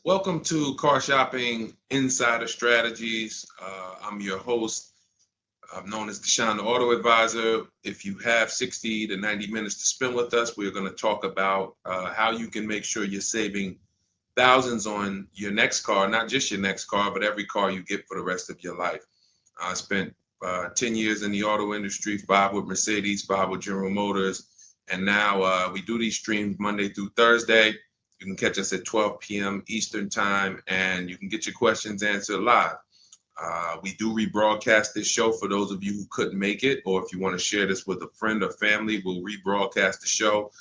Welcome to Car Shopping Insider Strategies. I'm your host. I'm known as Deshone the Auto Advisor. If you have 60 to 90 minutes to spend with us, we're going to talk about how you can make sure you're saving thousands on your next car, not just your next car, but every car you get for the rest of your life. I spent 10 years in the auto industry, 5 with Mercedes, 5 with General Motors, and now we do these streams Monday through Thursday. You can catch us at 12 p.m. Eastern time, and you can get your questions answered live. We do rebroadcast this show for those of you who couldn't make it, or if you want to share this with a friend or family, we'll rebroadcast the show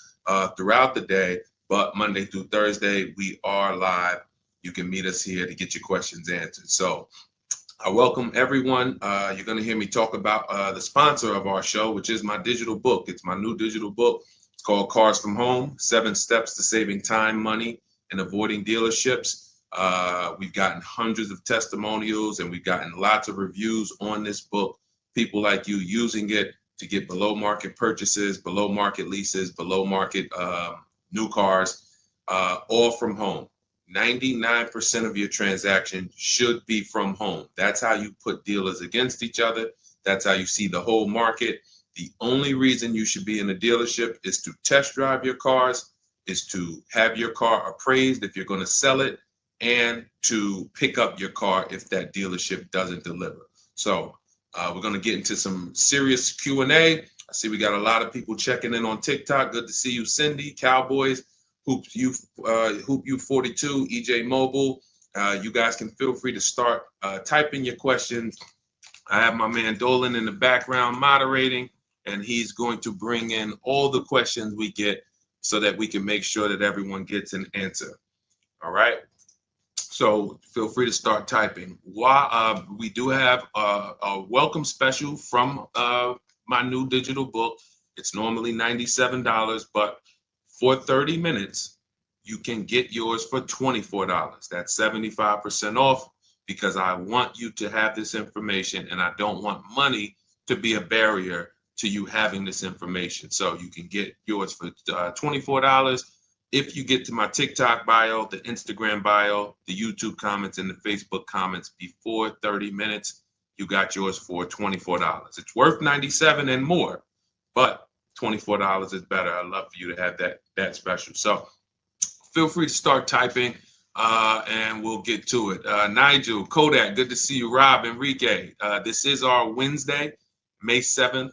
throughout the day. But Monday through Thursday, we are live. You can meet us here to get your questions answered. So I welcome everyone. You're going to hear me talk about the sponsor of our show, which is my digital book. It's my new digital book. It's called Cars from Home, 7 Steps to Saving Time, Money, and Avoiding Dealerships. We've gotten hundreds of testimonials and we've gotten lots of reviews on this book. People like you using it to get below market purchases, below market leases, below market new cars, all from home. 99% of your transaction should be from home. That's how you put dealers against each other. That's how you see the whole market. The only reason you should be in a dealership is to test drive your cars, is to have your car appraised if you're going to sell it, and to pick up your car if that dealership doesn't deliver. So we're going to get into some serious Q&A. I see we got a lot of people checking in on TikTok. Good to see you, Cindy, Cowboys, Hoop you 42, EJ Mobile. You guys can feel free to start typing your questions. I have my man Dolan in the background moderating, and he's going to bring in all the questions we get so that we can make sure that everyone gets an answer. All right. So feel free to start typing. We do have a welcome special from my new digital book. It's normally $97, but for 30 minutes, you can get yours for $24. That's 75% off because I want you to have this information and I don't want money to be a barrier to you having this information. So you can get yours for $24. If you get to my TikTok bio, the Instagram bio, the YouTube comments, and the Facebook comments before 30 minutes, you got yours for $24. It's worth $97 and more, but $24 is better. I'd love for you to have that special. So feel free to start typing and we'll get to it. Nigel, Kodak, good to see you. Rob, Enrique, this is our Wednesday, May 7th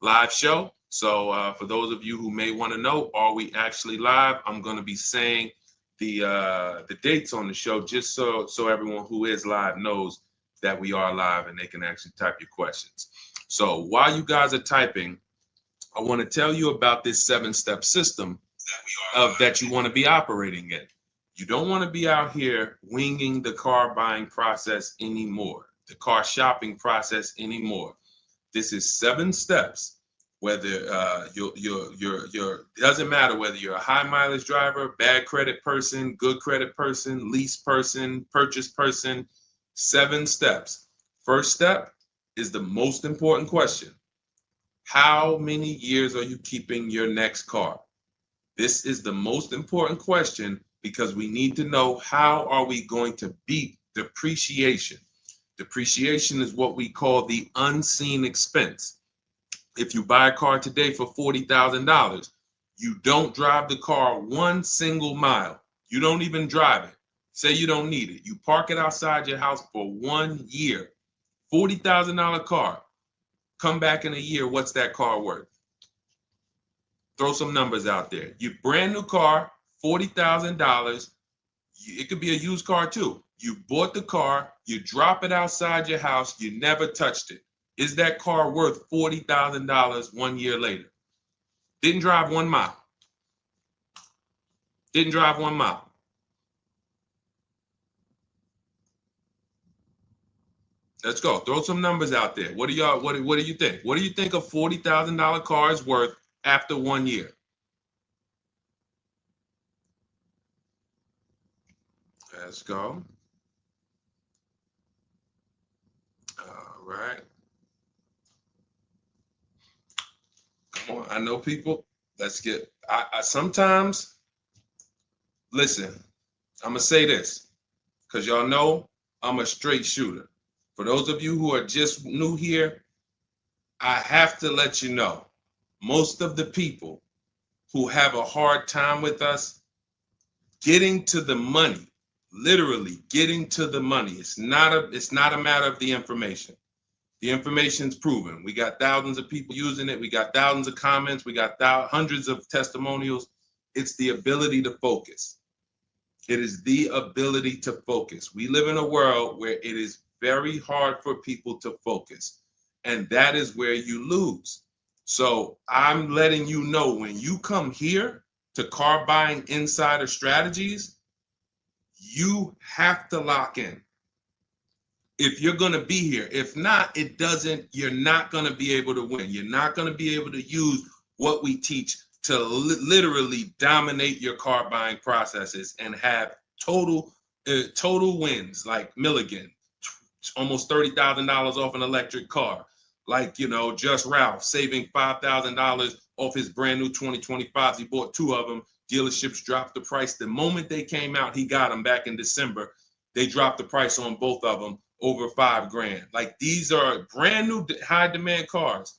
live show. So for those of you who may want to know, are we actually live? I'm going to be saying the dates on the show just so everyone who is live knows that we are live and they can actually type your questions. So while you guys are typing, I want to tell you about this 7-step system that you want to be operating in. You don't want to be out here winging the car buying process anymore, the car shopping process anymore. This is 7 steps. Whether it doesn't matter whether you're a high mileage driver, bad credit person, good credit person, lease person, purchase person. 7 steps. First step is the most important question. How many years are you keeping your next car? This is the most important question because we need to know how are we going to beat depreciation. Depreciation is what we call the unseen expense. If you buy a car today for $40,000, you don't drive the car one single mile. You don't even drive it. Say you don't need it. You park it outside your house for 1 year. $40,000 car. Come back in a year, what's that car worth? Throw some numbers out there. Your brand new car, $40,000. It could be a used car too. You bought the car, you drop it outside your house, you never touched it. Is that car worth $40,000 1 year later? Didn't drive 1 mile. Didn't drive 1 mile. Let's go. Throw some numbers out there. What do you think? What do you think a $40,000 car is worth after 1 year? Let's go. All right. Come on. I know people. Let's get. I sometimes listen. I'm going to say this because y'all know I'm a straight shooter. For those of you who are just new here, I have to let you know, most of the people who have a hard time with us getting to the money, literally getting to the money. It's not a matter of the information. The information's proven. We got thousands of people using it. We got thousands of comments. We got hundreds of testimonials. It's the ability to focus. It is the ability to focus. We live in a world where it is very hard for people to focus, and that is where you lose. So I'm letting you know, when you come here to Car Buying Insider Strategies, you have to lock in. If you're going to be here, if not, you're not going to be able to win. You're not going to be able to use what we teach to literally dominate your car buying processes and have total wins, like Milligan, almost $30,000 off an electric car. Like, Just Ralph saving $5,000 off his brand new 2025s. He bought 2 of them. Dealerships dropped the price. The moment they came out, he got them back in December. They dropped the price on both of them over $5,000. Like, these are brand new high demand cars.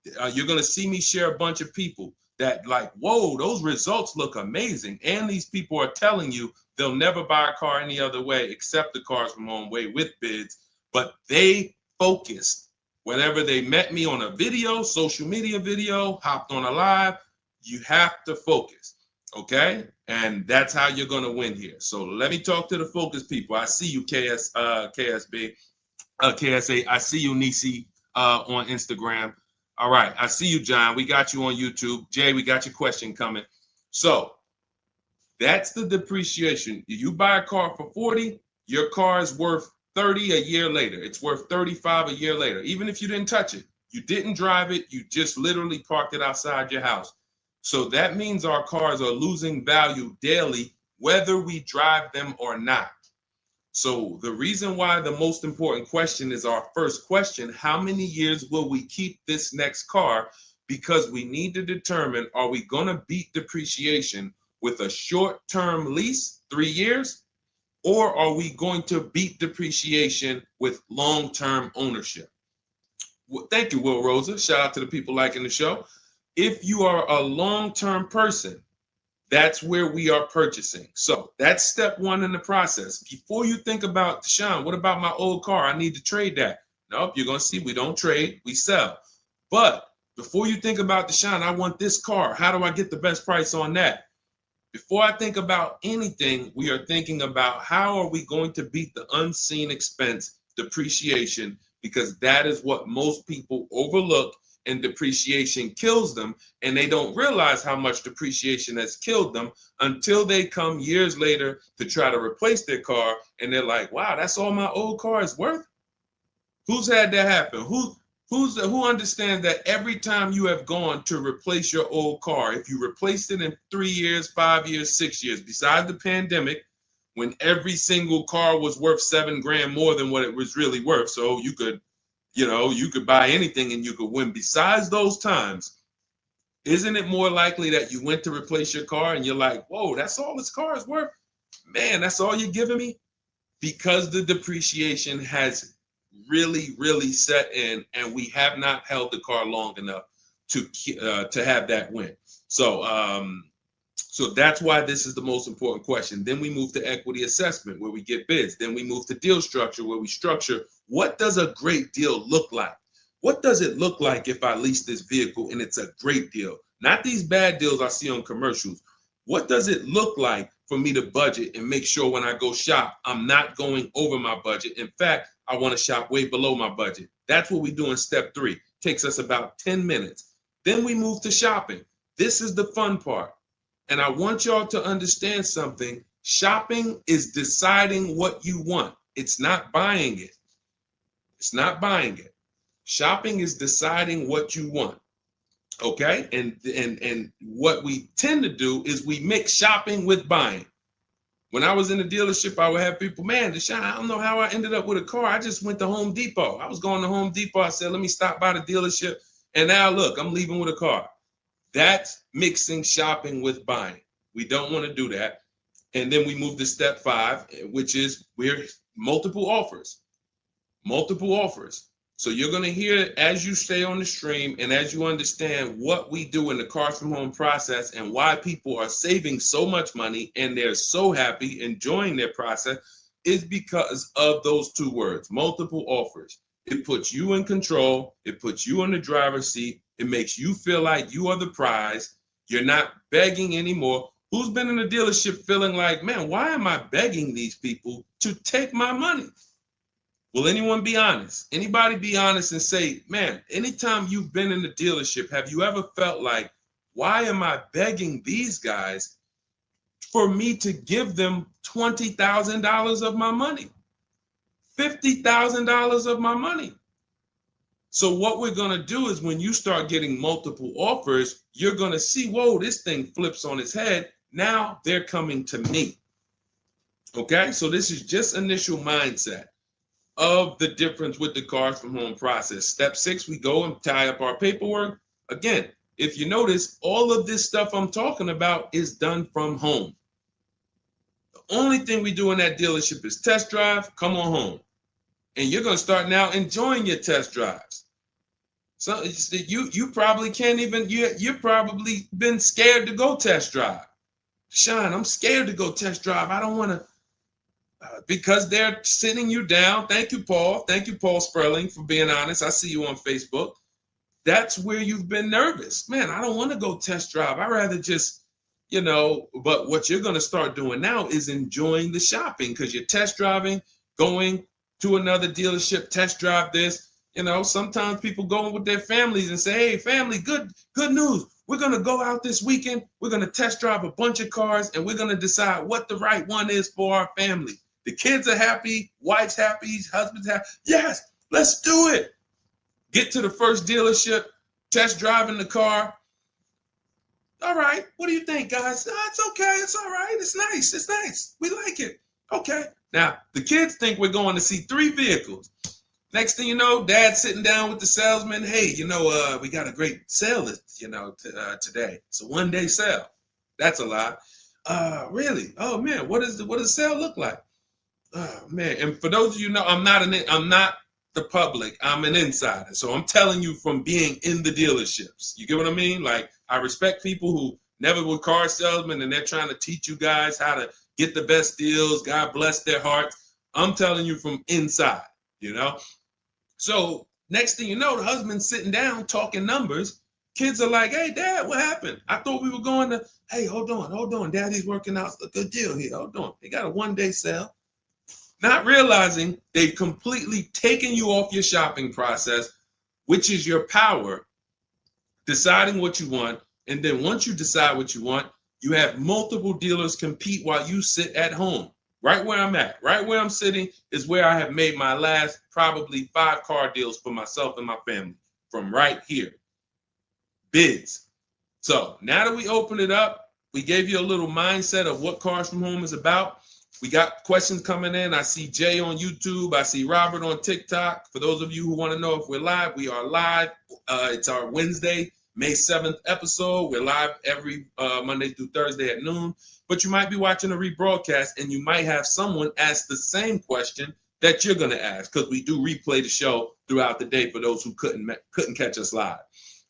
You're going to see me share a bunch of people that like, whoa, those results look amazing. And these people are telling you they'll never buy a car any other way except the Cars from Home way with bids. But they focused. Whenever they met me on a video, social media video, hopped on a live, you have to focus, okay? And that's how you're going to win here. So let me talk to the focus people. I see you, KSA. I see you, Nisi, on Instagram. All right, I see you, John. We got you on YouTube. Jay, we got your question coming. So that's the depreciation. You buy a car for 40, your car is worth 30 a year later. It's worth 35 a year later. Even if you didn't touch it, you didn't drive it, you just literally parked it outside your house. So that means our cars are losing value daily, whether we drive them or not. So the reason why the most important question is our first question: how many years will we keep this next car? Because we need to determine, are we going to beat depreciation with a short-term lease, 3 years? Or are we going to beat depreciation with long-term ownership? Well, thank you, Will Rosa. Shout out to the people liking the show. If you are a long-term person, that's where we are purchasing. So that's step 1 in the process. Before you think about, Deshaun, what about my old car? I need to trade that. Nope, you're going to see we don't trade, we sell. But before you think about, Deshaun, I want this car. How do I get the best price on that? Before I think about anything, we are thinking about how are we going to beat the unseen expense, depreciation, because that is what most people overlook, and depreciation kills them, and they don't realize how much depreciation has killed them until they come years later to try to replace their car, and they're like, wow, that's all my old car is worth? Who's had that happen? Who understands that every time you have gone to replace your old car, if you replaced it in 3 years, 5 years, 6 years, besides the pandemic, when every single car was worth $7,000 more than what it was really worth, so you could buy anything and you could win. Besides those times, isn't it more likely that you went to replace your car and you're like, whoa, that's all this car is worth? Man, that's all you're giving me? Because the depreciation has really set in, and we have not held the car long enough to have that win. So that's why this is the most important question. Then we move to equity assessment, where we get bids. Then we move to deal structure, where we structure, what does a great deal look like? What does it look like if I lease this vehicle and it's a great deal? Not these bad deals I see on commercials. What does it look like for me to budget and make sure when I go shop, I'm not going over my budget? In fact, I want to shop way below my budget. That's what we do in step 3. Takes us about 10 minutes. Then we move to shopping. This is the fun part. And I want y'all to understand something. Shopping is deciding what you want. It's not buying it. It's not buying it. Shopping is deciding what you want. Okay? And what we tend to do is we mix shopping with buying. When I was in the dealership, I would have people, man, Deshaun, I don't know how I ended up with a car. I just went to Home Depot. I was going to Home Depot. I said, let me stop by the dealership. And now look, I'm leaving with a car. That's mixing shopping with buying. We don't want to do that. And then we move to step 5, which is we're multiple offers. Multiple offers. So you're going to hear as you stay on the stream and as you understand what we do in the Cars from Home process and why people are saving so much money and they're so happy enjoying their process is because of those 2 words, multiple offers. It puts you in control. It puts you in the driver's seat. It makes you feel like you are the prize. You're not begging anymore. Who's been in a dealership feeling like, man, why am I begging these people to take my money? Will anyone be honest? Anybody be honest and say, man, anytime you've been in the dealership, have you ever felt like, why am I begging these guys for me to give them $20,000 of my money? $50,000 of my money. So what we're going to do is when you start getting multiple offers, you're going to see, whoa, this thing flips on its head. Now they're coming to me. Okay, so this is just initial mindset of the difference with the Cars from Home process. Step 6, we go and tie up our paperwork. Again, if you notice, all of this stuff I'm talking about is done from home. The only thing we do in that dealership is test drive, come on home. And you're going to start now enjoying your test drives. So you probably can't even, you've probably been scared to go test drive. Sean, I'm scared to go test drive. I don't want to, because they're sitting you down. Thank you, Paul. Thank you, Paul Sperling, for being honest. I see you on Facebook. That's where you've been nervous. Man, I don't want to go test drive. I'd rather just, but what you're going to start doing now is enjoying the shopping because you're test driving, going to another dealership, test drive this. Sometimes people go with their families and say, hey, family, good news. We're going to go out this weekend. We're going to test drive a bunch of cars and we're going to decide what the right one is for our family. The kids are happy, wife's happy, husband's happy. Yes, let's do it. Get to the first dealership, test driving the car. All right, what do you think, guys? Oh, it's okay, it's all right, it's nice, we like it. Okay, now the kids think we're going to see 3 vehicles. Next thing you know, Dad's sitting down with the salesman. Hey, we got a great sale, today. It's a 1-day sale. That's a lie. Really? Oh man, what does the sale look like? Oh man, and for those of you who know, I'm not the public. I'm an insider, so I'm telling you from being in the dealerships. You get what I mean? Like I respect people who never were car salesmen and they're trying to teach you guys how to get the best deals. God bless their hearts. I'm telling you from inside. So next thing you know, the husband's sitting down talking numbers. Kids are like, hey, Dad, what happened? I thought we were going to, hey, hold on. Daddy's working out a good deal here. Hold on. They got a 1-day sale. Not realizing they've completely taken you off your shopping process, which is your power, deciding what you want. And then once you decide what you want, you have multiple dealers compete while you sit at home. Right where I'm at, right where I'm sitting is where I have made my last probably 5 car deals for myself and my family from right here. Bids. So now that we open it up, we gave you a little mindset of what Cars from Home is about. We got questions coming in. I see Jay on YouTube. I see Robert on TikTok. For those of you who want to know if we're live, we are live. It's our Wednesday, May 7th episode. We're live every Monday through Thursday at noon. But you might be watching a rebroadcast and you might have someone ask the same question that you're going to ask because we do replay the show throughout the day for those who couldn't catch us live.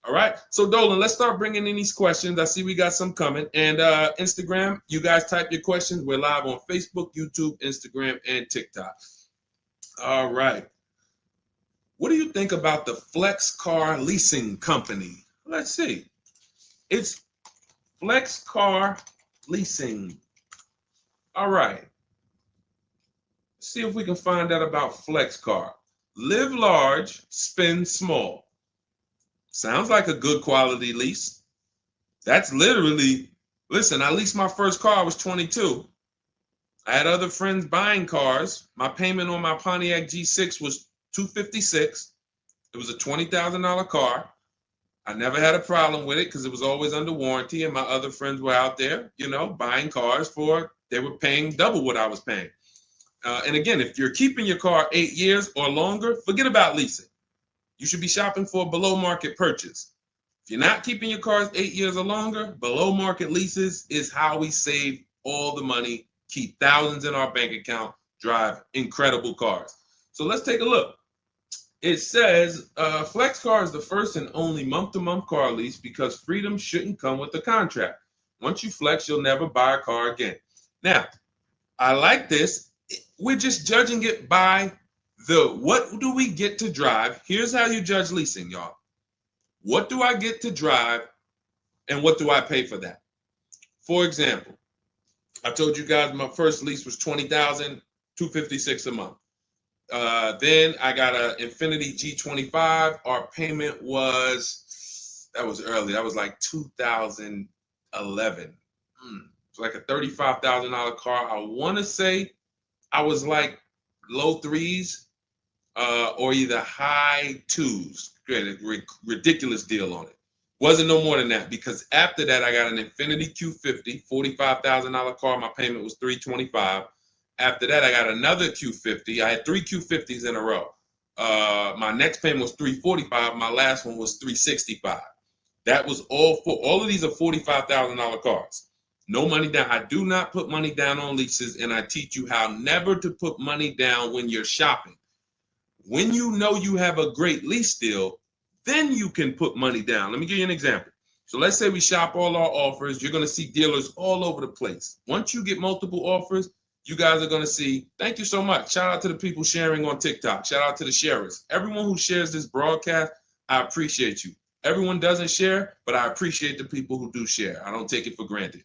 All right. So Dolan, let's start bringing in these questions. I see we got some coming. And Instagram, you guys type your questions. We're live on Facebook, YouTube, Instagram, and TikTok. All right. What do you think about the Flex Car Leasing Company? Let's see. It's Flex Car Leasing. All right. Let's see if we can find out about Flex Car. Live large, spend small. Sounds like a good quality lease. That's literally, listen, I leased my first car, I was 22. I had other friends buying cars. My payment on my Pontiac G6 was $256. It was a $20,000 car. I never had a problem with it because it was always under warranty and my other friends were out there, buying cars they were paying double what I was paying. And again, if you're keeping your car 8 years or longer, forget about leasing. You should be shopping for a below market purchase. If you're not keeping your cars 8 years or longer, below market leases is how we save all the money keep thousands in our bank account, drive incredible cars. So let's take a look. It says Flex Car is the first and only month-to-month car lease because freedom shouldn't come with a contract. Once you flex, you'll never buy a car again. Now, I like this. We're just judging it by what do we get to drive? Here's how you judge leasing, y'all. What do I get to drive and what do I pay for that? For example, I told you guys my first lease was $20,256 a month. Then I got an Infiniti G25. Our payment was, that was early. That was like 2011. It's like a $35,000 car. I want to say I was like low threes or either high twos. Ridiculous deal on it. Wasn't no more than that because after that I got an Infiniti Q50, $45,000 car. My payment was $325. After that I got another Q50. I had 3 Q50s in a row. My next payment was $345. My last one was $365. That was all of these are $45,000 cars. No money down. I do not put money down on leases, and I teach you how never to put money down when you're shopping. When you know you have a great lease deal, then you can put money down. Let me give you an example. So let's say we shop all our offers. You're going to see dealers all over the place. Once you get multiple offers, you guys are going to see, thank you so much. Shout out to the people sharing on TikTok. Shout out to the sharers. Everyone who shares this broadcast, I appreciate you. Everyone doesn't share, but I appreciate the people who do share. I don't take it for granted.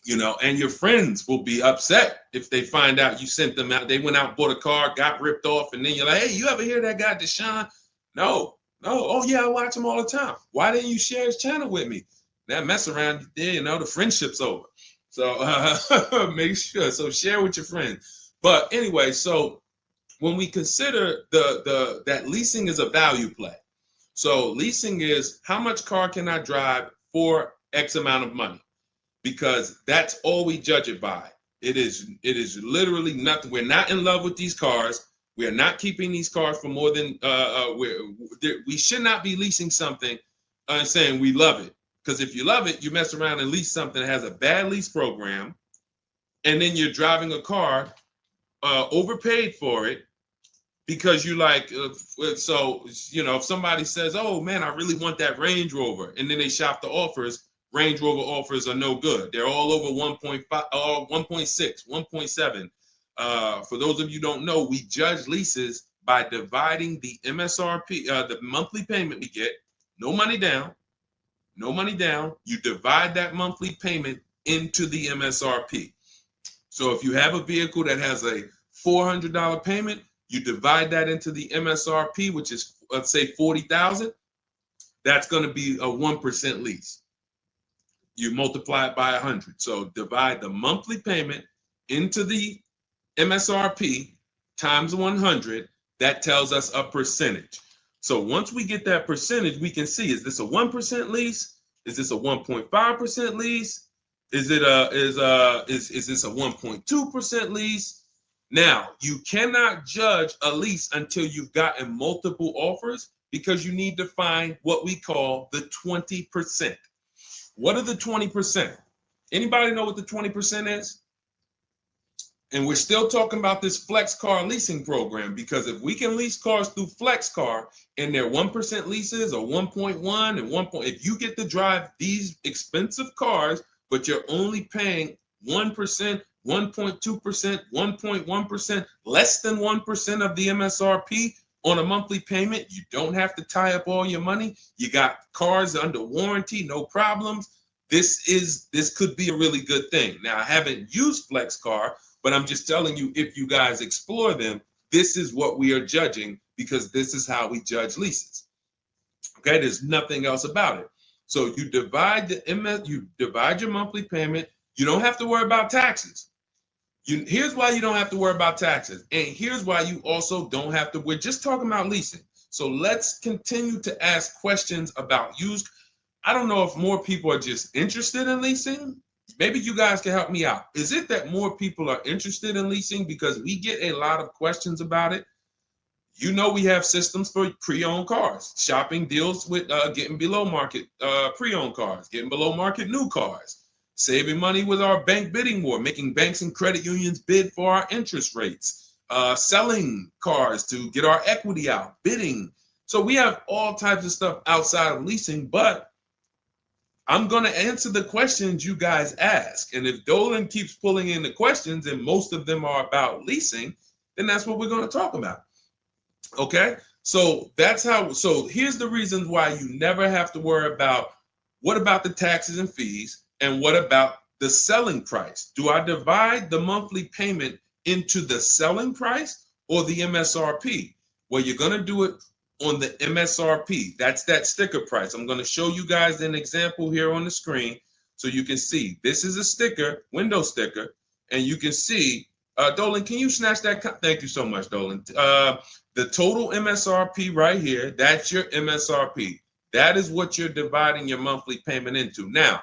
You know, and your friends will be upset if they find out you sent them out. They went out, bought a car, got ripped off, and then you're like, hey, you ever hear that guy, Deshone? No. Oh, yeah, I watch him all the time. Why didn't you share his channel with me? That mess around, you know, the friendship's over. So make sure. So share with your friends. But anyway, so when we consider that leasing is a value play. So leasing is how much car can I drive for X amount of money? Because that's all we judge it by. It is literally nothing. We're not in love with these cars. We are not keeping these cars for more than we should not be leasing something and saying we love it. Because if you love it, you mess around and lease something that has a bad lease program, and then you're driving a car overpaid for it because you like. So you know, if somebody says, "Oh man, I really want that Range Rover," and then they shop the offers. Range Rover offers are no good. They're all over 1.5, 1.6, 1.7. For those of you who don't know, we judge leases by dividing the MSRP, the monthly payment we get, no money down. You divide that monthly payment into the MSRP. So if you have a vehicle that has a $400 payment, you divide that into the MSRP, which is, let's say, $40,000. That's going to be a 1% lease. You multiply it by 100. So divide the monthly payment into the MSRP times 100. That tells us a percentage. So once we get that percentage, we can see, is this a 1% lease? Is this a 1.5% lease? Is this a 1.2% lease? Now, you cannot judge a lease until you've gotten multiple offers because you need to find what we call the 20%. What are the 20%? Anybody know what the 20% is? And we're still talking about this Flex Car leasing program because if we can lease cars through Flex Car and they're 1% leases or 1.1 and 1. If you get to drive these expensive cars, but you're only paying 1%, 1.2%, 1.1%, less than 1% of the MSRP on a monthly payment, you don't have to tie up all your money. You got cars under warranty, no problems. This could be a really good thing. Now, I haven't used Flex Car, but I'm just telling you, if you guys explore them, this is what we are judging because this is how we judge leases. Okay, there's nothing else about it. So you divide your monthly payment. You don't have to worry about taxes. Here's why you don't have to worry about taxes. And here's why you also don't have to. We're just talking about leasing. So let's continue to ask questions about used. I don't know if more people are just interested in leasing. Maybe you guys can help me out. Is it that more people are interested in leasing because we get a lot of questions about it? You know, we have systems for pre-owned cars. Shopping deals with getting below market pre-owned cars, getting below market new cars. saving money with our bank bidding war, making banks and credit unions bid for our interest rates, selling cars to get our equity out, bidding. So we have all types of stuff outside of leasing, but I'm going to answer the questions you guys ask. And if Dolan keeps pulling in the questions and most of them are about leasing, then that's what we're going to talk about. Okay? So so here's the reasons why you never have to worry about what about the taxes and fees and what about the selling price? Do I divide the monthly payment into the selling price or the MSRP? Well, you're going to do it on the MSRP. That's that sticker price. I'm going to show you guys an example here on the screen so you can see. This is a sticker, window sticker, and you can see, Dolan, can you snatch that? Thank you so much, Dolan. The total MSRP right here, that's your MSRP. That is what you're dividing your monthly payment into. Now,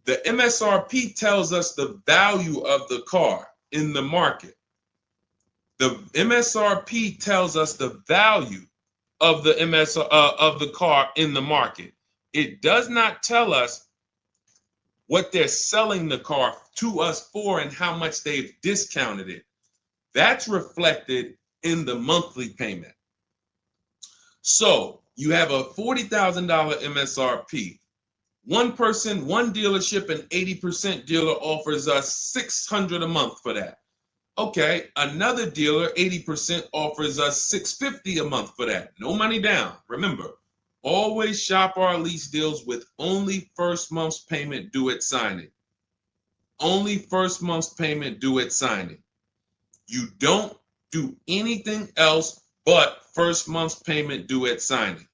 the MSRP tells us the value of the car in the market. The MSRP tells us the value of the of the car in the market. It does not tell us what they're selling the car to us for and how much they've discounted it. That's reflected in the monthly payment. So you have a $40,000 MSRP. One person, one dealership, an 80% dealer offers us $600 a month for that. Okay, another dealer, 80%, offers us $650 a month for that. No money down. Remember, always shop our lease deals with only first month's payment due at signing. Only first month's payment due at signing. You don't do anything else but first month's payment due at signing.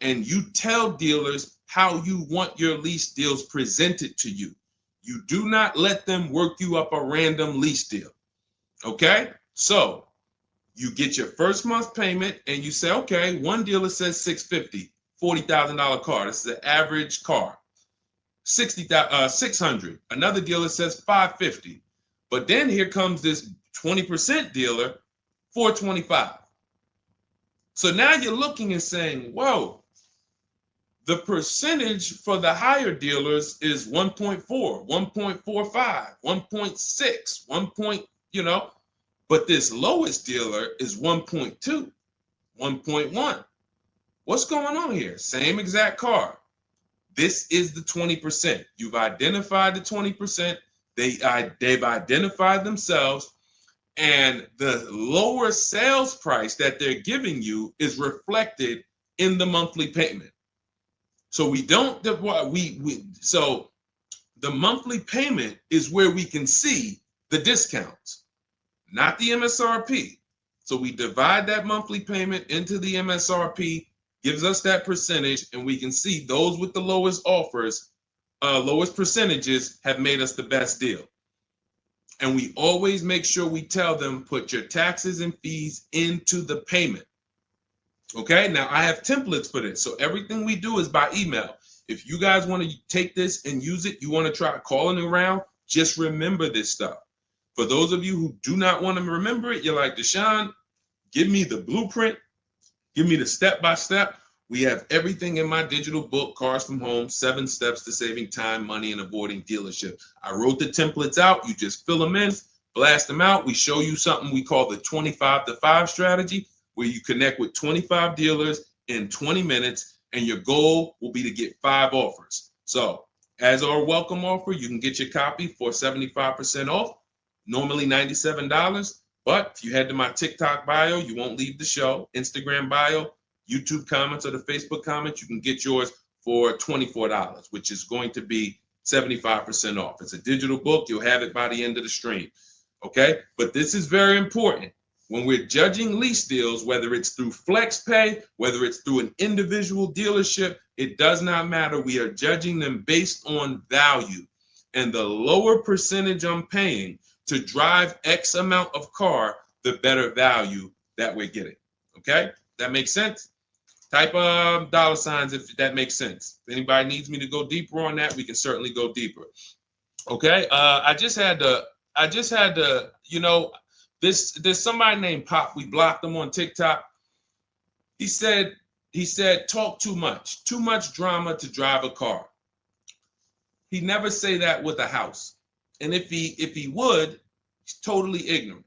And you tell dealers how you want your lease deals presented to you. You do not let them work you up a random lease deal. Okay, so you get your first month payment and you say, okay, one dealer says $650, $40,000 car. This is an average car. $600. Another dealer says $550. But then here comes this 20% dealer, $425. So now you're looking and saying, whoa, the percentage for the higher dealers is 1.4, 1.45, 1.6, but this lowest dealer is 1.2, 1.1. What's going on here? Same exact car. This is the 20%. You've identified the 20%. They've identified themselves, and the lower sales price that they're giving you is reflected in the monthly payment. So so the monthly payment is where we can see the discounts, not the MSRP. So we divide that monthly payment into the MSRP, gives us that percentage, and we can see those with the lowest offers, lowest percentages have made us the best deal. And we always make sure we tell them, put your taxes and fees into the payment. Okay, now I have templates for this. So everything we do is by email. If you guys want to take this and use it, you want to try calling around, just remember this stuff. For those of you who do not want to remember it, you're like, Deshone, give me the blueprint, give me the step-by-step. We have everything in my digital book, Cars from Home, 7 Steps to Saving Time, Money, and Avoiding Dealership. I wrote the templates out. You just fill them in, blast them out. We show you something we call the 25-to-5 strategy, where you connect with 25 dealers in 20 minutes, and your goal will be to get 5 offers. So as our welcome offer, you can get your copy for 75% off, normally $97. But if you head to my TikTok bio, you won't leave the show, Instagram bio, YouTube comments, or the Facebook comments, you can get yours for $24, which is going to be 75% off. It's a digital book. You'll have it by the end of the stream. Okay? But this is very important. When we're judging lease deals, whether it's through FlexPay, whether it's through an individual dealership, it does not matter. We are judging them based on value. And the lower percentage I'm paying to drive X amount of car, the better value that we're getting. Okay? That makes sense? Type dollar signs if that makes sense. If anybody needs me to go deeper on that, we can certainly go deeper. Okay? I just had to, there's somebody named Pop. We blocked him on TikTok. He said, talk too much drama to drive a car. He never say that with a house. And if he would, he's totally ignorant.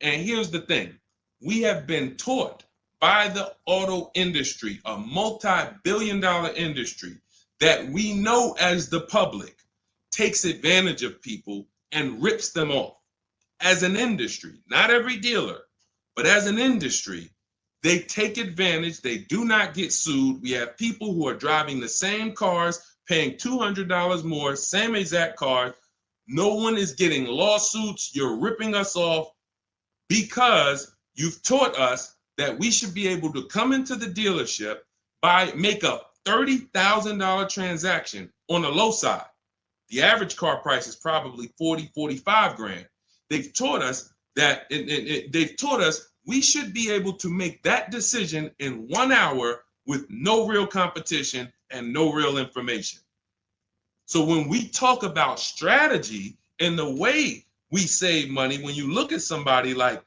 And here's the thing. We have been taught by the auto industry, a multi-billion-dollar industry, that we know as the public takes advantage of people and rips them off. As an industry, not every dealer, but as an industry, they take advantage. They do not get sued. We have people who are driving the same cars, paying $200 more, same exact car. No one is getting lawsuits. You're ripping us off because you've taught us that we should be able to come into the dealership, make a $30,000 transaction on the low side. The average car price is probably 40, 45 grand. They've taught us that they've taught us we should be able to make that decision in 1 hour with no real competition and no real information. So when we talk about strategy and the way we save money, when you look at somebody like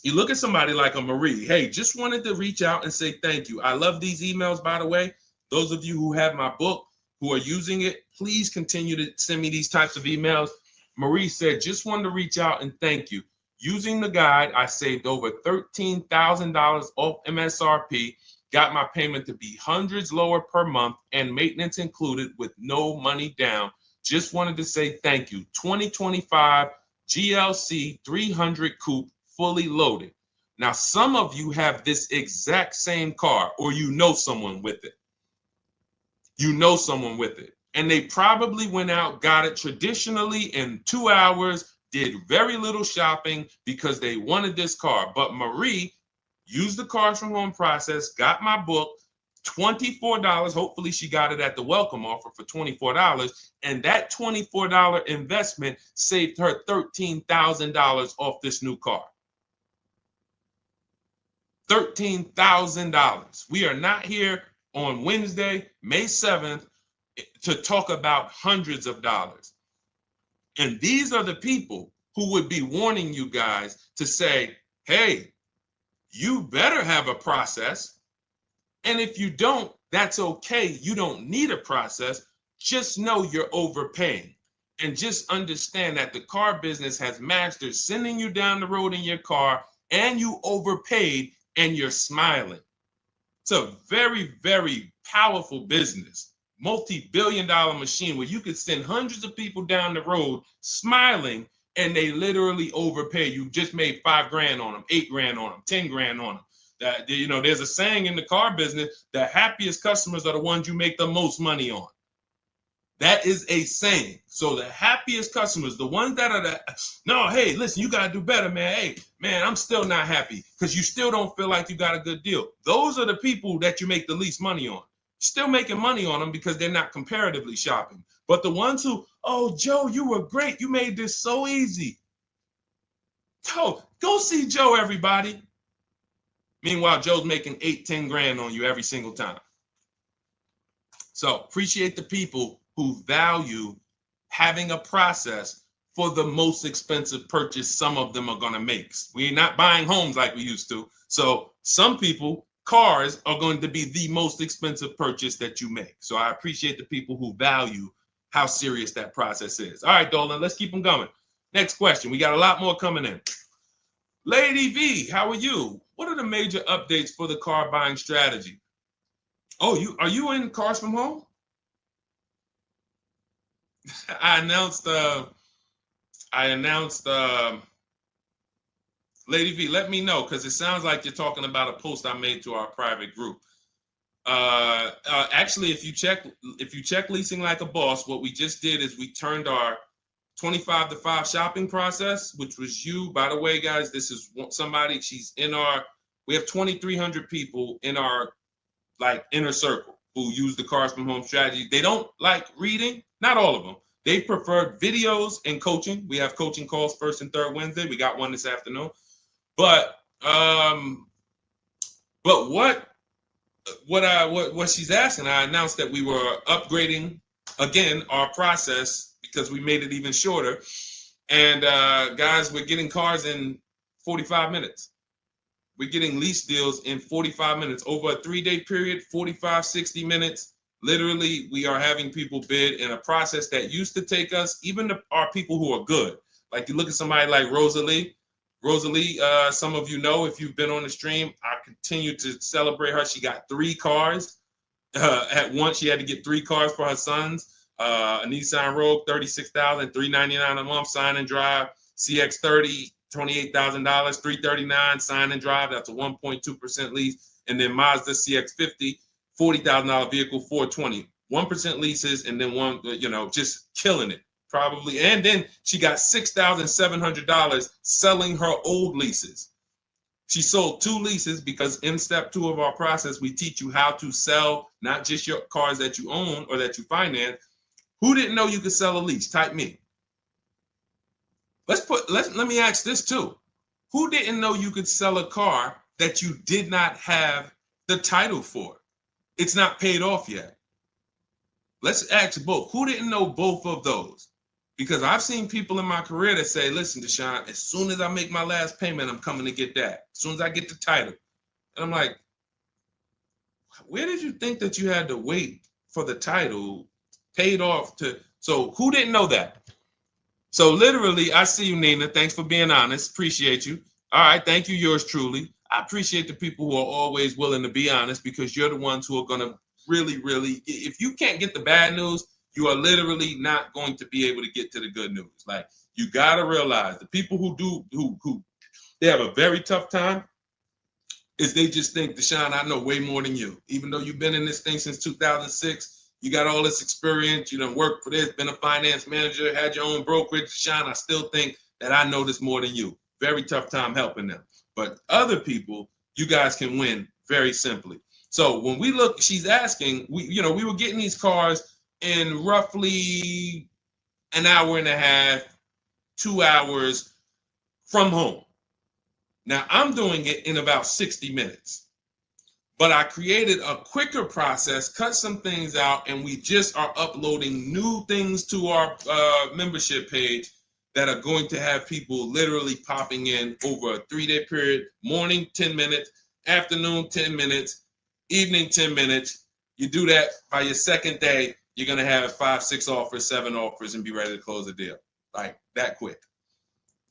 a Marie, hey, just wanted to reach out and say thank you. I love these emails, by the way. Those of you who have my book, who are using it, please continue to send me these types of emails. Marie said, just wanted to reach out and thank you. Using the guide, I saved over $13,000 off MSRP, got my payment to be hundreds lower per month and maintenance included with no money down. Just wanted to say thank you. 2025 GLC 300 coupe, fully loaded. Now, some of you have this exact same car, or you know someone with it. You know someone with it. And they probably went out, got it traditionally in 2 hours, did very little shopping because they wanted this car. But Marie used the cars from home process, got my book, $24. Hopefully she got it at the welcome offer for $24. And that $24 investment saved her $13,000 off this new car. $13,000. We are not here on Wednesday, May 7th, to talk about hundreds of dollars. And these are the people who would be warning you guys to say, hey, you better have a process. And if you don't, that's okay. You don't need a process. Just know you're overpaying. And just understand that the car business has mastered sending you down the road in your car and you overpaid and you're smiling. It's a very, very powerful business, multi-billion-dollar machine where you could send hundreds of people down the road smiling and they literally overpay. You just made $5 grand on them, $8 grand on them, 10 grand on them. That, you know, there's a saying in the car business, the happiest customers are the ones you make the most money on. That is a saying. So the happiest customers, the ones that are no, hey, listen, you got to do better, man. Hey, man, I'm still not happy because you still don't feel like you got a good deal. Those are the people that you make the least money on. Still making money on them because they're not comparatively shopping. But the ones who, oh, Joe, you were great. You made this so easy. Go see Joe, everybody. Meanwhile, Joe's making 8, 10 grand on you every single time. So appreciate the people who value having a process for the most expensive purchase some of them are going to make. We're not buying homes like we used to. So some people, cars are going to be the most expensive purchase that you make. So I appreciate the people who value how serious that process is. All right, Dolan, let's keep them going. Next question. We got a lot more coming in. Lady V, how are you? What are the major updates for the car buying strategy? Oh, are you in Cars from Home? I announced Lady V, let me know, because it sounds like you're talking about a post I made to our private group. Actually, if you check Leasing Like a Boss, what we just did is we turned our 25 to 5 shopping process, which was you. By the way, guys, this is somebody, we have 2,300 people in our inner circle who use the Cars from Home strategy. They don't like reading, not all of them. They prefer videos and coaching. We have coaching calls first and third Wednesday. We got one this afternoon. But what she's asking, I announced that we were upgrading again our process because we made it even shorter. And guys, we're getting cars in 45 minutes. We're getting lease deals in 45 minutes over a 3-day period, 45, 60 minutes. Literally, we are having people bid in a process that used to take us, even our people who are good. Like you look at somebody like Rosalie. Rosalie, some of you know if you've been on the stream, I continue to celebrate her. She got 3 cars. At once, she had to get 3 cars for her sons. A Nissan Rogue, $36,000, $399 a month, sign and drive. CX-30, $28,000, $339 sign and drive. That's a 1.2% lease. And then Mazda CX-50, $40,000 vehicle, $420. 1% leases, and then one, just killing it. Probably. And then she got $6,700 selling her old leases. She sold 2 leases because in step 2 of our process, we teach you how to sell not just your cars that you own or that you finance. Who didn't know you could sell a lease? Type me. Let me ask this too. Who didn't know you could sell a car that you did not have the title for? It's not paid off yet. Let's ask both. Who didn't know both of those? Because I've seen people in my career that say, listen, Deshone, as soon as I make my last payment, I'm coming to get that. As soon as I get the title. And I'm like, where did you think that you had to wait for the title paid off to? So who didn't know that? So literally, I see you, Nina. Thanks for being honest. Appreciate you. All right. Thank you, yours truly. I appreciate the people who are always willing to be honest, because you're the ones who are going to really, if you can't get the bad news, you are literally not going to be able to get to the good news. Like, you got to realize the people who they have a very tough time is they just think, Deshone, I know way more than you. Even though you've been in this thing since 2006, you got all this experience, you done worked for this, been a finance manager, had your own brokerage. Deshone, I still think that I know this more than you. Very tough time helping them. But other people, you guys can win very simply. So when we look, she's asking, we were getting these cars in roughly an hour and a half, 2 hours from home. Now I'm doing it in about 60 minutes, but I created a quicker process, cut some things out, and we just are uploading new things to our membership page that are going to have people literally popping in over a 3-day period. Morning, 10 minutes, afternoon, 10 minutes, evening, 10 minutes. You do that by your second day, you're going to have 5, 6 offers, 7 offers, and be ready to close the deal. Like that quick.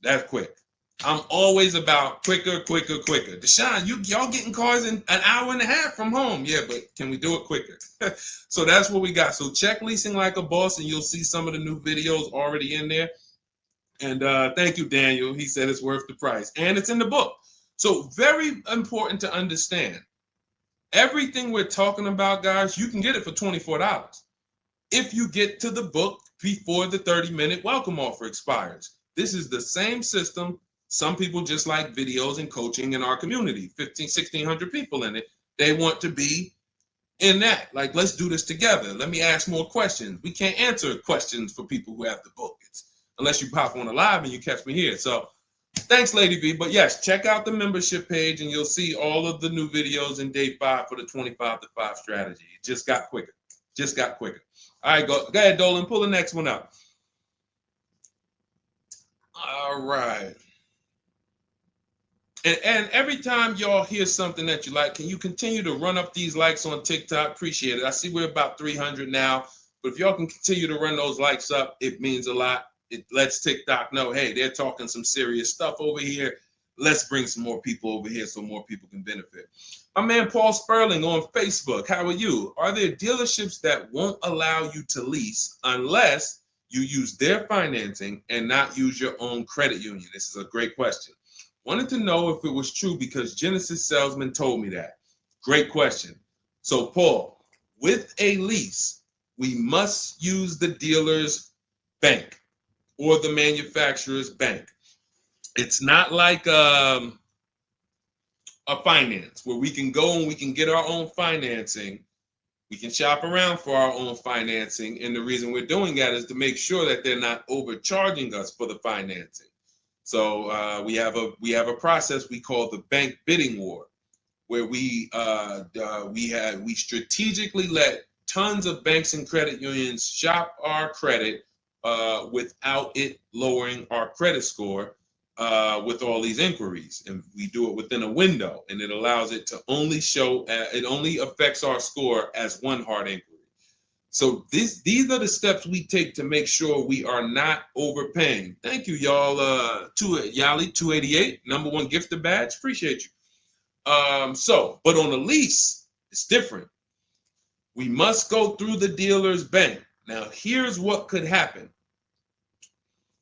That quick. I'm always about quicker. Deshone, y'all getting cars in an hour and a half from home. Yeah, but can we do it quicker? So that's what we got. So check Leasing Like a Boss, and you'll see some of the new videos already in there. And thank you, Daniel. He said it's worth the price. And it's in the book. So very important to understand. Everything we're talking about, guys, you can get it for $24 if you get to the book before the 30-minute welcome offer expires. This is the same system. Some people just like videos and coaching in our community, 1,600 people in it. They want to be in that. Like, let's do this together. Let me ask more questions. We can't answer questions for people who have the book. Unless you pop on a live and you catch me here. So thanks, Lady V. But yes, check out the membership page and you'll see all of the new videos in day 5 for the 25 to 5 strategy. It just got quicker. All right, go ahead, Dolan. Pull the next one up. All right. And every time y'all hear something that you like, can you continue to run up these likes on TikTok? Appreciate it. I see we're about 300 now. But if y'all can continue to run those likes up, it means a lot. It lets TikTok know, hey, they're talking some serious stuff over here. Let's bring some more people over here so more people can benefit. My man Paul Sperling on Facebook. How are you? Are there dealerships that won't allow you to lease unless you use their financing and not use your own credit union? This is a great question. Wanted to know if it was true because Genesis Salesman told me that. Great question. So Paul, with a lease, we must use the dealer's bank or the manufacturer's bank. It's not like a finance where we can go and we can get our own financing. We can shop around for our own financing. And the reason we're doing that is to make sure that they're not overcharging us for the financing. So we have a process we call the bank bidding war, where we strategically let tons of banks and credit unions shop our credit without it lowering our credit score with all these inquiries. And we do it within a window, and it allows it to only show, it only affects our score as one hard inquiry. So these are the steps we take to make sure we are not overpaying. Thank you, y'all. Yali 288, #1 gifted badge. Appreciate you. But on a lease, it's different. We must go through the dealer's bank. Now, here's what could happen.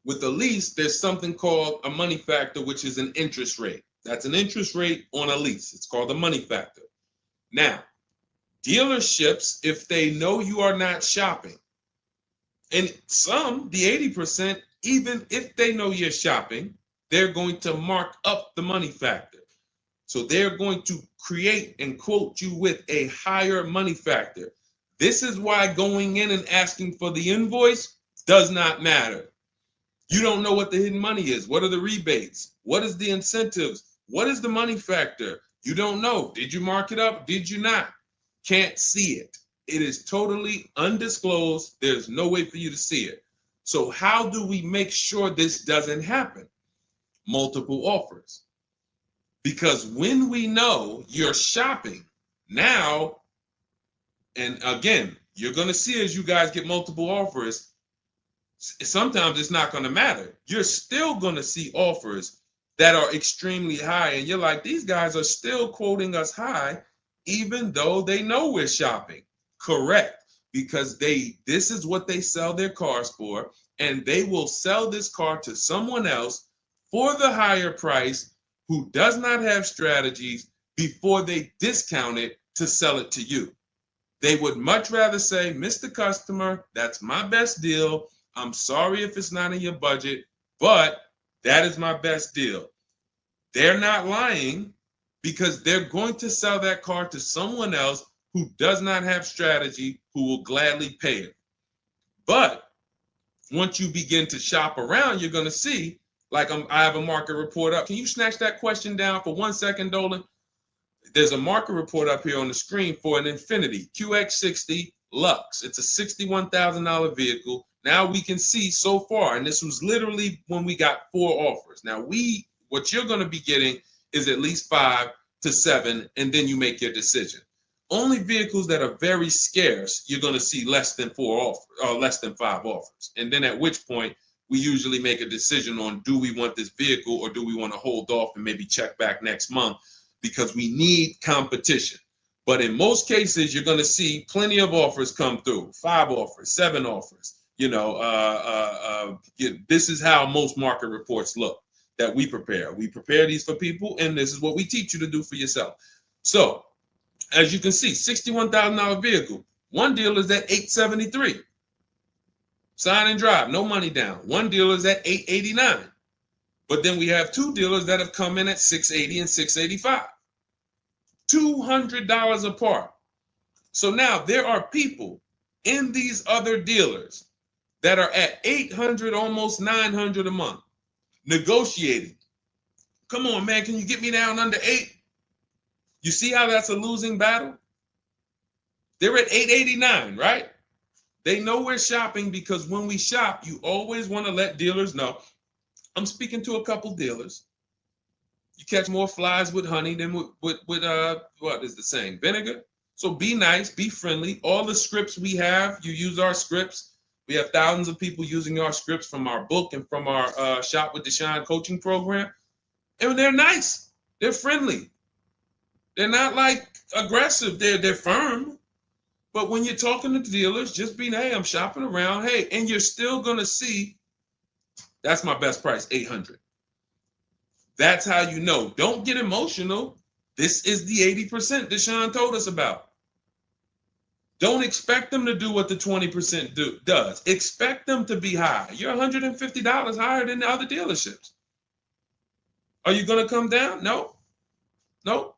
With a lease, there's something called a money factor, which is an interest rate. That's an interest rate on a lease. It's called a money factor. Now, dealerships, if they know you are not shopping, and some, the 80%, even if they know you're shopping, they're going to mark up the money factor. So they're going to create and quote you with a higher money factor. This is why going in and asking for the invoice does not matter. You don't know what the hidden money is. What are the rebates? What is the incentives? What is the money factor? You don't know. Did you mark it up? Did you not? Can't see it. It is totally undisclosed. There's no way for you to see it. So how do we make sure this doesn't happen? Multiple offers. Because when we know you're shopping now, and again, you're going to see as you guys get multiple offers, sometimes it's not going to matter. You're still going to see offers that are extremely high. And you're like, these guys are still quoting us high, even though they know we're shopping. Correct. Because this is what they sell their cars for. And they will sell this car to someone else for the higher price who does not have strategies before they discount it to sell it to you. They would much rather say, Mr. Customer, that's my best deal. I'm sorry if it's not in your budget, but that is my best deal. They're not lying because they're going to sell that car to someone else who does not have strategy, who will gladly pay it. But once you begin to shop around, you're going to see, like I have a market report up. Can you snatch that question down for 1 second, Dolan? There's a market report up here on the screen for an Infiniti QX60 Lux. It's a $61,000 vehicle. Now we can see so far, and this was literally when we got 4 offers. Now what you're going to be getting is at least 5 to 7, and then you make your decision. Only vehicles that are very scarce, you're going to see less than 4 offers, or less than 5 offers. And then at which point, we usually make a decision on, do we want this vehicle or do we want to hold off and maybe check back next month, because we need competition. But in most cases, you're going to see plenty of offers come through, 5 offers, 7 offers. This is how most market reports look that we prepare. We prepare these for people, and this is what we teach you to do for yourself. So as you can see, $61,000 vehicle. One deal is at $873. Sign and drive, no money down. One dealer is at $889. But then we have 2 dealers that have come in at $680 and $685. $200 apart. So now there are people in these other dealers that are at $800, almost $900 a month, negotiating. Come on, man, can you get me down under 8? You see how that's a losing battle? They're at $889, right? They know we're shopping, because when we shop, you always want to let dealers know. I'm speaking to a couple dealers. You catch more flies with honey than with what is the saying? Vinegar. So be nice, be friendly. All the scripts we have, you use our scripts. We have thousands of people using our scripts from our book and from our Shop with Deshone coaching program. And they're nice. They're friendly. They're not like aggressive. They're firm. But when you're talking to dealers, just be, hey, I'm shopping around. Hey, and you're still going to see, that's my best price, $800. That's how you know. Don't get emotional. This is the 80% Deshone told us about. Don't expect them to do what the 20% does. Expect them to be high. You're $150 higher than the other dealerships. Are you going to come down? No. No.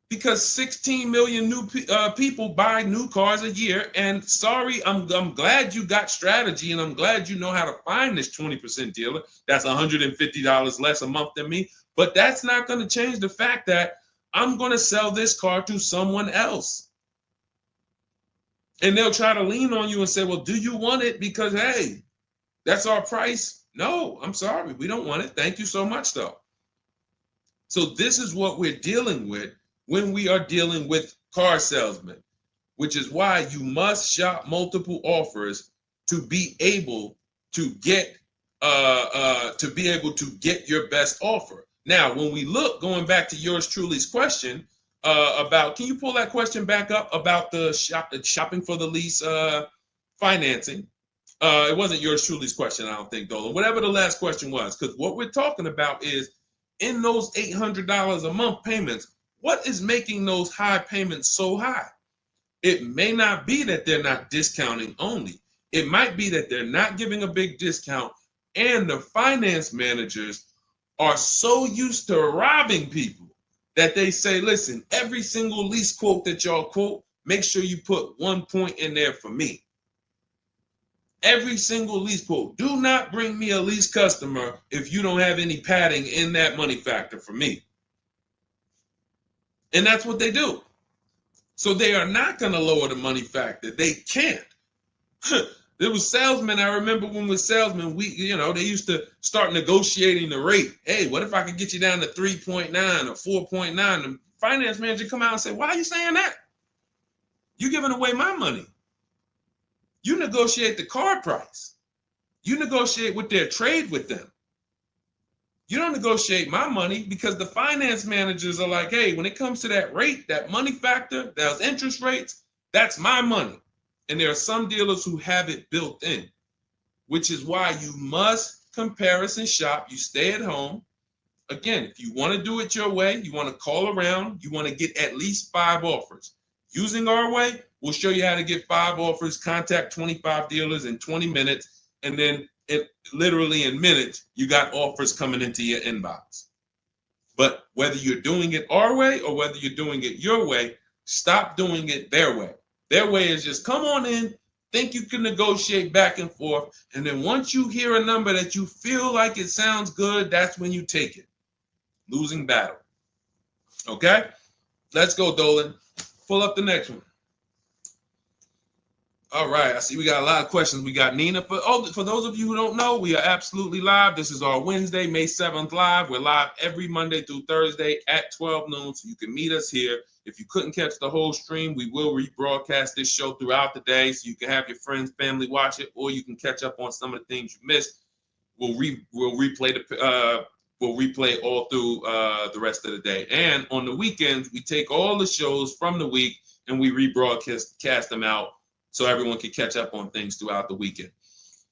Because 16 million new people buy new cars a year. And sorry, I'm glad you got strategy, and I'm glad you know how to find this 20% dealer that's $150 less a month than me. But that's not going to change the fact that I'm going to sell this car to someone else. And they'll try to lean on you and say, well, do you want it? Because, hey, that's our price. No, I'm sorry. We don't want it. Thank you so much, though. So this is what we're dealing with when we are dealing with car salesmen. which is why you must shop multiple offers to be able to get your best offer. Now, when we look, going back to yours truly's question about, can you pull that question back up about the shopping for the lease financing? It wasn't yours truly's question, I don't think, Dolan. Whatever the last question was, because what we're talking about is in those $800 a month payments, what is making those high payments so high? It may not be that they're not discounting only. It might be that they're not giving a big discount, and the finance managers are so used to robbing people that they say, listen, every single lease quote that y'all quote, make sure you put 1 point in there for me. Every single lease quote. Do not bring me a lease customer if you don't have any padding in that money factor for me. And that's what they do. So they are not going to lower the money factor. They can't. There was salesmen. I remember when we were salesmen, they used to start negotiating the rate. Hey, what if I could get you down to 3.9 or 4.9? The finance manager come out and say, why are you saying that? You're giving away my money. You negotiate the car price. You negotiate with their trade with them. You don't negotiate my money, because the finance managers are like, hey, when it comes to that rate, that money factor, those interest rates, that's my money. And there are some dealers who have it built in, which is why you must comparison shop. You stay at home. Again, if you want to do it your way, you want to call around, you want to get at least 5 offers. Using our way, we'll show you how to get 5 offers, contact 25 dealers in 20 minutes, and then literally in minutes, you got offers coming into your inbox. But whether you're doing it our way or whether you're doing it your way, stop doing it their way. Their way is just come on in, think you can negotiate back and forth, and then once you hear a number that you feel like it sounds good, that's when you take it. Losing battle. Okay? Let's go, Dolan. Pull up the next one. All right, I see we got a lot of questions. We got Nina. For those of you who don't know, we are absolutely live. This is our Wednesday, May 7th live. We're live every Monday through Thursday at 12 noon, so you can meet us here. If you couldn't catch the whole stream, we will rebroadcast this show throughout the day, so you can have your friends, family watch it, or you can catch up on some of the things you missed. We'll replay all through the rest of the day. And on the weekends, we take all the shows from the week and we rebroadcast them out, so everyone can catch up on things throughout the weekend.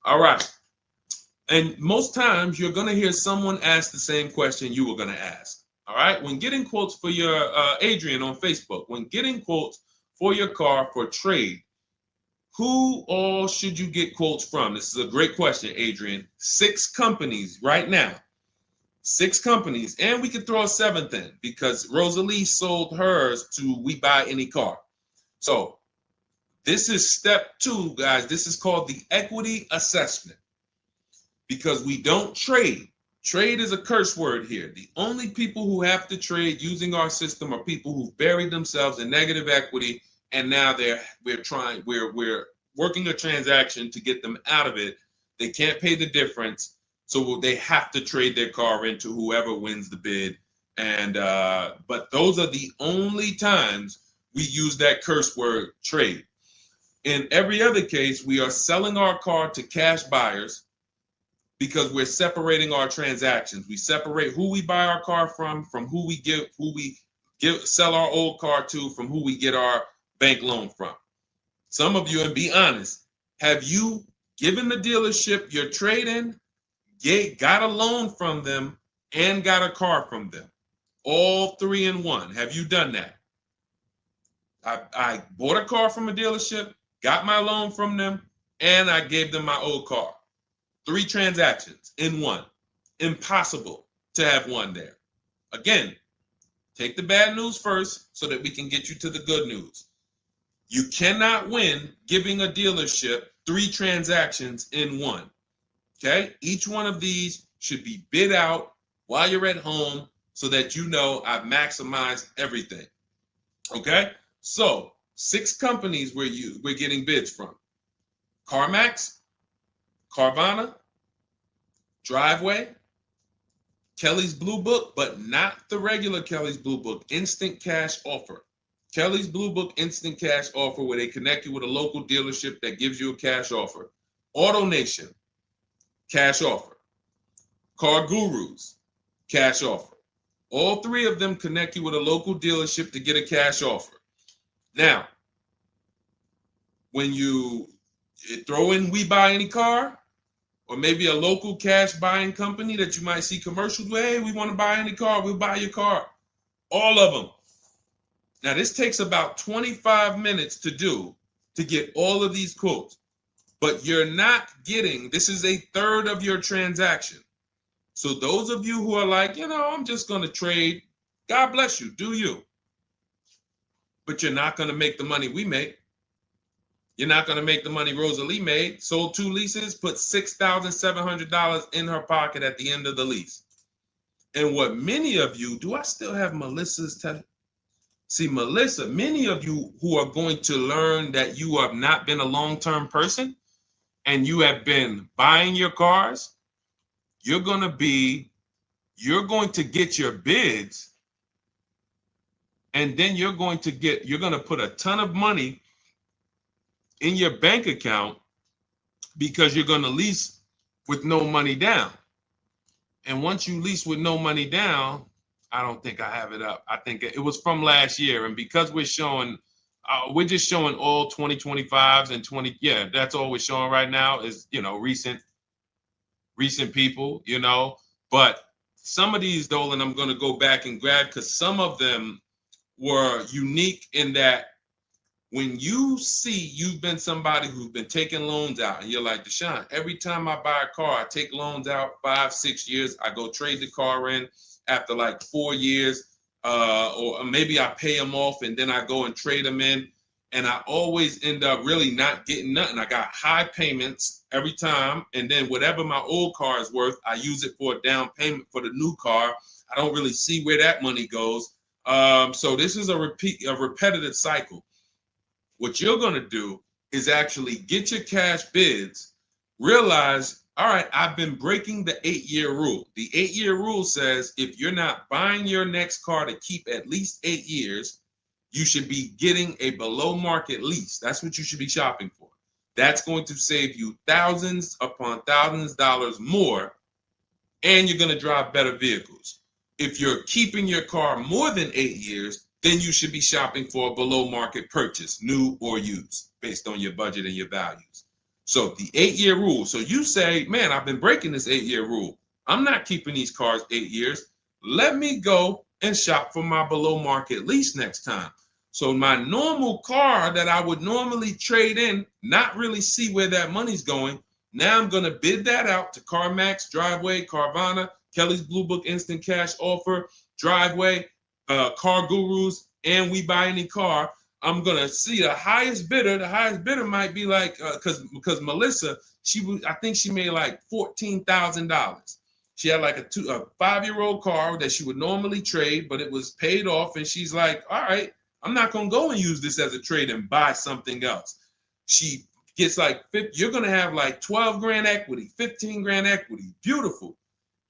All right. And most times you're going to hear someone ask the same question you were going to ask. All right. When getting quotes for your Adrian on Facebook, when getting quotes for your car for trade, who all should you get quotes from? This is a great question, Adrian. 6 companies right now. 6 companies. And we could throw a 7th in because Rosalie sold hers to We Buy Any Car. So this is step 2, guys. This is called the equity assessment, because we don't trade. Trade is a curse word here. The only people who have to trade using our system are people who've buried themselves in negative equity, and now we're working a transaction to get them out of it. They can't pay the difference, so they have to trade their car into whoever wins the bid. And but those are the only times we use that curse word, trade. In every other case, we are selling our car to cash buyers because we're separating our transactions. We separate who we buy our car from who we sell our old car to, from who we get our bank loan from. Some of you, and be honest, have you given the dealership your trade-in, got a loan from them, and got a car from them? All 3 in 1. Have you done that? I bought a car from a dealership, got my loan from them, and I gave them my old car. 3 transactions in 1. Impossible to have 1 there. Again, take the bad news first so that we can get you to the good news. You cannot win giving a dealership 3 transactions in 1. Okay? Each one of these should be bid out while you're at home so that you know I've maximized everything. Okay? So 6 companies we're getting bids from: CarMax, Carvana, Driveway, Kelly's Blue Book, but not the regular Kelly's Blue Book, Instant Cash Offer. Kelly's Blue Book Instant Cash Offer, where they connect you with a local dealership that gives you a cash offer. Auto Nation, cash offer. Car Gurus, cash offer. All three of them connect you with a local dealership to get a cash offer. Now, when you throw in We Buy Any Car, or maybe a local cash buying company that you might see commercials with, hey, we want to buy any car, we'll buy your car. All of them. Now, this takes about 25 minutes to do to get all of these quotes, but you're not getting, this is a third of your transaction. So those of you who are like, I'm just going to trade, God bless you, do you. But you're not going to make the money we make. You're not going to make the money Rosalie made. Sold 2 leases, put $6,700 in her pocket at the end of the lease. And what many of you, do I still have Melissa's test? See, Melissa, many of you who are going to learn that you have not been a long-term person and you have been buying your cars, you're going to get your bids, and then you're going to put a ton of money in your bank account because you're going to lease with no money down. And once you lease with no money down, I don't think I have it up. I think it was from last year. And because we're just showing all 2025s and 20. Yeah, that's all we're showing right now is, recent people, But some of these, Dolan, I'm going to go back and grab because some of them were unique in that when you see you've been somebody who's been taking loans out and you're like, Deshone, every time I buy a car, I take loans out 5-6 years. I go trade the car in after like 4 years, or maybe I pay them off and then I go and trade them in. And I always end up really not getting nothing. I got high payments every time. And then whatever my old car is worth, I use it for a down payment for the new car. I don't really see where that money goes. So this is a repetitive cycle. What you're going to do is actually get your cash bids, realize, all right, I've been breaking the 8-year rule. The 8-year rule says if you're not buying your next car to keep at least 8 years, you should be getting a below market lease. That's what you should be shopping for. That's going to save you thousands upon thousands of dollars more, and you're going to drive better vehicles. If you're keeping your car more than 8 years, then you should be shopping for a below market purchase, new or used, based on your budget and your values. So the 8-year rule. So you say, man, I've been breaking this 8-year rule. I'm not keeping these cars 8 years. Let me go and shop for my below market lease next time. So my normal car that I would normally trade in, not really see where that money's going. Now I'm going to bid that out to CarMax, Driveway, Carvana, Kelly's Blue Book Instant Cash Offer, Driveway, Car Gurus, and We Buy Any Car. I'm gonna see the highest bidder. The highest bidder might be like because Melissa, I think she made like $14,000. She had like a 5-year-old car that she would normally trade, but it was paid off, and she's like, all right, I'm not gonna go and use this as a trade and buy something else. She gets like you're gonna have like 12 grand equity, 15 grand equity, beautiful.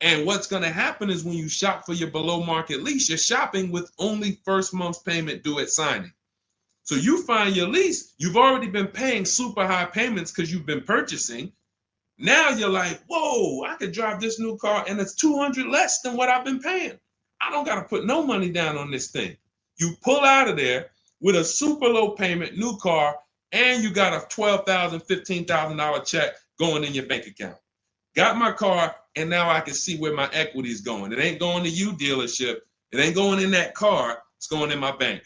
And what's going to happen is when you shop for your below market lease, you're shopping with only first month's payment due at signing. So you find your lease, you've already been paying super high payments because you've been purchasing. Now you're like, whoa, I could drive this new car and it's $200 less than what I've been paying. I don't got to put no money down on this thing. You pull out of there with a super low payment, new car, and you got a $12,000, $15,000 check going in your bank account. Got my car, and now I can see where my equity is going. It ain't going to you, dealership. It ain't going in that car. It's going in my bank.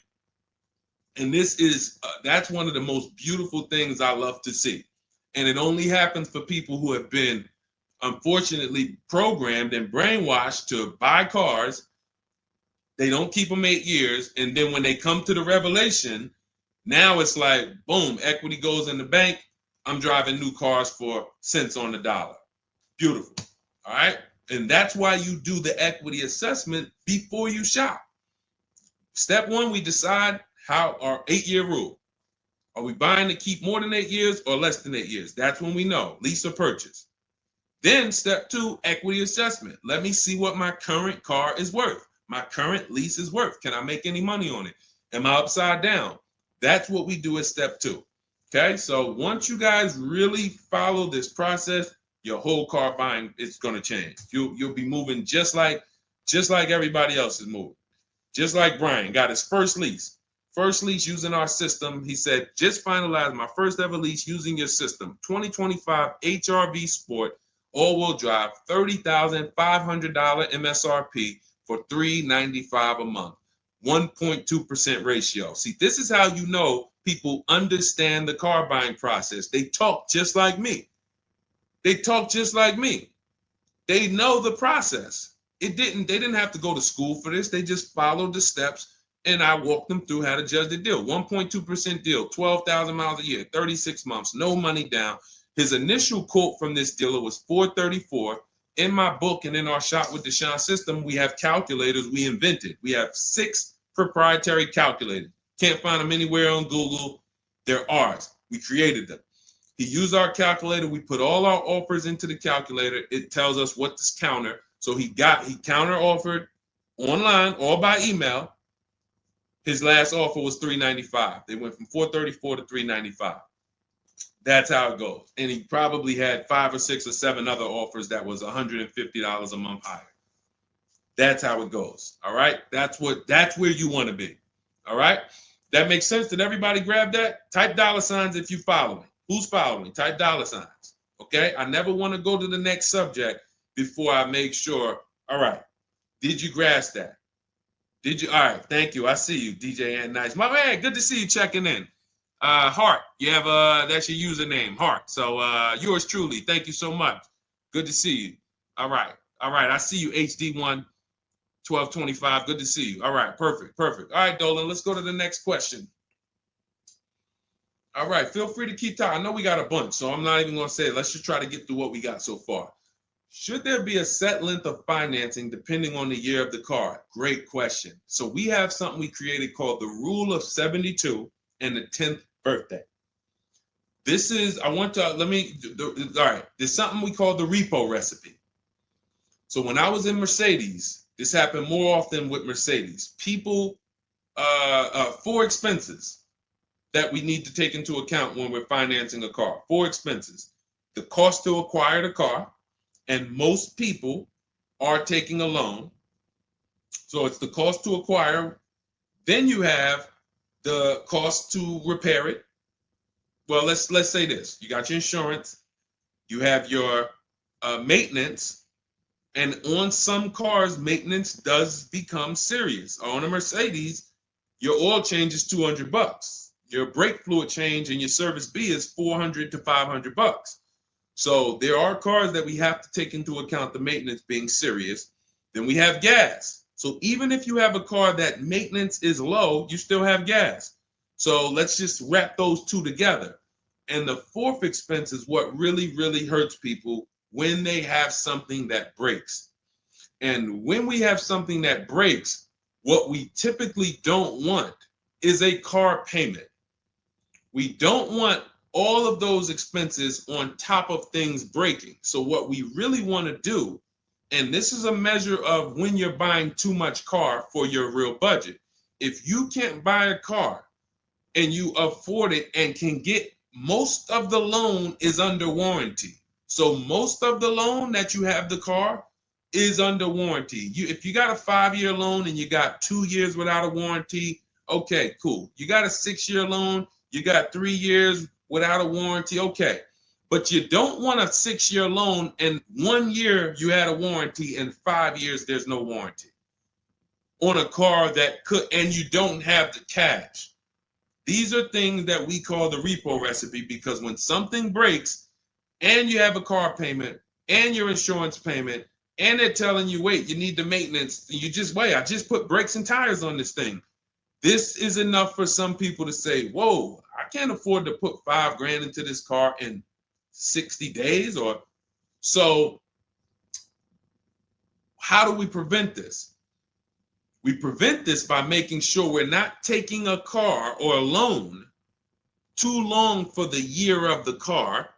And this is, that's one of the most beautiful things I love to see. And it only happens for people who have been, unfortunately, programmed and brainwashed to buy cars. They don't keep them 8 years. And then when they come to the revelation, now it's like, boom, equity goes in the bank. I'm driving new cars for cents on the dollar. Beautiful. All right. And that's why you do the equity assessment before you shop. Step one, we decide how our 8-year rule. Are we buying to keep more than 8 years or less than 8 years? That's when we know, lease or purchase. Then step two, equity assessment. Let me see what my current car is worth. My current lease is worth. Can I make any money on it? Am I upside down? That's what we do at step 2. Okay, so once you guys really follow this process, your whole car buying is going to change. You'll be moving just like everybody else is moving. Just like Brian got his first lease. First lease using our system. He said, just finalized my first ever lease using your system. 2025 HRV Sport, all-wheel drive, $30,500 MSRP for $395 a month. 1.2% ratio. See, this is how you know people understand the car buying process. They talk just like me. They talk just like me. They know the process. They didn't have to go to school for this. They just followed the steps, and I walked them through how to judge the deal. 1.2% deal, 12,000 miles a year, 36 months, no money down. His initial quote from this dealer was $434. In my book and in our Shop with Deshone system, we have calculators we invented. We have 6 proprietary calculators. Can't find them anywhere on Google. They're ours. We created them. He used our calculator. We put all our offers into the calculator. It tells us what to counter. So he counter offered online or by email. His last offer was $395. They went from $434 to $395. That's how it goes. And he probably had 5 or 6 or 7 other offers that was $150 a month higher. That's how it goes. All right. That's where you want to be. All right. That makes sense. Did everybody grab that? Type $ if you follow me. Who's following? Type $. Okay. I never want to go to the next subject before I make sure. All right. Did you grasp that? Did you? All right. Thank you. I see you, DJ and Nice. My man, good to see you checking in. Hart, you have that's your username, Hart. So yours truly. Thank you so much. Good to see you. All right. I see you, HD1 1225. Good to see you. All right, perfect. All right, Dolan, let's go to the next question. All right, feel free to keep talking. I know we got a bunch, so I'm not even gonna say it. Let's just try to get through what we got so far. Should there be a set length of financing depending on the year of the car? Great question. So we have something we created called the Rule of 72 and the 10th birthday. This is, all right, there's something we call the repo recipe. So when I was in Mercedes, this happened more often with Mercedes. People, 4 expenses that we need to take into account when we're financing a car. 4 expenses. The cost to acquire the car, and most people are taking a loan. So it's the cost to acquire. Then you have the cost to repair it. Well, let's say this. You got your insurance. You have your maintenance. And on some cars, maintenance does become serious. On a Mercedes, your oil change is $200. Your brake fluid change and your service B is $400 to $500. So there are cars that we have to take into account the maintenance being serious. Then we have gas. So even if you have a car that maintenance is low, you still have gas. So let's just wrap those 2 together. And the 4th expense is what really, really hurts people when they have something that breaks. And when we have something that breaks, what we typically don't want is a car payment. We don't want all of those expenses on top of things breaking. So what we really want to do, and this is a measure of when you're buying too much car for your real budget. If you can't buy a car and you afford it and can get, most of the loan is under warranty. So most of the loan that you have the car is under warranty. If you got a 5-year loan and you got 2 years without a warranty, okay, cool. You got a 6-year loan, you got 3 years without a warranty, okay. But you don't want a 6-year loan and 1 year you had a warranty and 5 years there's no warranty on a car that could, and you don't have the cash. These are things that we call the repo recipe, because when something breaks and you have a car payment and your insurance payment and they're telling you, wait, you need the maintenance, you just wait, I just put brakes and tires on this thing. This is enough for some people to say, whoa, I can't afford to put $5,000 into this car in 60 days. Or so how do we prevent this? We prevent this by making sure we're not taking a car or a loan too long for the year of the car.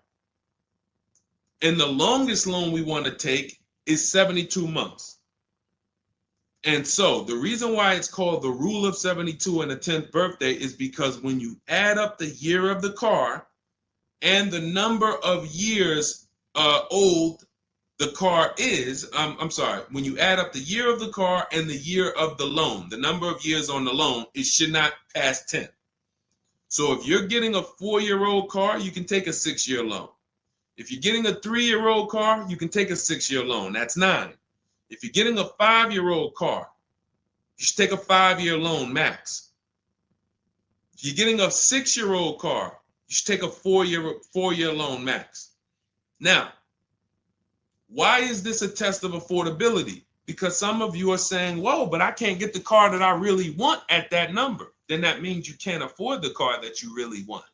And the longest loan we want to take is 72 months. And so the reason why it's called the rule of 72 and the 10th birthday is because when you add up the year of the car and the number of years old the car is, I'm sorry, when you add up the year of the car and the year of the loan, the number of years on the loan, it should not pass 10. So if you're getting a 4-year-old car, you can take a 6-year loan. If you're getting a 3-year-old car, you can take a 6-year loan. That's 9. If you're getting a 5-year-old car, you should take a 5-year loan max. If you're getting a 6-year-old car, you should take a 4-year loan max. Now, why is this a test of affordability? Because some of you are saying, whoa, but I can't get the car that I really want at that number. Then that means you can't afford the car that you really want.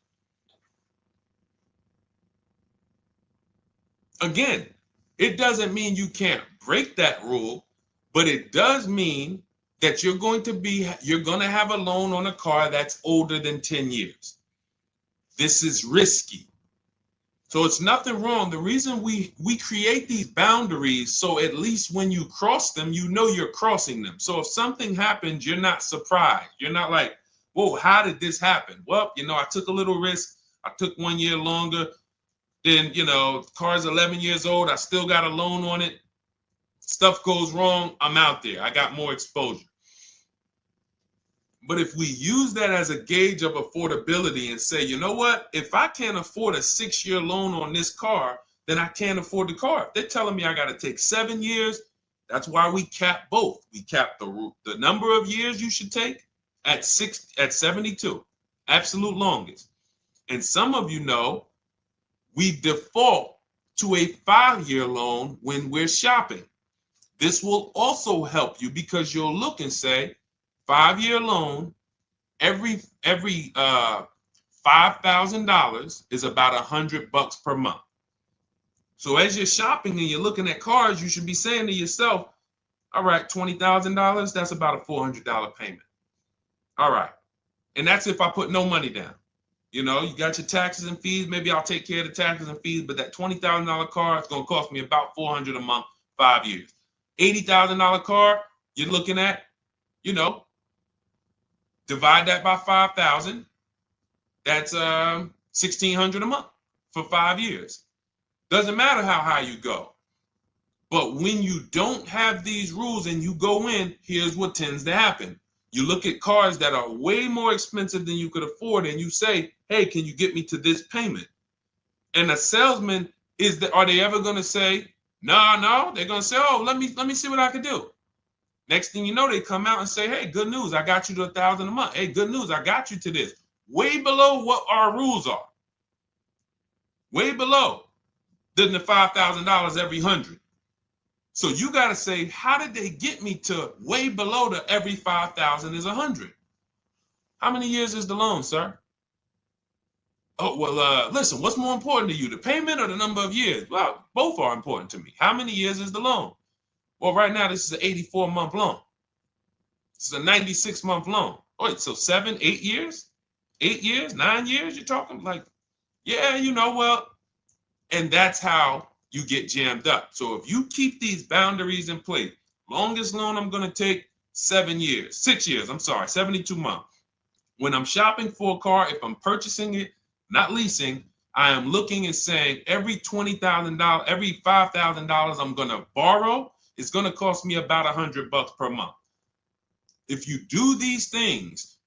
Again, it doesn't mean you can't break that rule, but it does mean that you're going to have a loan on a car that's older than 10 years. This is risky. So it's nothing wrong. The reason we create these boundaries, so at least when you cross them, you know you're crossing them. So if something happens, you're not surprised. You're not like, whoa, how did this happen? Well, I took a little risk. I took 1 year longer. Then, the car's 11 years old. I still got a loan on it. Stuff goes wrong. I'm out there. I got more exposure. But if we use that as a gauge of affordability and say, you know what, if I can't afford a 6-year loan on this car, then I can't afford the car. If they're telling me I got to take 7 years, that's why we cap both. We cap the number of years you should take at 72, absolute longest. And some of you know we default to a 5-year loan when we're shopping. This will also help you because you'll look and say, 5-year loan, every $5,000 is about $100 per month. So as you're shopping and you're looking at cars, you should be saying to yourself, all right, $20,000, that's about a $400 payment. All right. And that's if I put no money down. You got your taxes and fees. Maybe I'll take care of the taxes and fees, but that $20,000 car is going to cost me about $400 a month, 5 years. $80,000 car, you're looking at, divide that by 5,000. That's $1,600 a month for 5 years. Doesn't matter how high you go. But when you don't have these rules and you go in, here's what tends to happen. You look at cars that are way more expensive than you could afford, and you say, hey, can you get me to this payment? And a salesman, are they ever going to say, no? They're going to say, oh, let me see what I can do. Next thing you know, they come out and say, hey, good news, I got you to $1,000 a month. Hey, good news, I got you to this. Way below what our rules are. Way below than the $5,000 every 100. So you got to say, how did they get me to way below the every 5,000 is 100? How many years is the loan, sir? Oh, well, listen, what's more important to you, the payment or the number of years? Well, both are important to me. How many years is the loan? Well, right now, this is an 84-month loan. This is a 96-month loan. Wait, so 7, 8 years? 8 years, 9 years? You're talking like, yeah, well, and that's how you get jammed up. So if you keep these boundaries in place, longest loan I'm going to take 6 years, 72 months. When I'm shopping for a car, if I'm purchasing it, not leasing, I am looking and saying every $20,000, every $5,000 I'm going to borrow, it's going to cost me about $100 per month. If you do these things,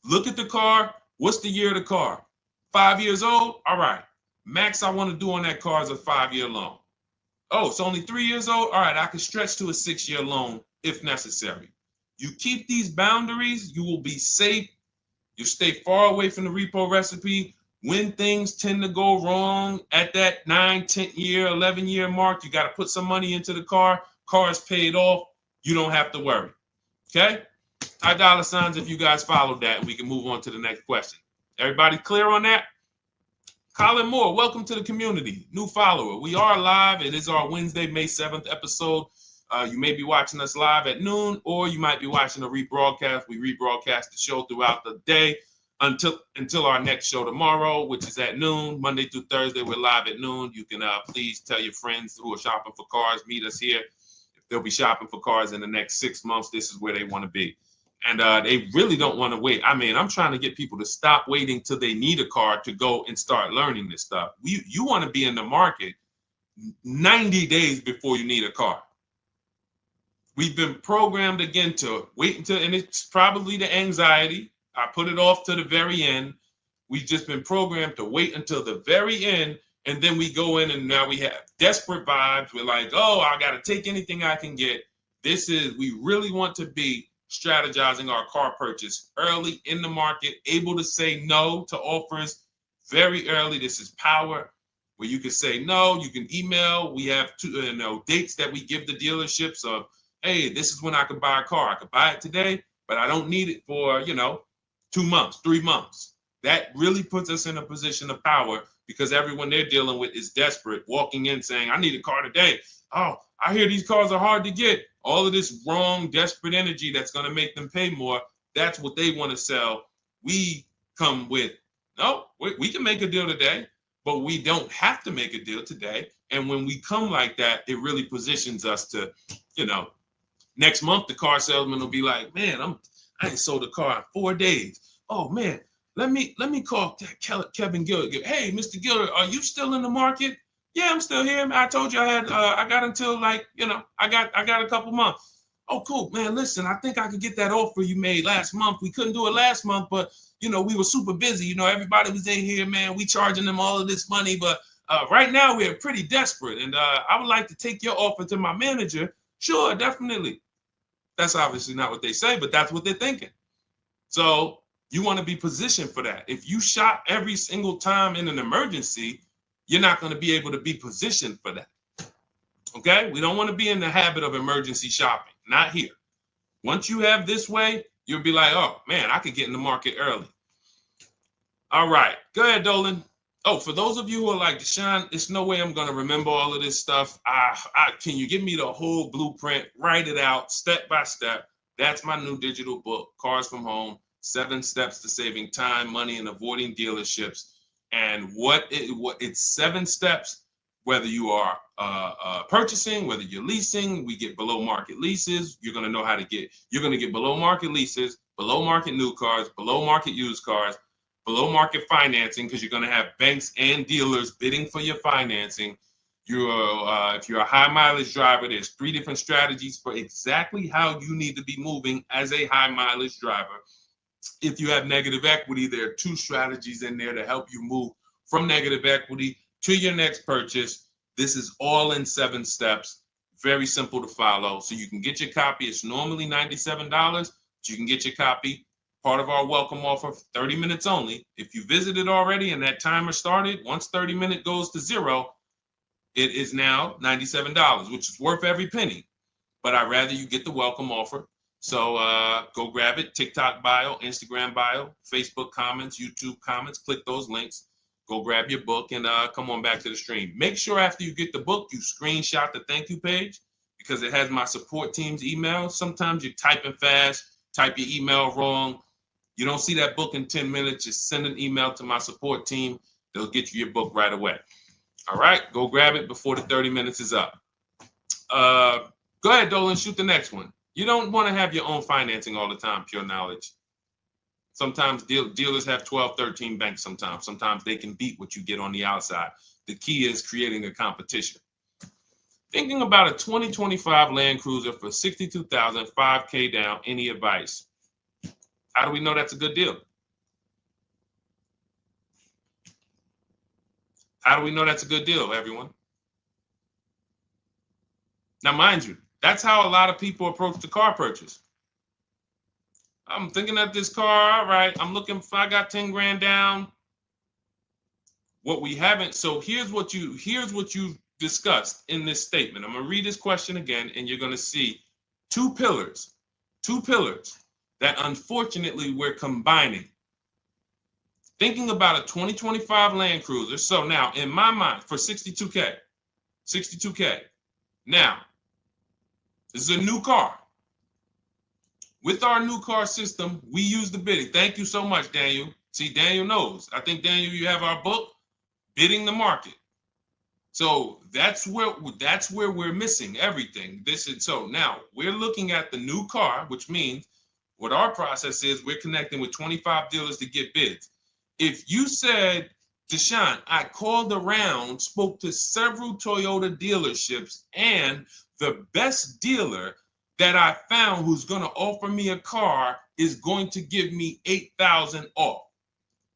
look at the car. What's the year of the car? 5 years old? All right. Max I want to do on that car is a 5-year loan. Oh, it's only 3 years old? All right, I can stretch to a 6-year loan if necessary. You keep these boundaries, you will be safe. You stay far away from the repo recipe. When things tend to go wrong at that 9, 10 year, 11 year mark, you got to put some money into the car. Car is paid off. You don't have to worry. Okay? High dollar signs if you guys followed that, and we can move on to the next question. Everybody clear on that? Colin Moore, welcome to the community. New follower. We are live. It is our Wednesday, May 7th episode. You may be watching us live at noon, or you might be watching a rebroadcast. We rebroadcast the show throughout the day until our next show tomorrow, which is at noon. Monday through Thursday, we're live at noon. You can please tell your friends who are shopping for cars, meet us here. they'll be shopping for cars in the next 6 months. This is where they want to be. And they really don't want to wait. I mean, I'm trying to get people to stop waiting till they need a car to go and start learning this stuff. You want to be in the market 90 days before you need a car. We've been programmed again to wait until, and it's probably the anxiety. I put it off to the very end. We've just been programmed to wait until the very end, and then we go in and now we have desperate vibes. We're like, oh, I got to take anything I can get. We really want to be strategizing our car purchase early in the market, able to say no to offers very early. This is power, where you can say no. You can email. We have dates that we give the dealerships of, hey, this is when I could buy a car. I could buy it today, but I don't need it for, 2 months, 3 months. That really puts us in a position of power because everyone they're dealing with is desperate, walking in saying, I need a car today. Oh, I hear these cars are hard to get. All of this wrong, desperate energy that's going to make them pay more. That's what they want to sell. We come with, no, we can make a deal today, but we don't have to make a deal today. And when we come like that, it really positions us to, next month, the car salesman will be like, man, I ain't sold a car in 4 days. Oh man, let me call Kevin Gillard. Hey, Mr. Gillard, are you still in the market? Yeah, I'm still here. I told you I got until I got a couple months. Oh, cool, man. Listen, I think I could get that offer you made last month. We couldn't do it last month, but we were super busy. Everybody was in here, man. We charging them all of this money, but right now we're pretty desperate, and I would like to take your offer to my manager. Sure, definitely. That's obviously not what they say, but that's what they're thinking. So you want to be positioned for that. If you shop every single time in an emergency, you're not going to be able to be positioned for that. Okay? We don't want to be in the habit of emergency shopping. Not here. Once you have this way, you'll be like, oh, man, I could get in the market early. All right. Go ahead, Dolan. Oh, for those of you who are like, Deshone, there's no way I'm going to remember all of this stuff. Can you give me the whole blueprint? Write it out step by step. That's my new digital book, Cars from Home, 7 Steps to Saving Time, Money, and Avoiding Dealerships. And it's 7 steps, whether you are purchasing, whether you're leasing. We get below market leases. You're going to get below market leases, below market new cars, below market used cars, below market financing, because you're going to have banks and dealers bidding for your financing. If you're a high mileage driver, there's 3 different strategies for exactly how you need to be moving as a high mileage driver. If you have negative equity, there are 2 strategies in there to help you move from negative equity to your next purchase. This is all in 7 steps. Very simple to follow. So you can get your copy. It's normally $97, but you can get your copy. Part of our welcome offer, 30 minutes only. If you visited already and that timer started, once 30 minutes goes to 0, it is now $97, which is worth every penny. But I'd rather you get the welcome offer. So go grab it. TikTok bio, Instagram bio, Facebook comments, YouTube comments. Click those links. Go grab your book and come on back to the stream. Make sure after you get the book, you screenshot the thank you page because it has my support team's email. Sometimes you're typing fast, type your email wrong. You don't see that book in 10 minutes, just send an email to my support team. They'll get you your book right away. All right, go grab it before the 30 minutes is up. Go ahead, Dolan, shoot the next one. You don't want to have your own financing all the time, pure knowledge. Sometimes dealers have 12, 13 banks sometimes. Sometimes they can beat what you get on the outside. The key is creating a competition. Thinking about a 2025 Land Cruiser for $62,000, $5K down, any advice? How do we know that's a good deal? How do we know that's a good deal, everyone? Now, mind you, that's how a lot of people approach the car purchase. I'm thinking of this car, all right, I'm looking for, I got 10 grand down. What we haven't, so here's what you discussed in this statement. I'm gonna read this question again, and you're gonna see 2 pillars that unfortunately we're combining. Thinking about a 2025 Land Cruiser. So now in my mind for 62K. Now, this is a new car. With our new car system, we use the bidding. Thank you so much, Daniel. See, Daniel knows. I think, Daniel, you have our book, Bidding the Market. So that's where we're missing everything. So now we're looking at the new car, which means what our process is, we're connecting with 25 dealers to get bids. If you said, Deshone, I called around, spoke to several Toyota dealerships, and the best dealer that I found who's going to offer me a car is going to give me $8,000 off.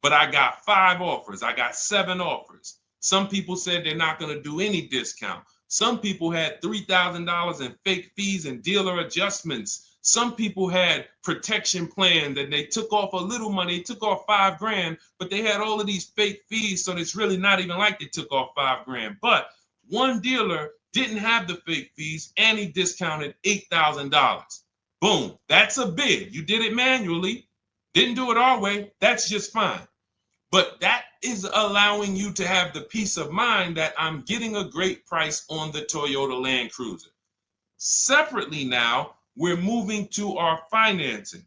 But I got 5 offers. I got 7 offers. Some people said they're not going to do any discount. Some people had $3,000 in fake fees and dealer adjustments. Some people had protection plans and they took off a little money, took off $5,000, but they had all of these fake fees. So it's really not even like they took off $5,000. But one dealer didn't have the fake fees and he discounted $8,000. Boom. That's a bid. You did it manually. Didn't do it our way. That's just fine. But that is allowing you to have the peace of mind that I'm getting a great price on the Toyota Land Cruiser. Separately now, we're moving to our financing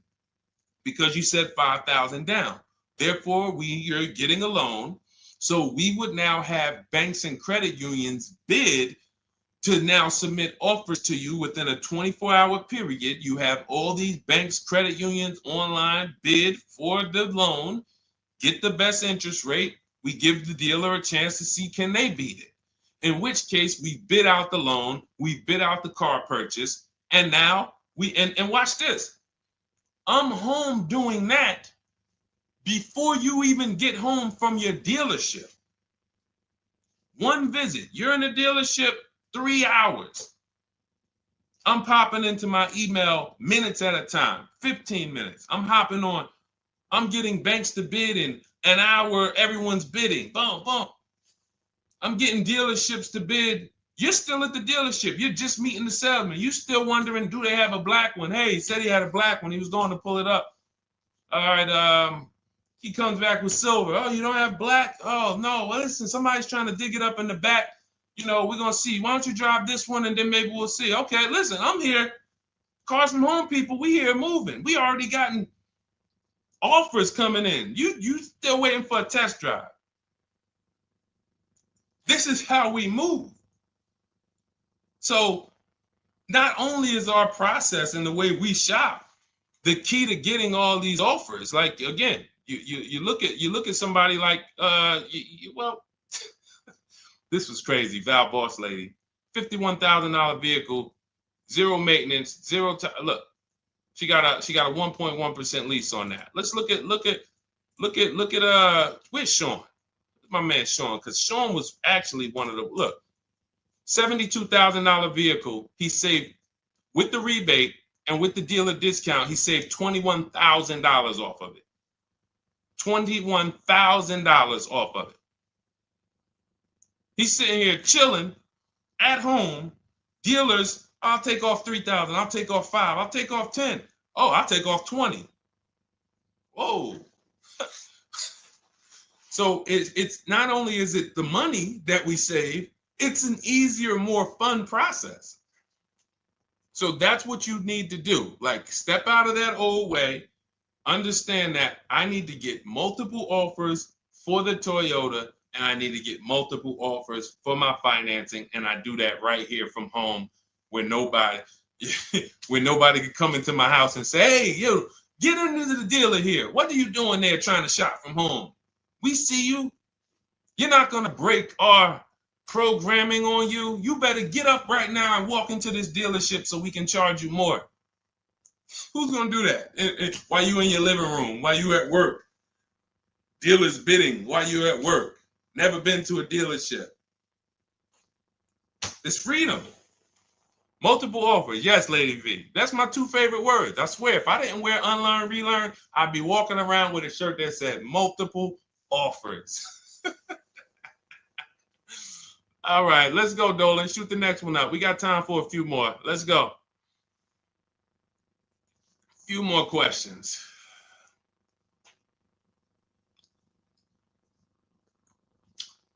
because you said $5,000 down. Therefore, you're getting a loan. So we would now have banks and credit unions bid to now submit offers to you within a 24-hour period. You have all these banks, credit unions online bid for the loan, get the best interest rate. We give the dealer a chance to see can they beat it. In which case we bid out the loan, we bid out the car purchase, and now and watch this. I'm home doing that before you even get home from your dealership. One visit, you're in the dealership 3 hours. I'm popping into my email minutes at a time, 15 minutes. I'm hopping on. I'm getting banks to bid in an hour. Everyone's bidding. Boom, boom. I'm getting dealerships to bid. You're still at the dealership. You're just meeting the salesman. You're still wondering, do they have a black one? Hey, he said he had a black one. He was going to pull it up. All right. He comes back with silver. Oh, you don't have black? Oh, no. Well, listen, somebody's trying to dig it up in the back. We're going to see. Why don't you drive this one and then maybe we'll see. Okay, listen, I'm here. Cars from home people, we here moving. We already gotten offers coming in. You still waiting for a test drive. This is how we move. So not only is our process and the way we shop the key to getting all these offers, like again, you look at somebody like this was crazy. Val Boss lady, $51,000 vehicle, zero maintenance, zero time. Look, she got a 1.1% lease on that. Let's look at where's Sean? My man Sean, because Sean was actually one of the $72,000 vehicle. He saved with the rebate and with the dealer discount. He saved $21,000 off of it. $21,000 off of it. He's sitting here chilling at home. Dealers, I'll take off $3,000. I'll take off $5,000. I'll take off $10,000. Oh, I'll take off $20,000. Whoa. So it's not only is it the money that we save, it's an easier, more fun process. So that's what you need to do. Like, step out of that old way. Understand that I need to get multiple offers for the Toyota, and I need to get multiple offers for my financing, and I do that right here from home, where nobody can come into my house and say, hey, get into the dealer here. What are you doing there trying to shop from home? We see you. You're not going to break our programming on you. You better get up right now and walk into this dealership so we can charge you more. Who's going to do that? While you in your living room, while you at work? Dealers bidding while you're at work. Never been to a dealership. It's freedom. Multiple offers. Yes, Lady V. That's my 2 favorite words. I swear, if I didn't wear unlearn, relearn, I'd be walking around with a shirt that said multiple offers. All right, let's go, Dolan. Shoot the next one up. We got time for a few more. Let's go. A few more questions.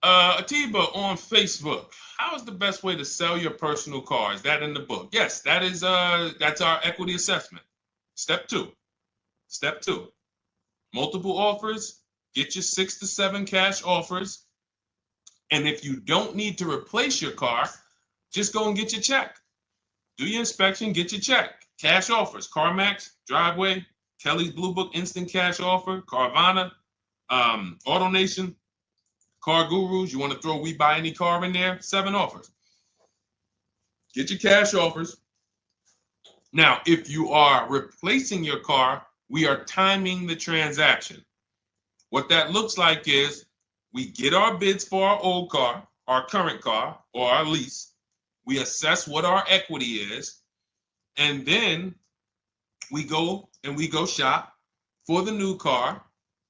Atiba on Facebook. How is the best way to sell your personal car? Is that in the book? Yes, that's our equity assessment. Step 2. Step 2. Multiple offers. Get your 6 to 7 cash offers. And if you don't need to replace your car, just go and get your check. Do your inspection, get your check. Cash offers, CarMax, Driveway, Kelly's Blue Book Instant Cash Offer, Carvana, AutoNation, Car Gurus. You want to throw We Buy Any Car in there? 7 offers. Get your cash offers. Now, if you are replacing your car, we are timing the transaction. What that looks like is we get our bids for our old car, our current car, or our lease. We assess what our equity is, and then we go shop for the new car.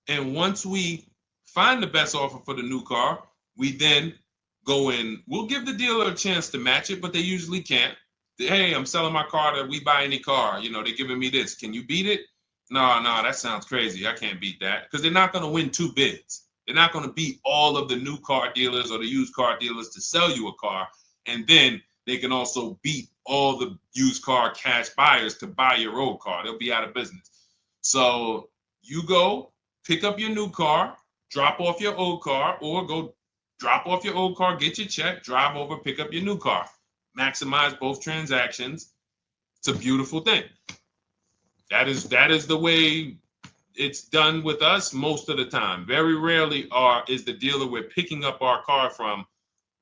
And once we find the best offer for the new car, we then go in. We'll give the dealer a chance to match it, but they usually can't. Hey, I'm selling my car that We Buy Any Car. You know, they're giving me this. Can you beat it? No, that sounds crazy. I can't beat that, because they're not going to win 2 bids. They're not going to beat all of the new car dealers or the used car dealers to sell you a car. And then they can also beat all the used car cash buyers to buy your old car. They'll be out of business. So you go pick up your new car, drop off your old car, or go drop off your old car, get your check, drive over, pick up your new car. Maximize both transactions. It's a beautiful thing. That is the way it's done with us most of the time. Very rarely is the dealer we're picking up our car from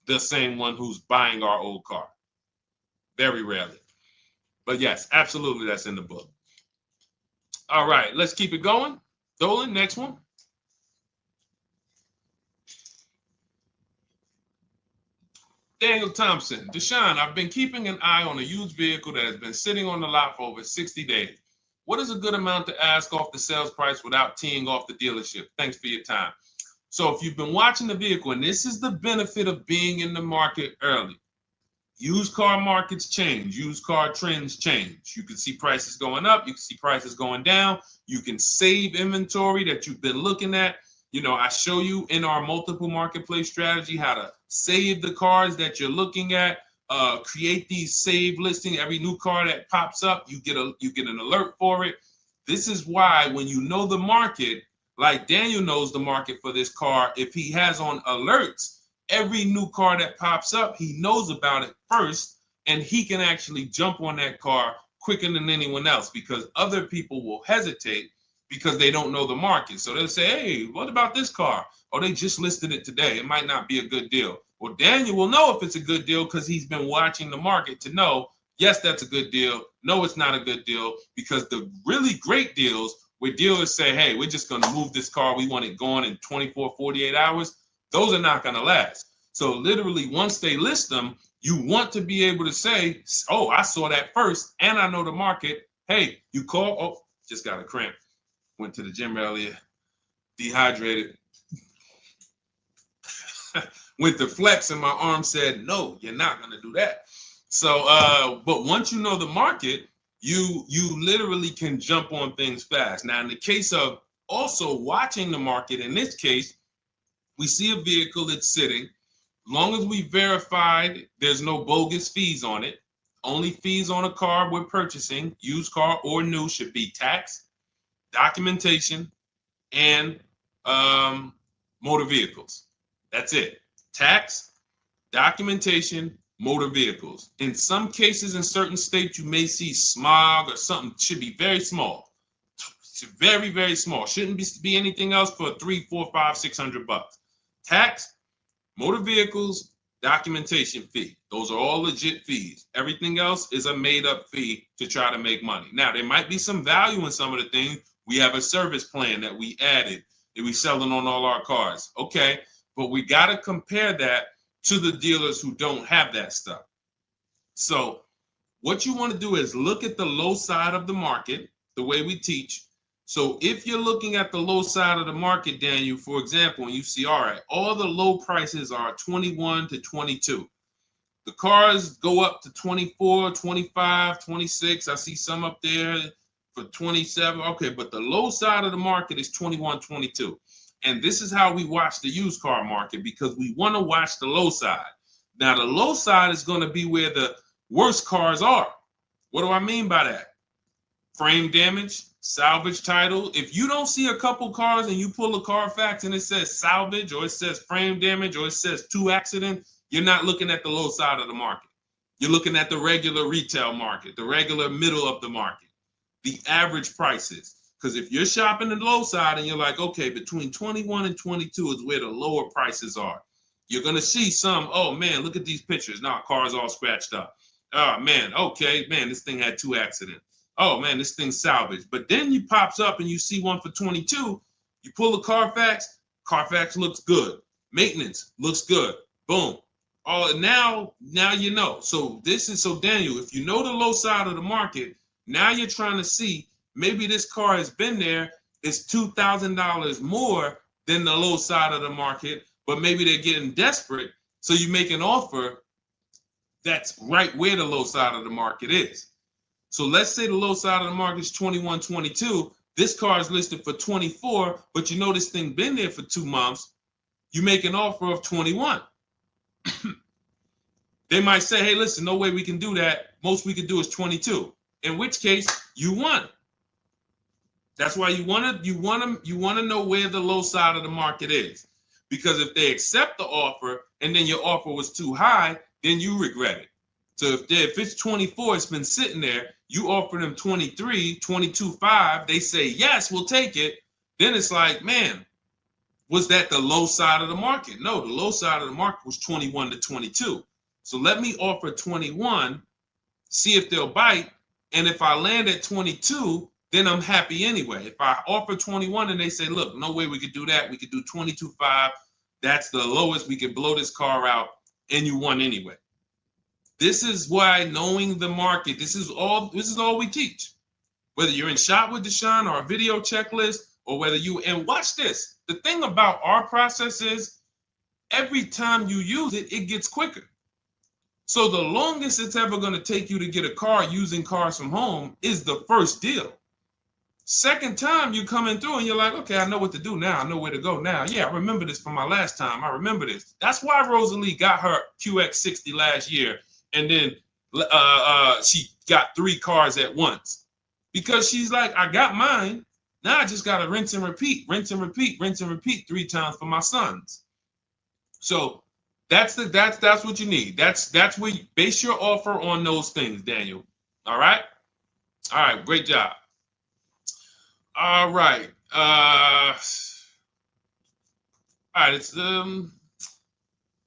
the same one who's buying our old car. Very rarely. But yes, absolutely, that's in the book. All right, let's keep it going. Dolan, next one. Daniel Thompson. Deshone, I've been keeping an eye on a used vehicle that has been sitting on the lot for over 60 days. What is a good amount to ask off the sales price without teeing off the dealership? Thanks for your time. So if you've been watching the vehicle, and this is the benefit of being in the market early, used car markets change, used car trends change. You can see prices going up, you can see prices going down, you can save inventory that you've been looking at. You know, I show you in our multiple marketplace strategy how to save the cars that you're looking at, create these save listings. Every new car that pops up, you get an alert for it. This is why when you know the market, like Daniel knows the market for this car, if he has on alerts, every new car that pops up, he knows about it first, and he can actually jump on that car quicker than anyone else, because other people will hesitate because they don't know the market. So they'll say, hey, what about this car? Oh, they just listed it today. It might not be a good deal. Well, Daniel will know if it's a good deal because he's been watching the market to know, yes, that's a good deal. No, it's not a good deal, because the really great deals where dealers say, hey, we're just going to move this car. We want it gone in 24, 48 hours. Those are not going to last. So literally, once they list them, you want to be able to say, oh, I saw that first and I know the market. Hey, you call. Oh, just got a cramp. Went to the gym earlier, dehydrated. Went to flex and my arm said, no, you're not going to do that. So, but once you know the market, you literally can jump on things fast. Now, in the case of also watching the market, in this case, we see a vehicle that's sitting. Long as we verified there's no bogus fees on it, only fees on a car we're purchasing, used car or new, should be tax, documentation, and motor vehicles. That's it. Tax, documentation, motor vehicles. In some cases, in certain states, you may see smog or something. Should be very small. Very, very small. Shouldn't be anything else for $300, $400, $500, $600. Tax, motor vehicles, documentation fee. Those are all legit fees. Everything else is a made-up fee to try to make money. Now, there might be some value in some of the things. We have a service plan that we added that we selling on all our cars. Okay, but we got to compare that to the dealers who don't have that stuff. So what you want to do is look at the low side of the market, the way we teach. So if you're looking at the low side of the market, Daniel, for example, and you see, all right, all the low prices are 21 to 22. The cars go up to 24, 25, 26. I see some up there for 27. Okay, but the low side of the market is 21, 22. And this is how we watch the used car market, because we want to watch the low side. Now, the low side is going to be where the worst cars are. What do I mean by that? frame damage, salvage title. If you don't see a couple cars and you pull a Carfax and it says salvage or it says frame damage or it says 2 accident, you're not looking at the low side of the market. You're looking at the regular retail market, the regular middle of the market, the average prices. Because if you're shopping the low side and you're like, okay, between 21 and 22 is where the lower prices are, you're going to see some, oh man, look at these pictures. Now, car's all scratched up. Oh man, okay, man, this thing had 2 accidents. Oh man, this thing's salvaged. But then you pops up and you see one for 22. You pull a Carfax. Carfax looks good. Maintenance looks good. Boom. Oh, now you know. So Daniel, if you know the low side of the market, now you're trying to see maybe this car has been there. It's $2,000 more than the low side of the market, but maybe they're getting desperate. So you make an offer that's right where the low side of the market is. So let's say the low side of the market is 21, 22. This car is listed for 24, but you know this thing been there for 2 months. You make an offer of 21. They might say, hey, listen, no way we can do that. Most we can do is 22. In which case, you won. That's why you want to know where the low side of the market is. Because if they accept the offer and then your offer was too high, then you regret it. So if it's 24, it's been sitting there, you offer them 23, 22.5, they say, yes, we'll take it. Then it's like, man, was that the low side of the market? No, the low side of the market was 21 to 22. So let me offer 21, see if they'll bite. And if I land at 22, then I'm happy anyway. If I offer 21 and they say, look, no way we could do that. We could do 22.5. That's the lowest. We can blow this car out, and you won anyway. This is why knowing the market, this is all we teach. Whether you're in Shop with Deshone or a video checklist, or whether and watch this. The thing about our process is every time you use it, it gets quicker. So the longest it's ever going to take you to get a car using Cars from Home is the first deal. Second time you coming through and you're like, okay, I know what to do now. I know where to go now. Yeah, I remember this from my last time. I remember this. That's why Rosalie got her QX60 last year. And then she got 3 cars at once. Because she's like, I got mine. Now I just got to rinse and repeat 3 times for my sons. So that's what you need. That's where you base your offer on those things, Daniel. All right? All right, great job. All right. All right, it's go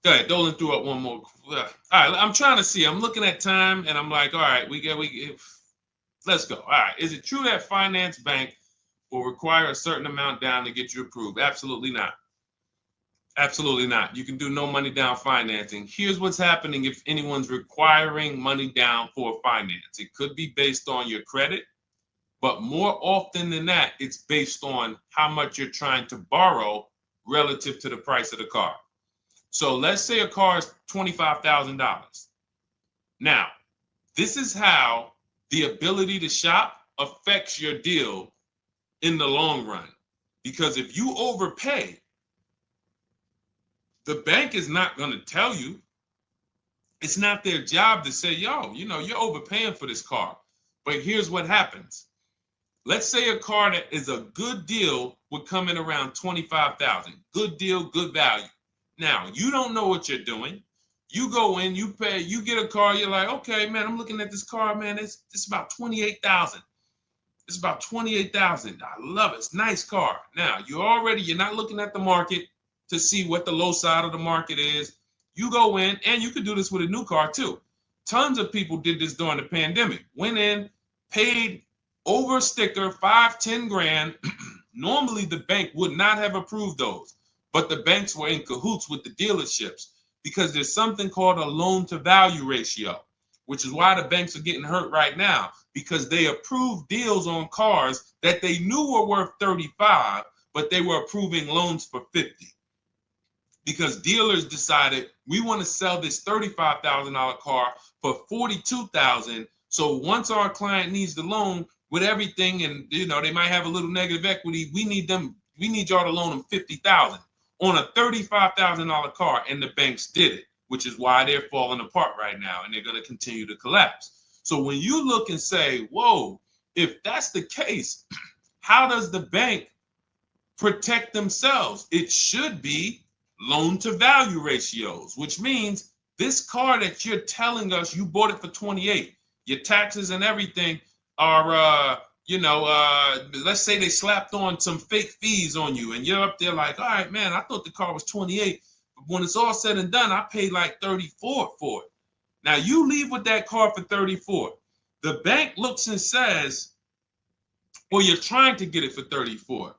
ahead, Dolan threw up one more. All right, I'm trying to see. I'm looking at time and I'm like, all right, let's go. All right. Is it true that finance bank will require a certain amount down to get you approved? Absolutely not. Absolutely not. You can do no money down financing. Here's what's happening if anyone's requiring money down for finance. It could be based on your credit, but more often than that, it's based on how much you're trying to borrow relative to the price of the car. So let's say a car is $25,000. Now, this is how the ability to shop affects your deal in the long run. Because if you overpay, the bank is not going to tell you. It's not their job to say, yo, you're overpaying for this car. But here's what happens. Let's say a car that is a good deal would come in around $25,000. Good deal, good value. Now, you don't know what you're doing. You go in, you pay, you get a car, you're like, okay, man, I'm looking at this car, man, it's about $28,000. It's about $28,000. I love it. It's a nice car. Now, you're not looking at the market to see what the low side of the market is. You go in, and you could do this with a new car too. Tons of people did this during the pandemic. Went in, paid over sticker, 5-10 grand. Normally, the bank would not have approved those, but the banks were in cahoots with the dealerships because there's something called a loan to value ratio, which is why the banks are getting hurt right now because they approved deals on cars that they knew were worth 35, but they were approving loans for 50. Because dealers decided we want to sell this $35,000 car for $42,000. So once our client needs the loan with everything, and they might have a little negative equity, we need y'all to loan them $50,000 on a $35,000 car, and the banks did it, which is why they're falling apart right now, and they're going to continue to collapse. So when you look and say, whoa, if that's the case, how does the bank protect themselves? It should be loan to value ratios, which means this car that you're telling us you bought it for 28, your taxes and everything are, let's say they slapped on some fake fees on you and you're up there like, all right, man, I thought the car was 28. But when it's all said and done, I paid like 34 for it. Now you leave with that car for 34. The bank looks and says, well, you're trying to get it for 34.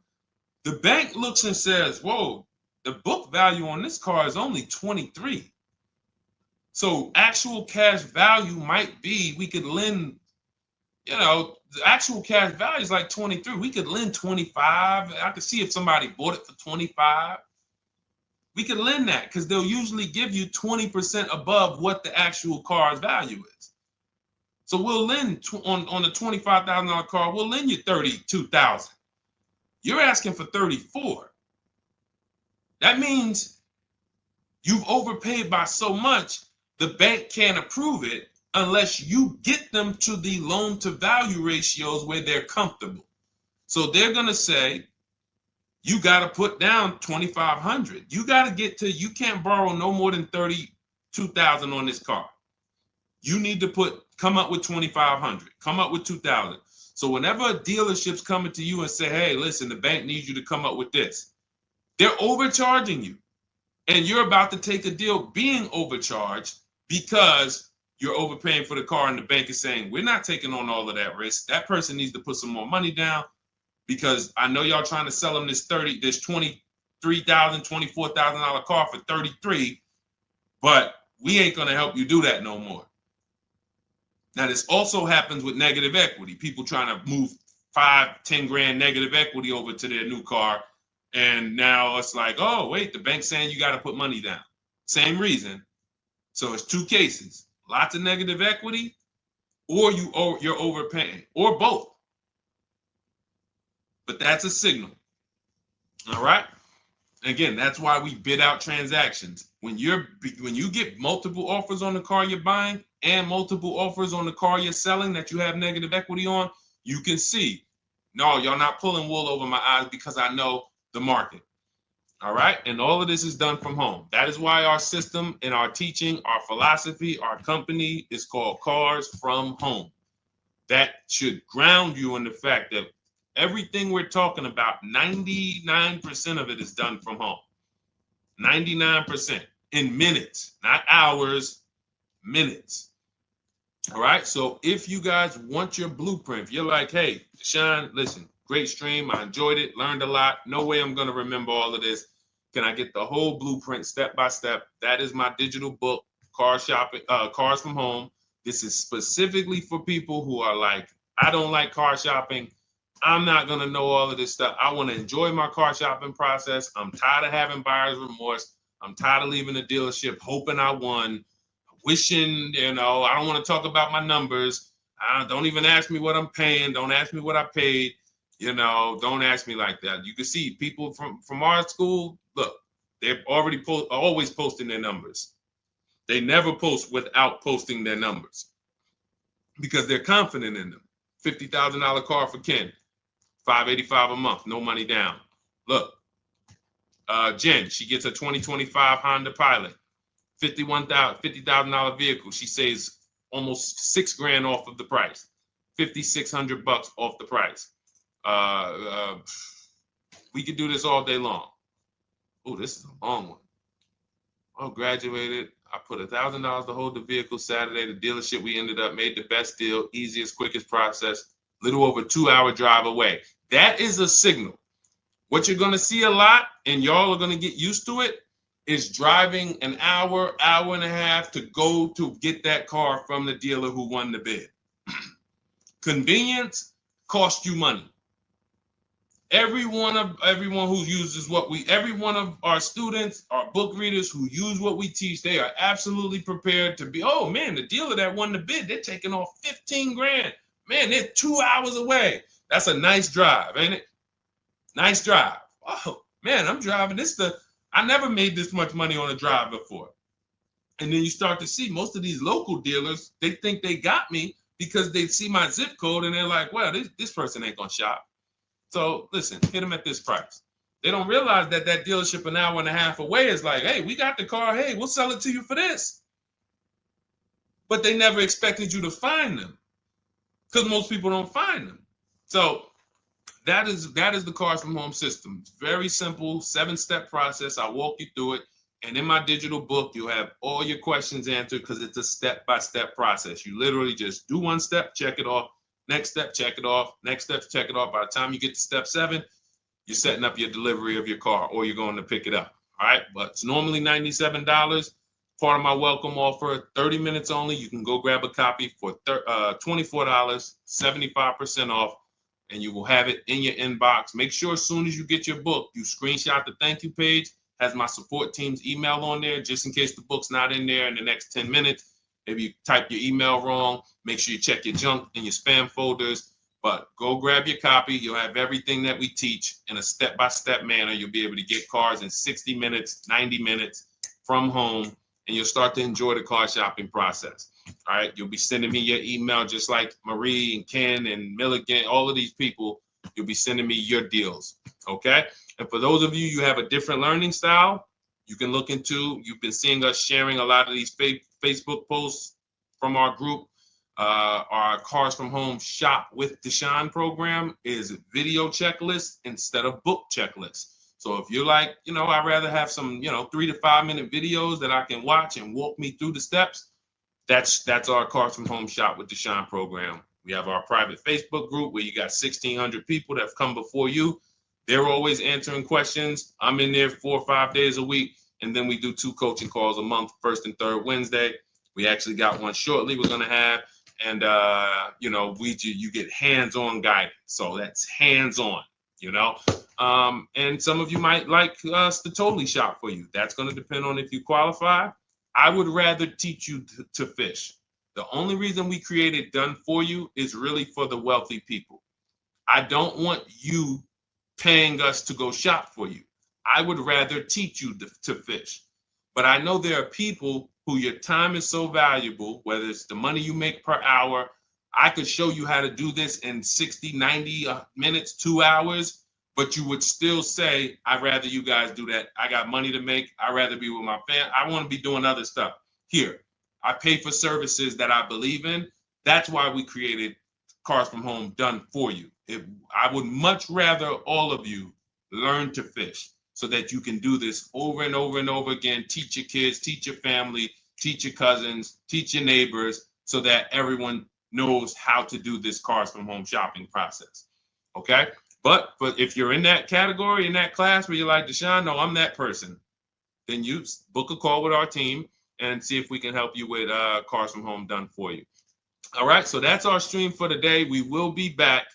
The bank looks and says, whoa, the book value on this car is only 23. So actual cash value might be, we could lend, the actual cash value is like 23. We could lend 25. I could see if somebody bought it for 25. We could lend that because they'll usually give you 20% above what the actual car's value is. So we'll lend on the $25,000 car, we'll lend you $32,000. You're asking for 34. That means you've overpaid by so much, the bank can't approve it unless you get them to the loan to value ratios where they're comfortable. So they're going to say, you got to put down $2,500. You got to get to, you can't borrow no more than $32,000 on this car. You need to come up with $2,500, come up with $2,000. So whenever a dealership's coming to you and say, hey, listen, the bank needs you to come up with this, they're overcharging you. And you're about to take a deal being overcharged because you're overpaying for the car and the bank is saying, we're not taking on all of that risk. That person needs to put some more money down because I know y'all trying to sell them this $23,000, $24,000 car for 33, but we ain't going to help you do that no more. Now, this also happens with negative equity. People trying to move 5-10 grand negative equity over to their new car. And now it's like, oh, wait, the bank's saying you got to put money down. Same reason. So it's two cases, lots of negative equity or you're overpaying or both. But that's a signal. All right. Again, that's why we bid out transactions. When you get multiple offers on the car you're buying and multiple offers on the car you're selling that you have negative equity on, you can see, no, y'all not pulling wool over my eyes because I know the market. All right. And all of this is done from home. That is why our system and our teaching, our philosophy, our company is called Cars from Home. That should ground you in the fact that everything we're talking about, 99% of it is done from home. 99% in minutes, not hours, minutes. All right. So if you guys want your blueprint, if you're like, hey, Deshone, listen, great stream. I enjoyed it, learned a lot. No way I'm going to remember all of this. Can I get the whole blueprint step by step? That is my digital book, Cars from Home. This is specifically for people who are like, I don't like car shopping. I'm not going to know all of this stuff. I want to enjoy my car shopping process. I'm tired of having buyer's remorse. I'm tired of leaving the dealership hoping I won, wishing, I don't want to talk about my numbers. Don't even ask me what I'm paying. Don't ask me what I paid. Don't ask me like that. You can see people from our school, look, they're already always posting their numbers. They never post without posting their numbers because they're confident in them. $50,000 car for Ken, $585 a month, no money down. Look, Jen, she gets a 2025 Honda Pilot, $50,000 vehicle. She saves almost $6,000 off of the price, $5,600 off the price. We could do this all day long. Oh, this is a long one. Oh, graduated. I put $1,000 to hold the vehicle Saturday. The dealership we ended up made the best deal, easiest, quickest process, little over 2-hour drive away. That is a signal. What you're going to see a lot, and y'all are going to get used to it, is driving an hour, hour and a half to go to get that car from the dealer who won the bid. Convenience costs you money. Every one of our students, our book readers who use what we teach, they are absolutely prepared to be, oh man, the dealer that won the bid, they're taking off $15,000. Man, they're 2 hours away. That's a nice drive, ain't it? Nice drive. Oh man, I'm driving I never made this much money on a drive before. And then you start to see most of these local dealers, they think they got me because they see my zip code and they're like, well, this person ain't gonna shop. So listen, hit them at this price. They don't realize that that dealership an hour and a half away is like, hey, we got the car. Hey, we'll sell it to you for this. But they never expected you to find them because most people don't find them. So that is the Cars from Home system. It's very simple, 7-step process. I walk you through it. And in my digital book, you'll have all your questions answered because it's a step-by-step process. You literally just do one step, check it off. Next step, check it off. Next step, check it off. By the time you get to step 7, you're setting up your delivery of your car or you're going to pick it up. All right. But it's normally $97. Part of my welcome offer, 30 minutes only. You can go grab a copy for $24, 75% off, and you will have it in your inbox. Make sure as soon as you get your book, you screenshot the thank you page, has my support team's email on there, just in case the book's not in there in the next 10 minutes. Maybe you type your email wrong. Make sure you check your junk and your spam folders. But go grab your copy. You'll have everything that we teach in a step-by-step manner. You'll be able to get cars in 60 minutes, 90 minutes from home, and you'll start to enjoy the car shopping process. All right. You'll be sending me your email just like Marie and Ken and Milligan, all of these people. You'll be sending me your deals. Okay. And for those of you, you have a different learning style, you can look into, you've been seeing us sharing a lot of these Facebook posts from our group. Our Cars from Home Shop with Deshone program is video checklist instead of book checklist. So if you're like, I'd rather have some, 3 to 5 minute videos that I can watch and walk me through the steps, that's our Cars from Home Shop with Deshone program. We have our private Facebook group where you got 1,600 people that have come before you. They're always answering questions. I'm in there 4 or 5 days a week. And then we do 2 coaching calls a month, first and third Wednesday. We actually got one shortly we're going to have. And, you get hands-on guidance. So that's hands-on, and some of you might like us to totally shop for you. That's going to depend on if you qualify. I would rather teach you to fish. The only reason we created Done For You is really for the wealthy people. I don't want you paying us to go shop for you. I would rather teach you to fish. But I know there are people who your time is so valuable, whether it's the money you make per hour. I could show you how to do this in 60, 90 minutes, 2 hours, but you would still say, I'd rather you guys do that. I got money to make. I'd rather be with my family. I want to be doing other stuff. Here, I pay for services that I believe in. That's why we created Cars from Home Done For You. I would much rather all of you learn to fish so that you can do this over and over and over again. Teach your kids, teach your family, teach your cousins, teach your neighbors, so that everyone knows how to do this Cars from Home shopping process. Okay? But if you're in that category, in that class where you're like, Deshone, no, I'm that person, then you book a call with our team and see if we can help you with Cars from Home Done For You. All right, so that's our stream for today. We will be back.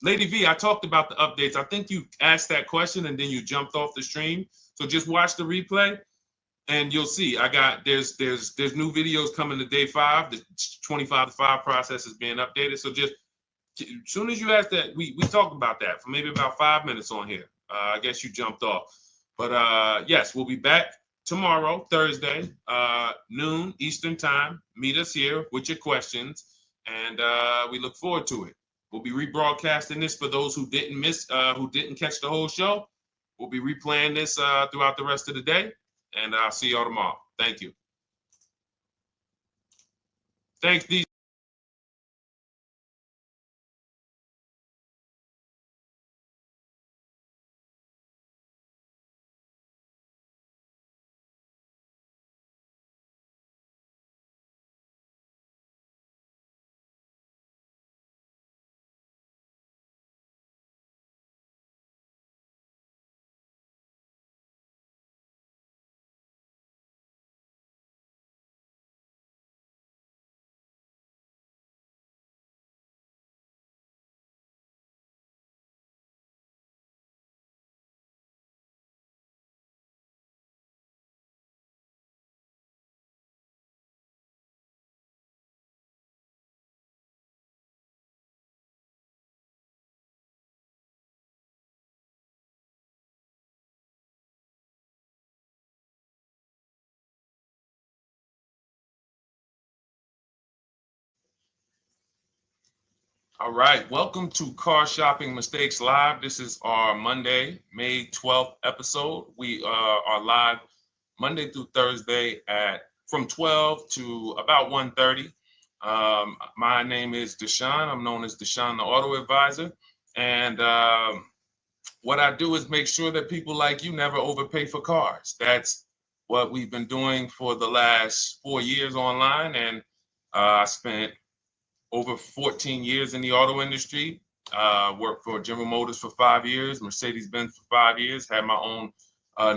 Lady V, I talked about the updates. I think you asked that question and then you jumped off the stream. So just watch the replay and you'll see. There's new videos coming to day 5. The 25 to 5 process is being updated. So just as soon as you asked that, we talked about that for maybe about 5 minutes on here. I guess you jumped off. But yes, we'll be back tomorrow, Thursday, noon Eastern time. Meet us here with your questions, and we look forward to it. We'll be rebroadcasting this for those who didn't catch the whole show. We'll be replaying this throughout the rest of the day, and I'll see y'all tomorrow. Thank you. Thanks, DJ. All right, welcome to Car Shopping Mistakes Live. This is our Monday, May 12th episode. We are live Monday through Thursday from 12 to about 1:30. My name is Deshone. I'm known as Deshone the Auto Advisor. And what I do is make sure that people like you never overpay for cars. That's what we've been doing for the last 4 years online. And I spent over 14 years in the auto industry. Worked for General Motors for 5 years, Mercedes-Benz for 5 years, had my own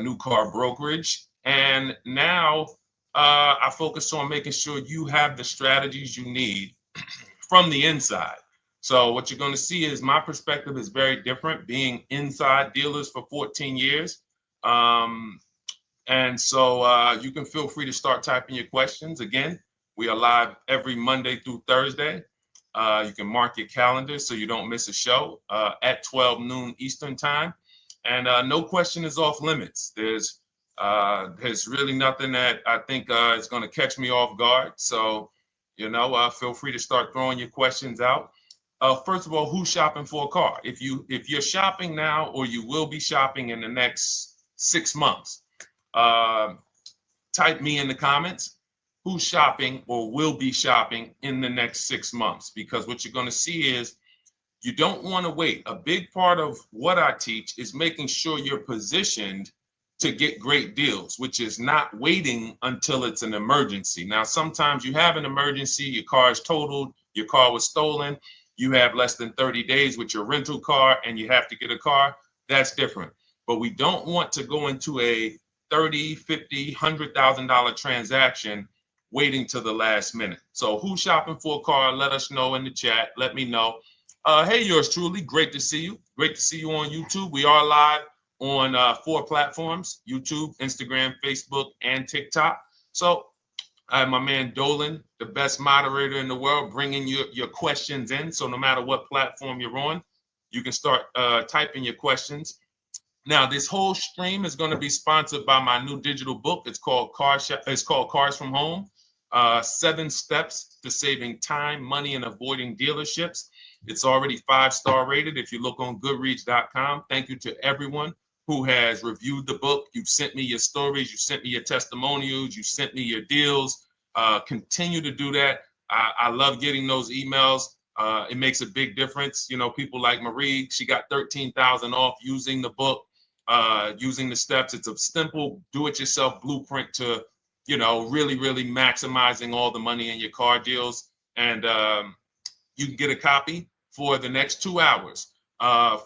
new car brokerage. And now I focus on making sure you have the strategies you need from the inside. So what you're going to see is my perspective is very different, being inside dealers for 14 years. And so you can feel free to start typing your questions. Again, we are live every Monday through Thursday. You can mark your calendar so you don't miss a show at 12 noon Eastern time. And no question is off limits. There's really nothing that I think is going to catch me off guard. So, feel free to start throwing your questions out. First of all, who's shopping for a car? If you're shopping now, or you will be shopping in the next 6 months, type me in the comments. Who's shopping or will be shopping in the next 6 months? Because what you're going to see is you don't want to wait. A big part of what I teach is making sure you're positioned to get great deals, which is not waiting until it's an emergency. Now, sometimes you have an emergency, your car is totaled, your car was stolen, you have less than 30 days with your rental car and you have to get a car. That's different. But we don't want to go into a $30,000, $50,000, $100,000 transaction waiting to the last minute. So who's shopping for a car? Let us know in the chat. Let me know. Hey, yours truly. Great to see you. Great to see you on YouTube. We are live on 4 platforms: YouTube, Instagram, Facebook, and TikTok. So I have my man Dolan, the best moderator in the world, bringing your questions in. So no matter what platform you're on, you can start typing your questions. Now, this whole stream is going to be sponsored by my new digital book. It's called Cars from Home. 7 steps to saving time, money, and avoiding dealerships. It's already 5-star rated. If you look on goodreads.com, thank you to everyone who has reviewed the book. You've sent me your stories. You sent me your testimonials. You sent me your deals. Continue to do that. I love getting those emails. It makes a big difference. People like Marie, she got 13,000 off using the book, using the steps. It's a simple do-it-yourself blueprint to really, really maximizing all the money in your car deals. And you can get a copy for the next 2 hours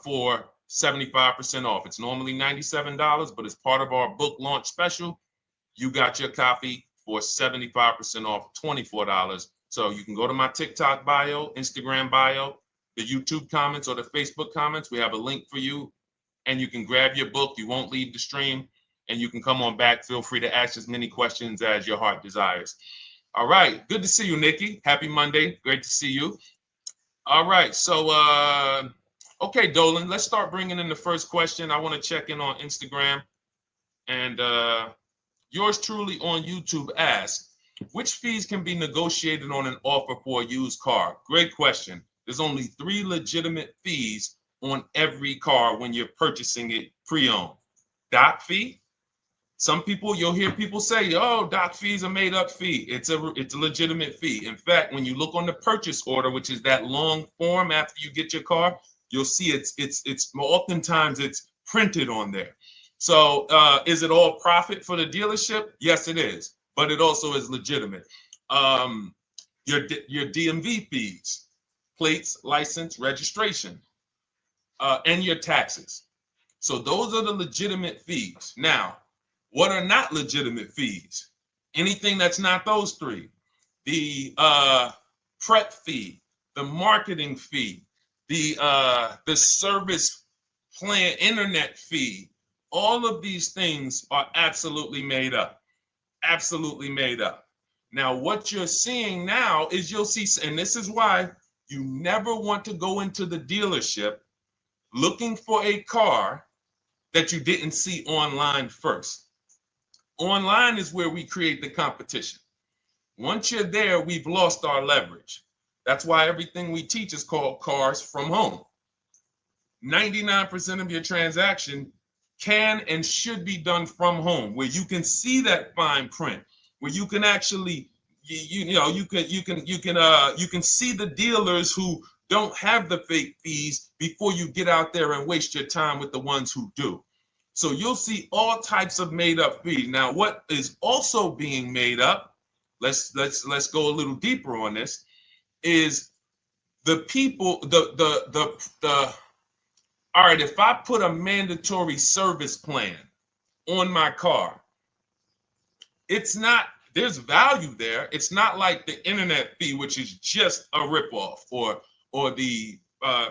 for 75% off. It's normally $97, but as part of our book launch special, you got your copy for 75% off, $24. So you can go to my TikTok bio, Instagram bio, the YouTube comments, or the Facebook comments. We have a link for you, and you can grab your book. You won't leave the stream. And you can come on back. Feel free to ask as many questions as your heart desires. All right. Good to see you, Nikki. Happy Monday. Great to see you. All right. So, okay, Dolan, let's start bringing in the first question. I want to check in on Instagram. And yours truly on YouTube asks, which fees can be negotiated on an offer for a used car? Great question. There's only 3 legitimate fees on every car when you're purchasing it pre-owned. Doc fee. Some people, you'll hear people say, "Oh, doc fees are made up fee." It's a legitimate fee. In fact, when you look on the purchase order, which is that long form after you get your car, you'll see it's oftentimes it's printed on there. So is it all profit for the dealership? Yes, it is, but it also is legitimate. Your DMV fees, plates, license, registration, and your taxes. So those are the legitimate fees. Now, what are not legitimate fees? Anything that's not those 3. The prep fee, the marketing fee, the service plan, internet fee. All of these things are absolutely made up. Absolutely made up. Now, what you're seeing now is you'll see, and this is why you never want to go into the dealership looking for a car that you didn't see online first. Online is where we create the competition. Once you're there, we've lost our leverage. That's why everything we teach is called Cars from Home. 99% of your transaction can and should be done from home, where you can see that fine print, where you can actually you can see the dealers who don't have the fake fees before you get out there and waste your time with the ones who do. So you'll see all types of made up fees. Now, what is also being made up, let's go a little deeper on this, is the people, all right, if I put a mandatory service plan on my car, it's not, there's value there. It's not like the internet fee, which is just a ripoff, or the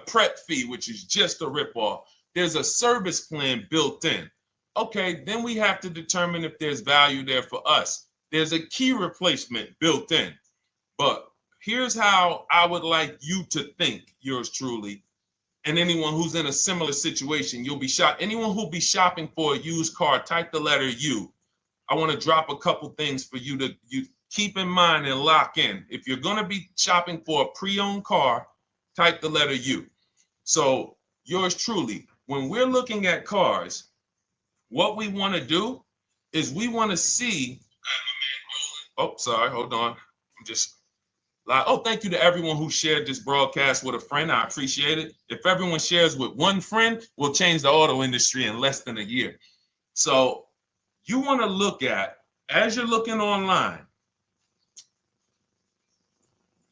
prep fee, which is just a ripoff. There's a service plan built in. Okay, then we have to determine if there's value there for us. There's a key replacement built in. But here's how I would like you to think, yours truly, and anyone who's in a similar situation. You'll be shocked. Anyone who'll be shopping for a used car, type the letter U. I want to drop a couple things for you to keep in mind and lock in. If you're going to be shopping for a pre-owned car, type the letter U. So yours truly, when we're looking at cars, what we want to do is we want to see, oh, sorry, hold on. I'm just, oh, thank you to everyone who shared this broadcast with a friend. I appreciate it. If everyone shares with one friend, we'll change the auto industry in less than a year. So you want to look at, as you're looking online,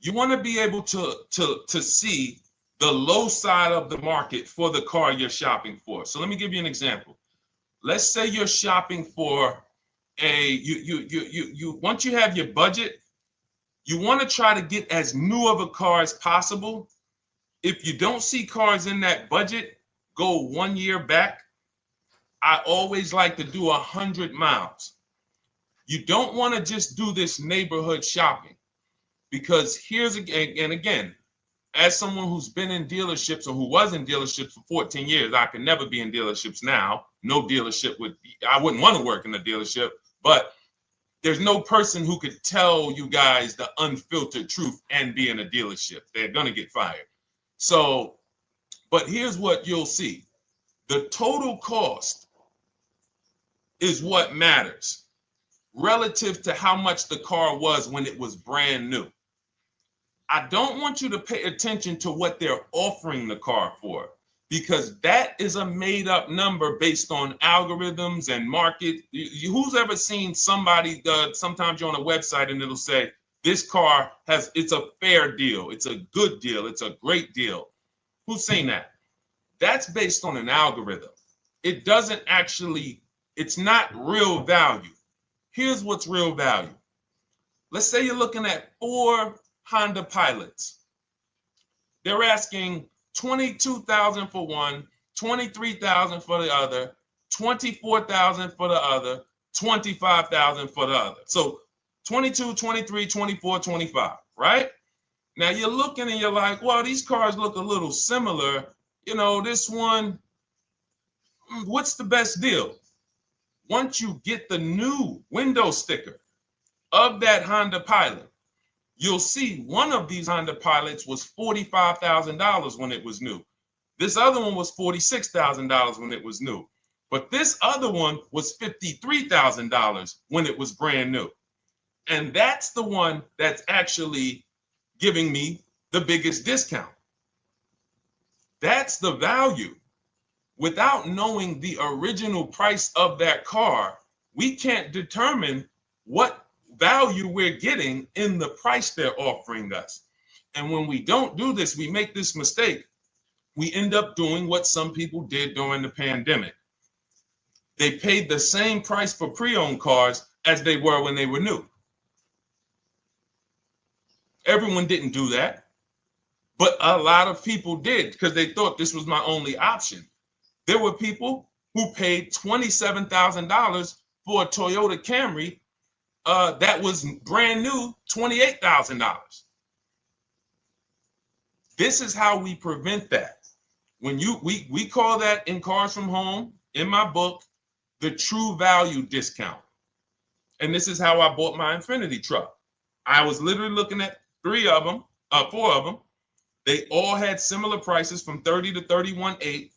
you want to be able to see the low side of the market for the car you're shopping for. So let me give you an example. Let's say you're shopping for once you have your budget, you want to try to get as new of a car as possible. If you don't see cars in that budget, go 1 year back. I always like to do 100 miles. You don't want to just do this neighborhood shopping, because here's again, as someone who's been in dealerships or who was in dealerships for 14 years, I can never be in dealerships now. No dealership I wouldn't want to work in a dealership, but there's no person who could tell you guys the unfiltered truth and be in a dealership. They're going to get fired. So, but here's what you'll see. The total cost is what matters relative to how much the car was when it was brand new. I don't want you to pay attention to what they're offering the car for, because that is a made up number based on algorithms and market. Who's ever seen somebody, sometimes you're on a website and it'll say, this car it's a fair deal. It's a good deal. It's a great deal. Who's seen that? That's based on an algorithm. It doesn't actually, it's not real value. Here's what's real value. Let's say you're looking at 4 Honda Pilots. They're asking $22,000 for one, $23,000 for the other, $24,000 for the other, $25,000 for the other. So 22, 23, 24, 25, right? Now you're looking and you're like, well, these cars look a little similar. You know, this one, what's the best deal? Once you get the new window sticker of that Honda Pilot, you'll see one of these Honda Pilots was $45,000 when it was new. This other one was $46,000 when it was new. But this other one was $53,000 when it was brand new. And that's the one that's actually giving me the biggest discount. That's the value. Without knowing the original price of that car, we can't determine what value we're getting in the price they're offering us. And when we don't do this, we make this mistake. We end up doing what some people did during the pandemic. They paid the same price for pre-owned cars as they were when they were new. Everyone didn't do that, but a lot of people did because they thought this was my only option. There were people who paid $27,000 for a Toyota Camry that was brand new, $28,000. This is how we prevent that. When we call that in Cars from Home, in my book, the true value discount. And this is how I bought my Infinity truck. I was literally looking at 3 of them, 4 of them. They all had similar prices from 30 to 31.8.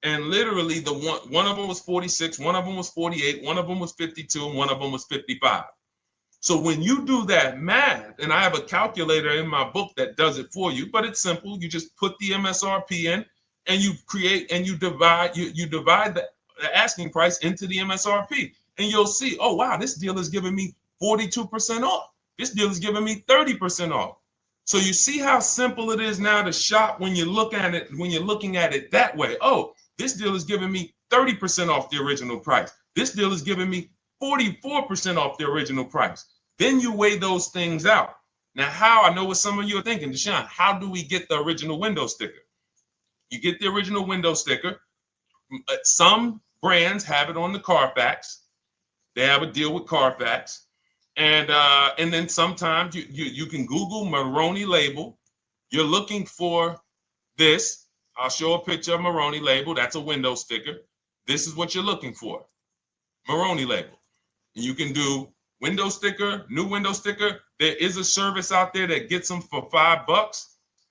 And literally the one of them was 46, one of them was 48, one of them was 52, and one of them was 55. So when you do that math, and I have a calculator in my book that does it for you, but it's simple. You just put the MSRP in and you create and you divide the asking price into the MSRP. And you'll see, oh, wow, this deal is giving me 42% off. This deal is giving me 30% off. So you see how simple it is now to shop when you look at it, when you're looking at it that way. Oh, this deal is giving me 30% off the original price. This deal is giving me 44% off the original price. Then you weigh those things out. Now, how? I know what some of you are thinking, Deshone, how do we get the original window sticker? You get the original window sticker. Some brands have it on the Carfax. They have a deal with Carfax. And then sometimes you can Google Maroney label. You're looking for this. I'll show a picture of Maroney label. That's a window sticker. This is what you're looking for. Maroney label. And you can do window sticker, new window sticker. There is a service out there that gets them for $5.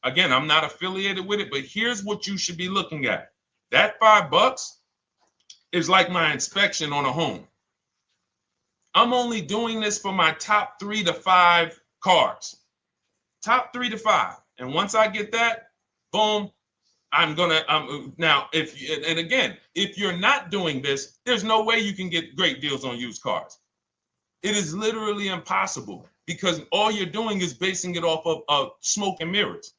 Again, I'm not affiliated with it, but here's what you should be looking at. That $5 is like my inspection on a home. I'm only doing this for my top 3 to 5 cars. Top 3 to 5. And once I get that, boom, now, if you're not doing this, there's no way you can get great deals on used cars. It is literally impossible because all you're doing is basing it off of smoke and mirrors.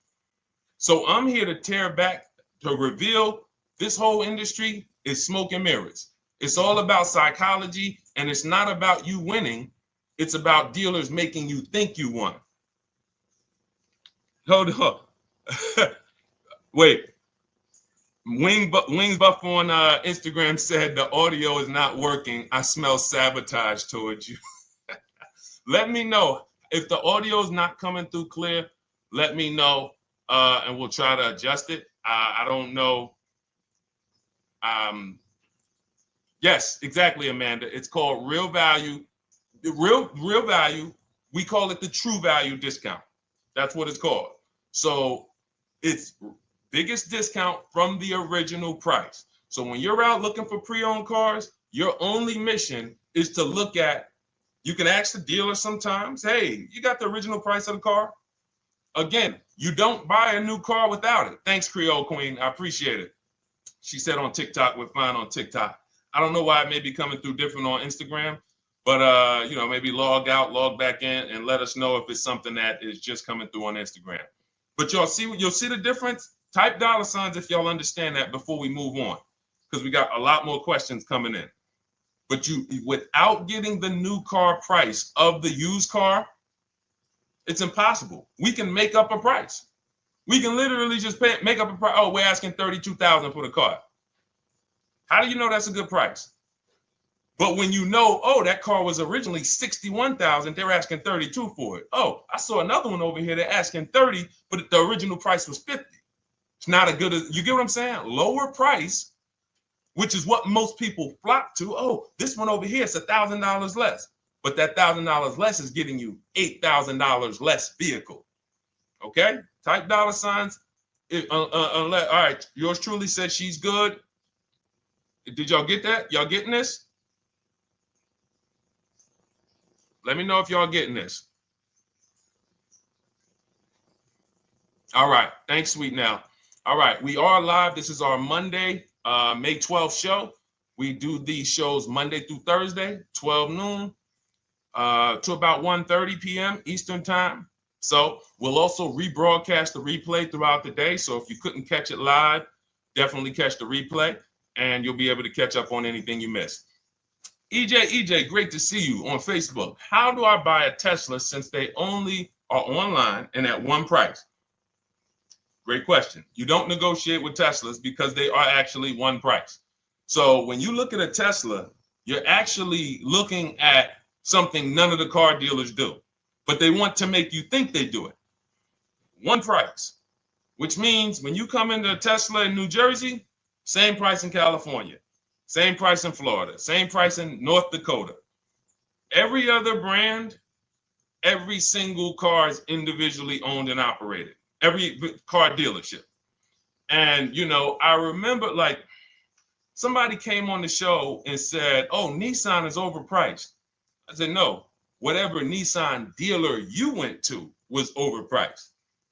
So I'm here to tear back, to reveal this whole industry is smoke and mirrors. It's all about psychology, and it's not about you winning. It's about dealers making you think you won. Hold up. Wait. Wings Buff on Instagram said the audio is not working. I smell sabotage towards you. Let me know if the audio is not coming through clear. Let me know, and we'll try to adjust it. I don't know. Yes, exactly, Amanda. It's called real value. Real value. We call it the true value discount. That's what it's called. So it's biggest discount from the original price. So when you're out looking for pre-owned cars, your only mission is to look at, you can ask the dealer sometimes, hey, you got the original price of the car? Again, you don't buy a new car without it. Thanks, Creole Queen. I appreciate it. She said on TikTok, we're fine on TikTok. I don't know why it may be coming through different on Instagram, but maybe log out, log back in, and let us know if it's something that is just coming through on Instagram. But you'll see the difference. Type $ if y'all understand that before we move on, because we got a lot more questions coming in. But without getting the new car price of the used car, it's impossible. We can make up a price. We can literally just make up a price. Oh, we're asking $32,000 for the car. How do you know that's a good price? But when you know, oh, that car was originally $61,000, they're asking $32,000 for it. Oh, I saw another one over here. They're asking $30,000, but the original price was $50,000. It's not a good, you get what I'm saying? Lower price, which is what most people flock to. Oh, this one over here is $1,000 less. But that $1,000 less is getting you $8,000 less vehicle. Okay? Type $. All right, yours truly said she's good. Did y'all get that? Y'all getting this? Let me know if y'all getting this. All right. Thanks, Sweet Now. All right. We are live. This is our Monday, May 12th show. We do these shows Monday through Thursday, 12 noon to about 1:30 p.m. Eastern time. So we'll also rebroadcast the replay throughout the day. So if you couldn't catch it live, definitely catch the replay, and you'll be able to catch up on anything you missed. EJ, great to see you on Facebook. How do I buy a Tesla since they only are online and at one price? Great question. You don't negotiate with Teslas because they are actually one price. So when you look at a Tesla, you're actually looking at something none of the car dealers do, but they want to make you think they do it. One price, which means when you come into a Tesla in New Jersey, same price in California, same price in Florida, same price in North Dakota. Every other brand Every single car is individually owned and operated. Every car dealership. And, I remember like somebody came on the show and said, oh, Nissan is overpriced. I said, no, whatever Nissan dealer you went to was overpriced.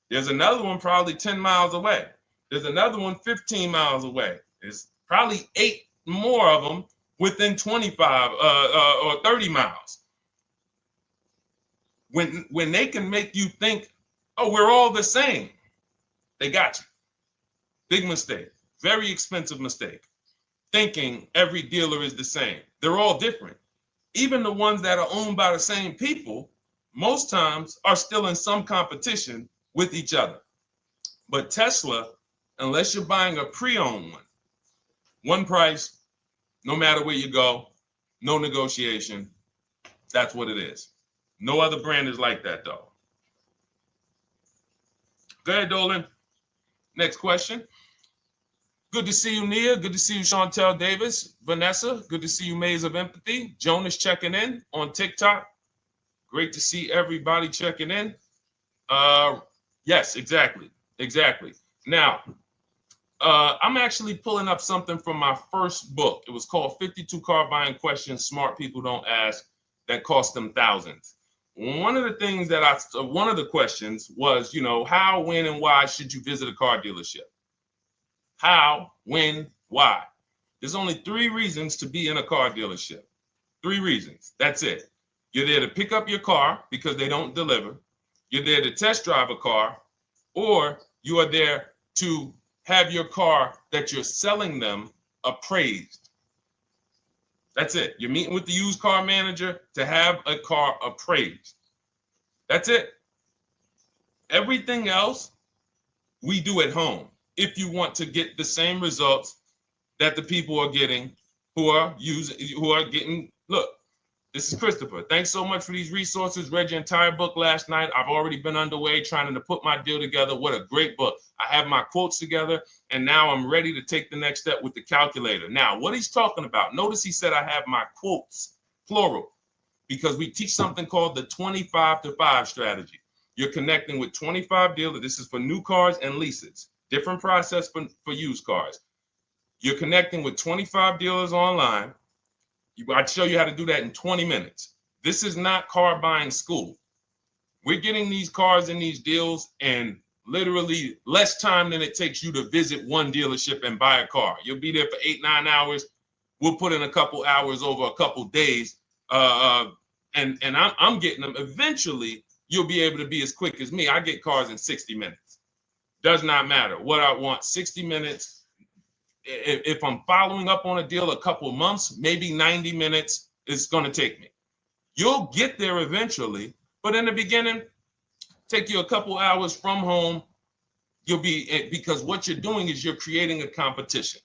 There's another one probably 10 miles away. There's another one 15 miles away. There's probably 8 more of them within 25 or 30 miles. When they can make you think, oh, we're all the same, they got you. Big mistake. Very expensive mistake. Thinking every dealer is the same. They're all different. Even the ones that are owned by the same people, most times are still in some competition with each other. But Tesla, unless you're buying a pre-owned one price, no matter where you go, no negotiation. That's what it is. No other brand is like that, though. Go ahead, Dolan. Next question. Good to see you, Nia. Good to see you, Chantel Davis. Vanessa, good to see you, Maze of Empathy. Jonas checking in on TikTok. Great to see everybody checking in. Yes, exactly. Now, I'm actually pulling up something from my first book. It was called 52 Car Buying Questions Smart People Don't Ask That Cost Them Thousands. One of the questions was, how, when, and why should you visit a car dealership? How, when, why? There's only 3 reasons to be in a car dealership. 3 reasons. That's it. You're there to pick up your car because they don't deliver. You're there to test drive a car, or you are there to have your car that you're selling them appraised. That's it. You're meeting with the used car manager to have a car appraised. That's it. Everything else we do at home if you want to get the same results that the people are getting who are getting. Look, this is Christopher. Thanks so much for these resources. Read your entire book last night. I've already been underway trying to put my deal together. What a great book. I have my quotes together, and now I'm ready to take the next step with the calculator. Now, what he's talking about, notice he said I have my quotes, plural, because we teach something called the 25 to 5 strategy. You're connecting with 25 dealers. This is for new cars and leases. Different process for used cars. You're connecting with 25 dealers online. I'd show you how to do that in 20 minutes. This is not car buying school. We're getting these cars and these deals in literally less time than it takes you to visit one dealership and buy a car. You'll be there for 8-9 hours. We'll put in a couple hours over a couple days. And I'm getting them. Eventually, you'll be able to be as quick as me. I get cars in 60 minutes. Does not matter what I want. 60 minutes. If I'm following up on a deal a couple of months, maybe 90 minutes is going to take me. You'll get there eventually, but in the beginning, take you a couple hours from home. Because what you're doing is you're creating a competition.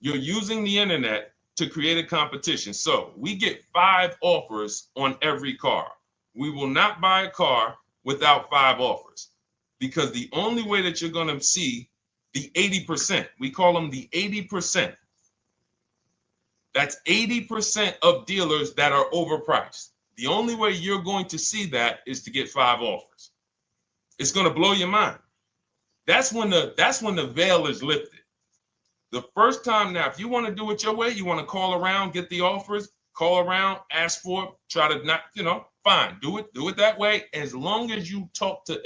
You're using the internet to create a competition. So we get 5 offers on every car. We will not buy a car without 5 offers, because the only way that you're going to see the 80%, we call them the 80%. That's 80% of dealers that are overpriced. The only way you're going to see that is to get 5 offers. It's going to blow your mind. That's when the veil is lifted. The first time now, if you want to do it your way, you want to call around, get the offers, call around, ask for it, try to not, fine, do it that way. As long as you talk to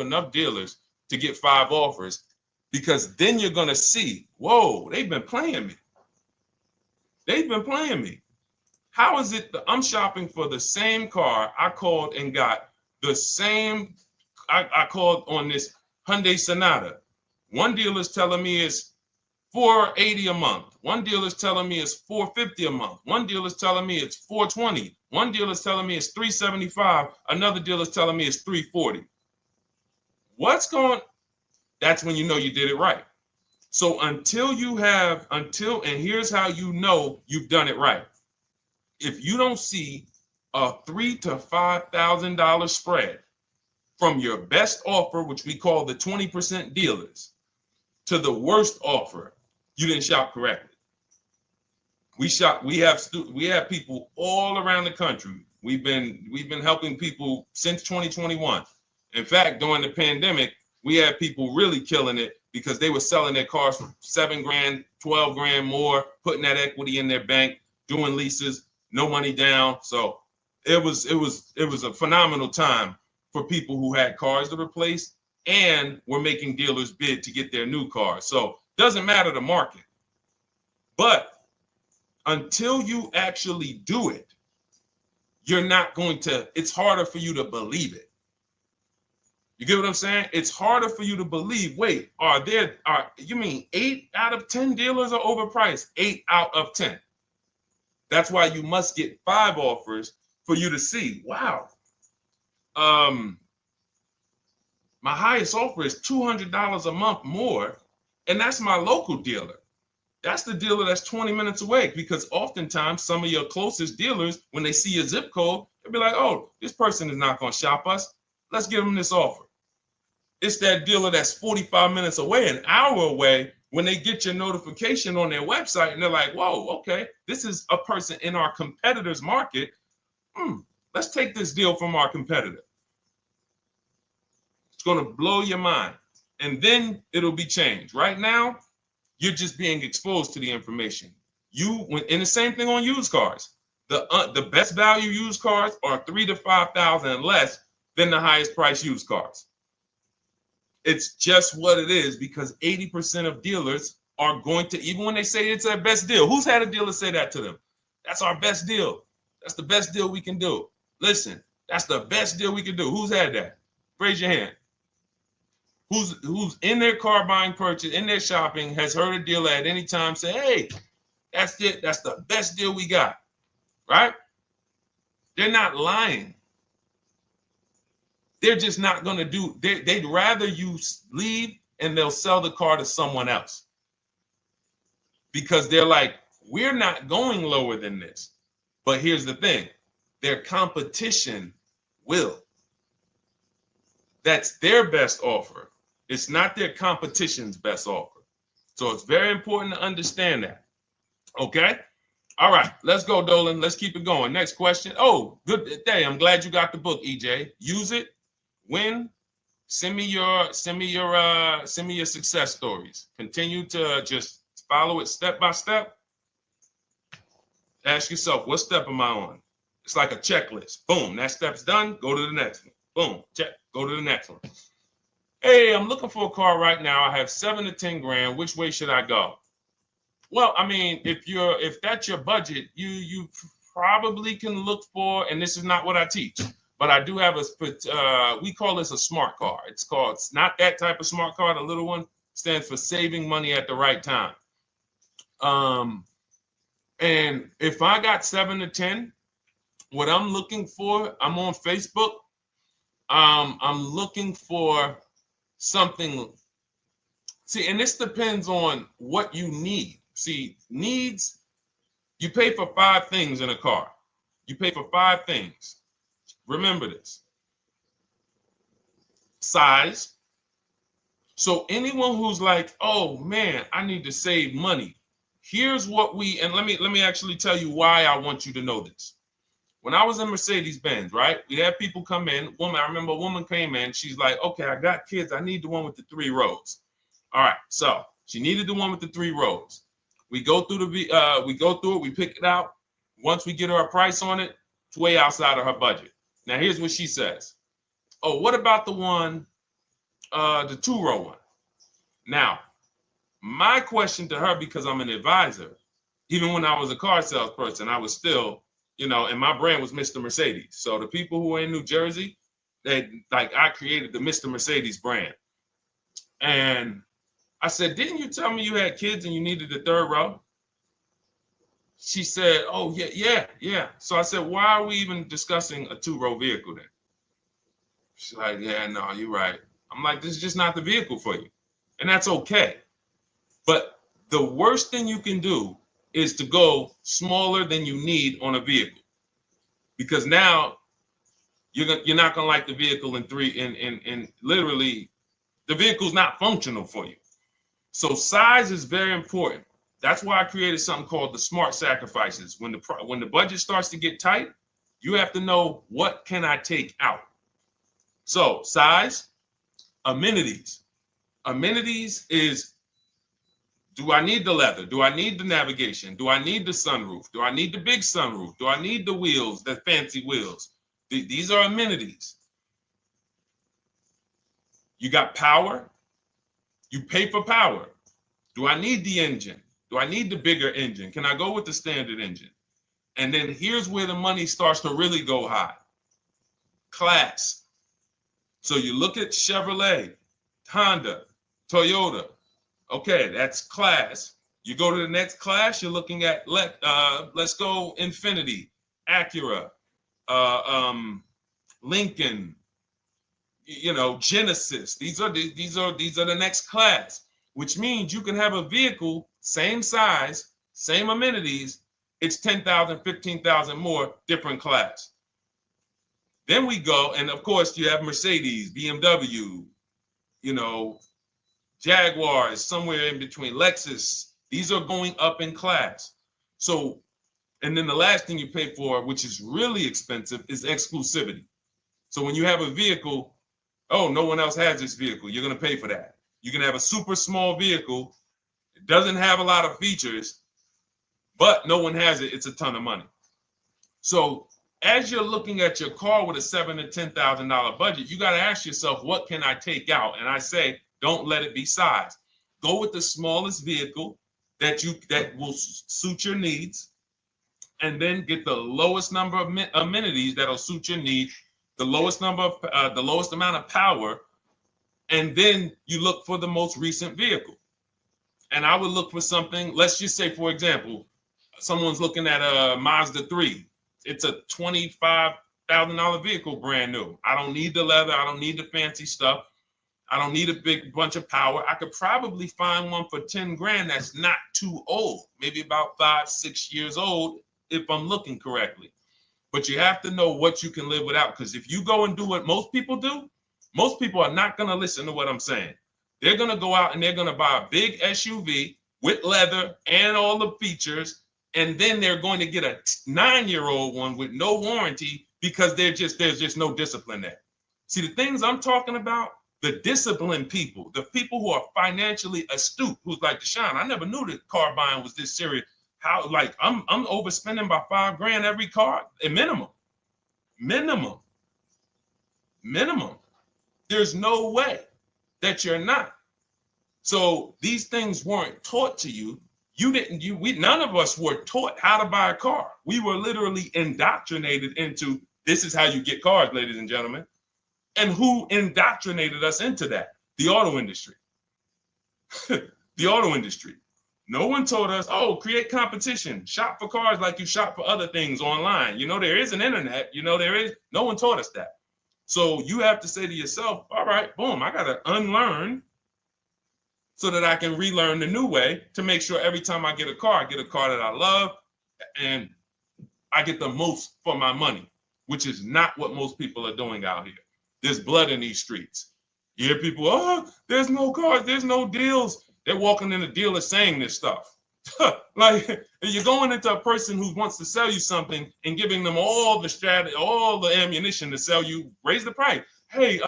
enough dealers to get 5 offers, because then you're going to see, whoa, they've been playing me. How is it that I'm shopping for the same car? I called and got the same. I called on this Hyundai Sonata. One dealer's telling me it's $480 a month. One dealer's telling me it's $450 a month. One dealer's telling me it's $420. One dealer's telling me it's $375. Another dealer's telling me it's $340. That's when you know you did it right. So and here's how you know you've done it right. If you don't see a $3,000 to $5,000 spread from your best offer, which we call the 20% dealers, to the worst offer, you didn't shop correctly. We have people all around the country, We've been helping people since 2021. In fact, during the pandemic, we had people really killing it because they were selling their cars for 7 grand, 12 grand more, putting that equity in their bank, doing leases, no money down. So it was a phenomenal time for people who had cars to replace and were making dealers bid to get their new cars. So doesn't matter the market. But until you actually do it, you're not going to, it's harder for you to believe it. You get what I'm saying? It's harder for you to believe, wait, you mean 8 out of 10 dealers are overpriced? 8 out of 10. That's why you must get 5 offers for you to see, wow. My highest offer is $200 a month more, and that's my local dealer. That's the dealer that's 20 minutes away, because oftentimes some of your closest dealers, when they see your zip code, they'll be like, oh, this person is not going to shop us. Let's give them this offer. It's that dealer that's 45 minutes away, an hour away, when they get your notification on their website and they're like, whoa, okay, this is a person in our competitor's market. Let's take this deal from our competitor. It's going to blow your mind. And then it'll be changed. Right now, you're just being exposed to the information. And the same thing on used cars. The best value used cars are $3,000 to $5,000 less than the highest price used cars. It's just what it is, because 80% of dealers are going to, even when they say it's their best deal, who's had a dealer say that to them? That's our best deal. That's the best deal we can do. Listen, that's the best deal we can do. Who's had that? Raise your hand. Who's in their car buying purchase, in their shopping, has heard a dealer at any time say, hey, that's it. That's the best deal we got, right? They're not lying. They're just not going to do, they'd rather you leave and they'll sell the car to someone else. Because they're like, we're not going lower than this. But here's the thing, their competition will. That's their best offer. It's not their competition's best offer. So it's very important to understand that. Okay? All right, let's go, Dolan. Let's keep it going. Next question. Oh, good day. I'm glad you got the book, EJ. Use it. Win. Send me your success stories. Continue to just follow it step by step. Ask yourself, what step am I on? It's like a checklist. Boom, that step's done. Go to the next one. Boom, check. Go to the next one. Hey, I'm looking for a car right now. I have 7 to 10 grand. Which way should I go? Well, I mean, if that's your budget, you probably can look for, and this is not what I teach, but I do have we call this a smart car. It's not that type of smart car. The little one stands for saving money at the right time. And if I got 7 to 10, what I'm looking for, I'm on Facebook. I'm looking for something. See, and this depends on what you need. See, needs, you pay for 5 things in a car. You pay for 5 things. Remember this. Size. So anyone who's like, oh man, I need to save money. Here's what and let me actually tell you why I want you to know this. When I was in Mercedes-Benz, right? We had people come in. I remember a woman came in. She's like, okay, I got kids. I need the one with the 3 rows. All right. So she needed the one with the 3 rows. We go through it. We pick it out. Once we get her a price on it, it's way outside of her budget. Now, here's what she says. Oh, what about the one, the 2-row one? Now, my question to her, because I'm an advisor, even when I was a car salesperson, I was still, and my brand was Mr. Mercedes. So the people who are in New Jersey, I created the Mr. Mercedes brand. And I said, didn't you tell me you had kids and you needed the 3rd row? She said, oh, yeah. So I said, why are we even discussing a 2-row vehicle then? She's like, yeah, no, you're right. I'm like, this is just not the vehicle for you. And that's okay. But the worst thing you can do is to go smaller than you need on a vehicle, because now you're not gonna like the vehicle in literally the vehicle's not functional for you. So size is very important. That's why I created something called the smart sacrifices. When the budget starts to get tight, You have to know, what can I take out? So size, amenities. Amenities is, do I need the leather? Do I need the navigation? Do I need the sunroof? Do I need the big sunroof? Do I need the wheels, the fancy wheels? These are amenities. You got power. You pay for power. Do I need the engine? Do I need the bigger engine? Can I go with the standard engine? And then here's where the money starts to really go high. Class. So you look at Chevrolet, Honda, Toyota. Okay, that's class. You go to the next class, you're looking at, let's go Infiniti, Acura, Lincoln, Genesis. These are the next class, which means you can have a vehicle, same size, same amenities. It's 10,000, 15,000 more, different class. Then we go, and of course you have Mercedes, BMW, Jaguars, somewhere in between, Lexus. These are going up in class. So, and then the last thing you pay for, which is really expensive, is exclusivity. So when you have a vehicle, oh, no one else has this vehicle, you're going to pay for that. You can have a super small vehicle. It doesn't have a lot of features, but no one has it. It's a ton of money. So as you're looking at your car with a $7,000 to $10,000 budget, you got to ask yourself, what can I take out? And I say, don't let it be size. Go with the smallest vehicle that will suit your needs, and then get the lowest number of amenities that'll suit your needs, the lowest amount of power, and then you look for the most recent vehicle. And I would look for something. Let's just say, for example, someone's looking at a Mazda 3. It's a $25,000 vehicle, brand new. I don't need the leather. I don't need the fancy stuff. I don't need a big bunch of power. I could probably find one for 10 grand that's not too old, maybe about 5-6 years old, if I'm looking correctly. But you have to know what you can live without, because if you go and do what most people do, most people are not going to listen to what I'm saying. They're going to go out and they're going to buy a big SUV with leather and all the features, and then they're going to get a 9-year-old one with no warranty because there's just no discipline there. See, the things I'm talking about, the disciplined people, the people who are financially astute, who's like, Deshone, I never knew that car buying was this serious. How, like, I'm overspending by $5 grand every car, a minimum. There's no way that you're not. So these things weren't taught to you. None of us were taught how to buy a car. We were literally indoctrinated into, this is how you get cars, ladies and gentlemen. And who indoctrinated us into that? The auto industry. The auto industry. No one told us, oh, create competition, shop for cars like you shop for other things online. There is an internet, no one taught us that. So you have to say to yourself, all right, boom, I got to unlearn so that I can relearn the new way to make sure every time I get a car that I love and I get the most for my money, which is not what most people are doing out here. There's blood in these streets. You hear people, oh, there's no cars, there's no deals. They're walking in the dealer saying this stuff. Like, you're going into a person who wants to sell you something and giving them all the strategy, all the ammunition to sell you, raise the price. Hey,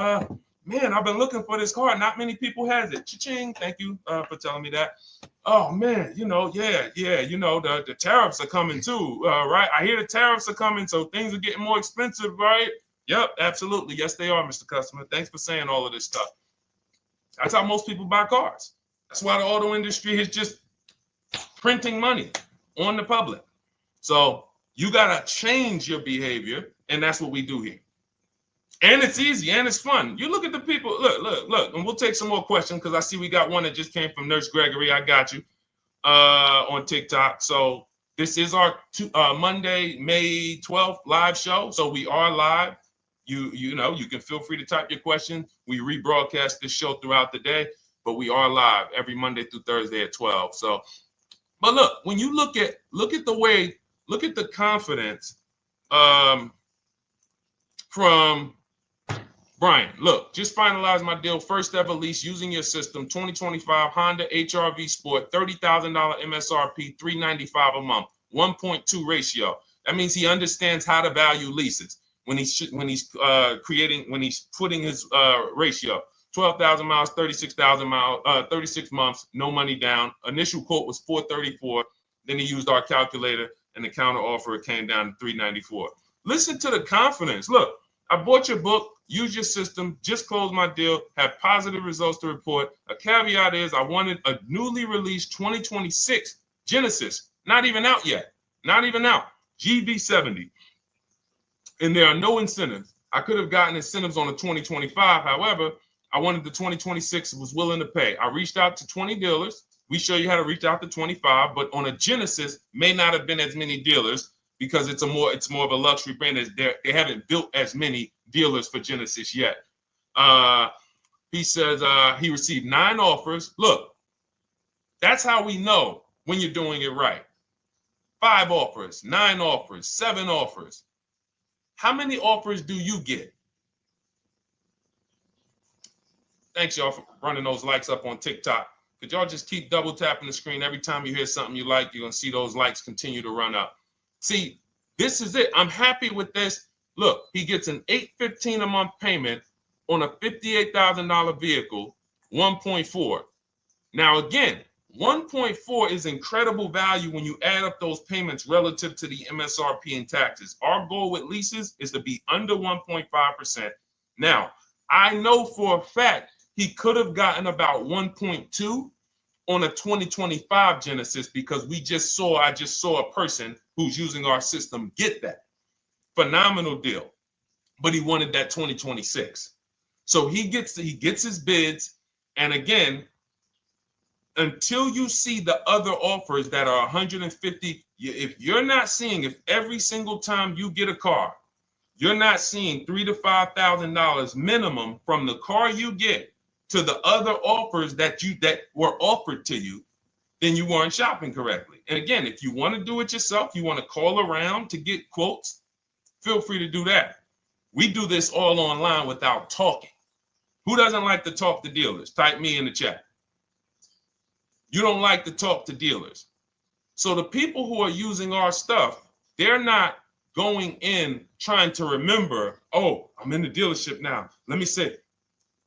man, I've been looking for this car. Not many people has it. Cha-ching. Thank you for telling me that. Oh man, the tariffs are coming too, right? I hear the tariffs are coming, so things are getting more expensive, right? Yep, absolutely. Yes, they are, Mr. Customer. Thanks for saying all of this stuff. That's how most people buy cars. That's why the auto industry is just printing money on the public. So you got to change your behavior, and that's what we do here. And it's easy, and it's fun. You look at the people. Look, and we'll take some more questions because I see we got one that just came from Nurse Gregory. I got you on TikTok. So this is our Monday, May 12th live show. So we are live. You can feel free to type your question. We rebroadcast this show throughout the day, but we are live every Monday through Thursday at 12. So, but look, when you look at the confidence from Brian. Look, just finalized my deal. First ever lease using your system. 2025 Honda HR-V Sport, $30,000 MSRP, $395 a month, 1.2 ratio. That means he understands how to value leases when he's putting his ratio. 12,000 miles, 36,000 miles, 36 months, no money down. Initial quote was 434. Then he used our calculator, and the counter offer came down to 394. Listen to the confidence. Look, I bought your book, use your system, just closed my deal, have positive results to report. A caveat is I wanted a newly released 2026 Genesis, not even out yet, not even out, GB70. And there are no incentives. I could have gotten incentives on the 2025. However, I wanted the 2026, was willing to pay. I reached out to 20 dealers. We show you how to reach out to 25, but on a Genesis, may not have been as many dealers because it's more of a luxury brand. They haven't built as many dealers for Genesis yet. He says he received 9 offers. Look, that's how we know when you're doing it right. 5 offers, 9 offers, 7 offers. How many offers do you get? Thanks, y'all, for running those likes up on TikTok. Could y'all just keep double tapping the screen every time you hear something you like? You're going to see those likes continue to run up. See, this is it. I'm happy with this. Look, he gets an $815 a month payment on a $58,000 vehicle, 1.4. Now, again, 1.4 is incredible value when you add up those payments relative to the MSRP and taxes. Our goal with leases is to be under 1.5%. Now, I know for a fact he could have gotten about 1.2 on a 2025 Genesis because I just saw a person who's using our system get that. Phenomenal deal. But he wanted that 2026. So he gets his bids. And again, until you see the other offers that are 150, if every single time you get a car, you're not seeing $3,000 to $5,000 minimum from the car you get to the other offers that were offered to you, then you weren't shopping correctly. And again, if you want to do it yourself, you want to call around to get quotes, feel free to do that. We do this all online without talking. Who doesn't like to talk to dealers? Type me in the chat. You don't like to talk to dealers. So the people who are using our stuff, they're not going in trying to remember, oh, I'm in the dealership now. Let me say,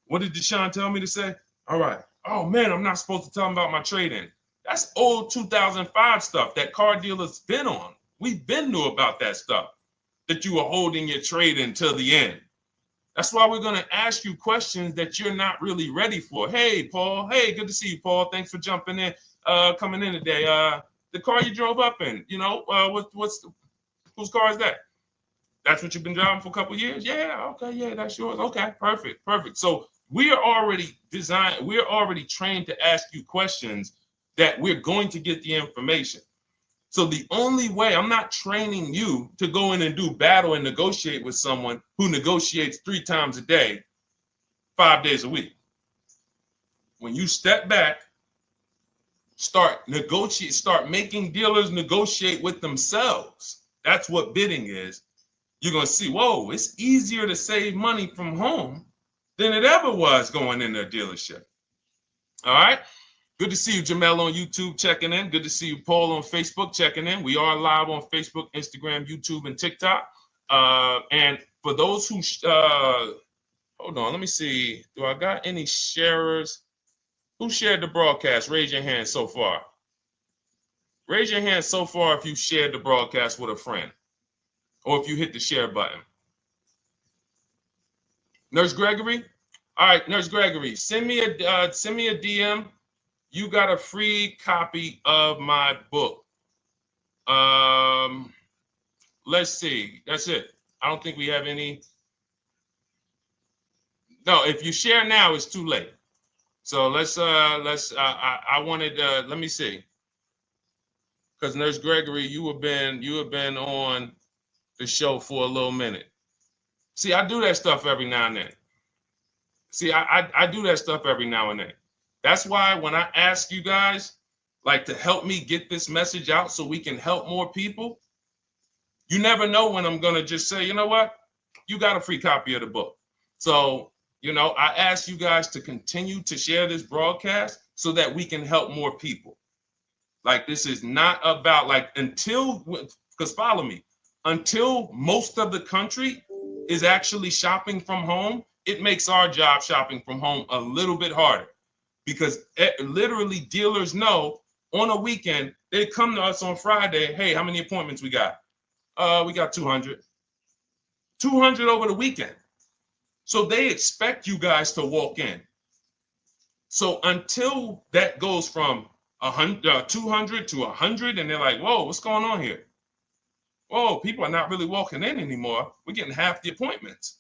what did Deshone tell me to say? All right. Oh, man, I'm not supposed to tell them about my trade-in. That's old 2005 stuff that car dealers been on. We've been knew about that stuff, that you were holding your trade-in till the end. That's why we're going to ask you questions that you're not really ready for. Hey, Paul. Hey, good to see you, Paul. Thanks for jumping in, coming in today. The car you drove up in, whose car is that? That's what you've been driving for a couple of years? Yeah, okay, yeah, that's yours. Okay, perfect. So we are already trained to ask you questions that we're going to get the information. So the only way, I'm not training you to go in and do battle and negotiate with someone who negotiates 3 times a day, 5 days a week. When you step back, start making dealers negotiate with themselves. That's what bidding is. You're going to see, whoa, it's easier to save money from home than it ever was going into a dealership. All right. Good to see you, Jamel, on YouTube checking in. Good to see you, Paul, on Facebook checking in. We are live on Facebook, Instagram, YouTube, and TikTok. And for those who, hold on, let me see. Do I got any sharers? Who shared the broadcast? Raise your hand so far. Raise your hand so far if you shared the broadcast with a friend or if you hit the share button. Nurse Gregory? All right, Nurse Gregory, send me a DM. You got a free copy of my book. Let's see. That's it. I don't think we have any. No, if you share now, it's too late. So I wanted, let me see. Because Nurse Gregory, you have been on the show for a little minute. See, I do that stuff every now and then. I do that stuff every now and then. That's why when I ask you guys, like, to help me get this message out so we can help more people, you never know when I'm going to just say, you know what? You got a free copy of the book. So, I ask you guys to continue to share this broadcast so that we can help more people. Like, this is not about, because follow me. until most of the country is actually shopping from home, it makes our job shopping from home a little bit harder, because literally dealers know on a weekend, they come to us on Friday, hey, how many appointments we got? We got 200. 200 over the weekend. So they expect you guys to walk in. So until that goes from 200 to 100, and they're like, whoa, what's going on here? Whoa, people are not really walking in anymore. We're getting half the appointments.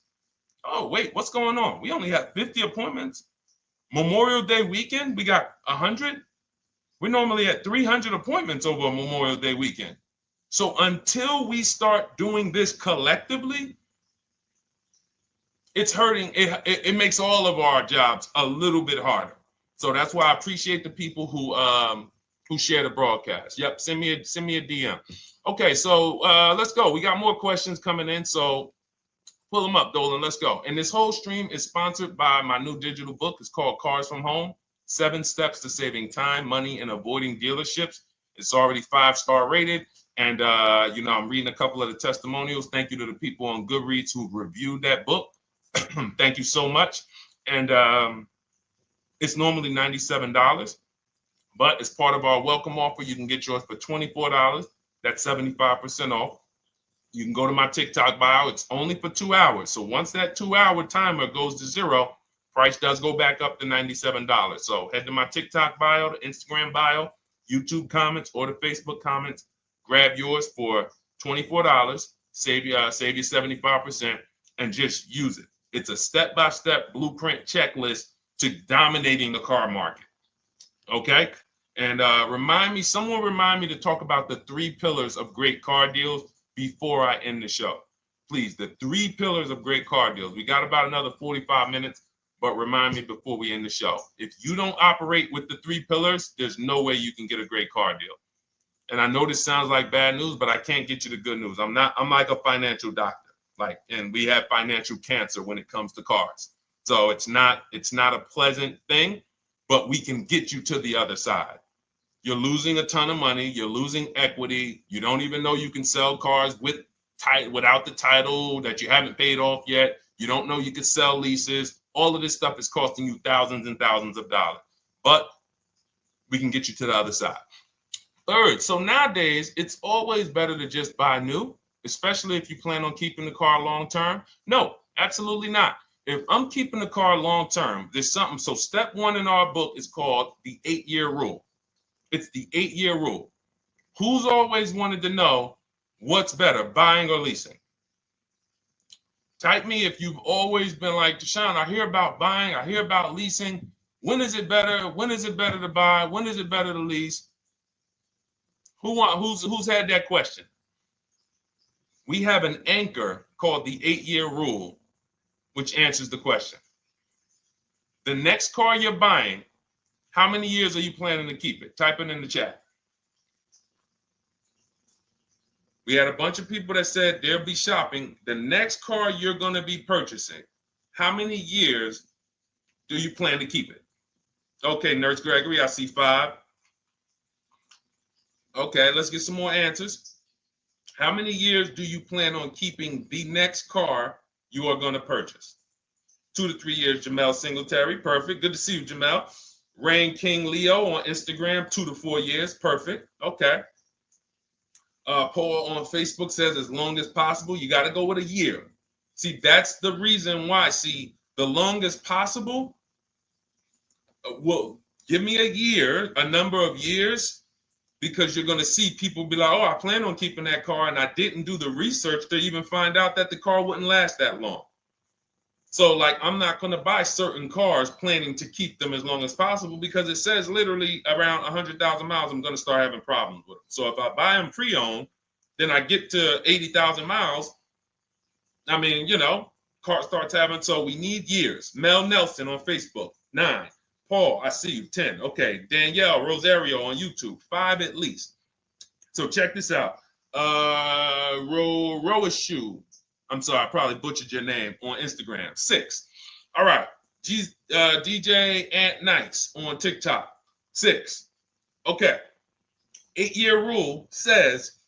Oh, wait, what's going on? We only have 50 appointments. Memorial Day weekend, we got 100. We're normally at 300 appointments over a Memorial Day weekend. So until we start doing this collectively, it's hurting. It makes all of our jobs a little bit harder. So that's why I appreciate the people who share the broadcast. Yep, send me a DM. Okay, so let's go. We got more questions coming in, so pull them up, Dolan. Let's go. And this whole stream is sponsored by my new digital book. It's called Cars from Home: 7 Steps to Saving Time, Money, and Avoiding Dealerships. It's already 5-star rated. And, I'm reading a couple of the testimonials. Thank you to the people on Goodreads who reviewed that book. Thank you so much. And it's normally $97, but as part of our welcome offer, you can get yours for $24. That's 75% off. You can go to my TikTok bio. It's only for 2 hours. So once that 2-hour timer goes to zero, price does go back up to $97. So head to my TikTok bio, the Instagram bio, YouTube comments, or the Facebook comments. Grab yours for $24. Save you 75%, and just use it. It's a step-by-step blueprint checklist to dominating the car market. Okay? And someone remind me to talk about the 3 pillars of great car deals before I end the show. Please, the 3 pillars of great car deals. We got about another 45 minutes, but remind me before we end the show. If you don't operate with the 3 pillars, there's no way you can get a great car deal. And I know this sounds like bad news, but I can't get you the good news. I'm like a financial doctor. And we have financial cancer when it comes to cars. So it's not a pleasant thing, but we can get you to the other side. You're losing a ton of money. You're losing equity. You don't even know you can sell cars without the title that you haven't paid off yet. You don't know you can sell leases. All of this stuff is costing you thousands and thousands of dollars, but we can get you to the other side. Third, so nowadays, it's always better to just buy new, especially if you plan on keeping the car long term. No, absolutely not. If I'm keeping the car long term, there's something. So step 1 in our book is called the 8-year rule. It's the 8-year rule. Who's always wanted to know what's better, buying or leasing? Type me if you've always been like, Deshone, I hear about buying, I hear about leasing. When is it better? When is it better to buy? When is it better to lease? Who's had that question? We have an anchor called the 8-year rule, which answers the question. The next car you're buying, how many years are you planning to keep it? Type it in the chat. We had a bunch of people that said they'll be shopping. The next car you're going to be purchasing, how many years do you plan to keep it? Okay, Nurse Gregory, I see 5. Okay, let's get some more answers. How many years do you plan on keeping the next car you are going to purchase? 2 to 3 years, Jamel Singletary. Perfect. Good to see you, Jamel. Rain King Leo on Instagram, 2 to 4 years. Perfect. Okay. Paul on Facebook says as long as possible. You got to go with a year. See, that's the reason why. See, the longest possible, well, give me a year, a number of years, because you're going to see people be like, oh, I plan on keeping that car, and I didn't do the research to even find out that the car wouldn't last that long. So, I'm not going to buy certain cars planning to keep them as long as possible, because it says literally around 100,000 miles, I'm going to start having problems with them. So if I buy them pre-owned, then I get to 80,000 miles. I mean, car starts having, so we need years. Mel Nelson on Facebook, 9. Paul, I see you, 10. Okay. Danielle Rosario on YouTube, 5 at least. So check this out. Roashu, I'm sorry, I probably butchered your name, on Instagram, 6. All right. DJ Ant Nice on TikTok, 6. Okay. 8-year rule says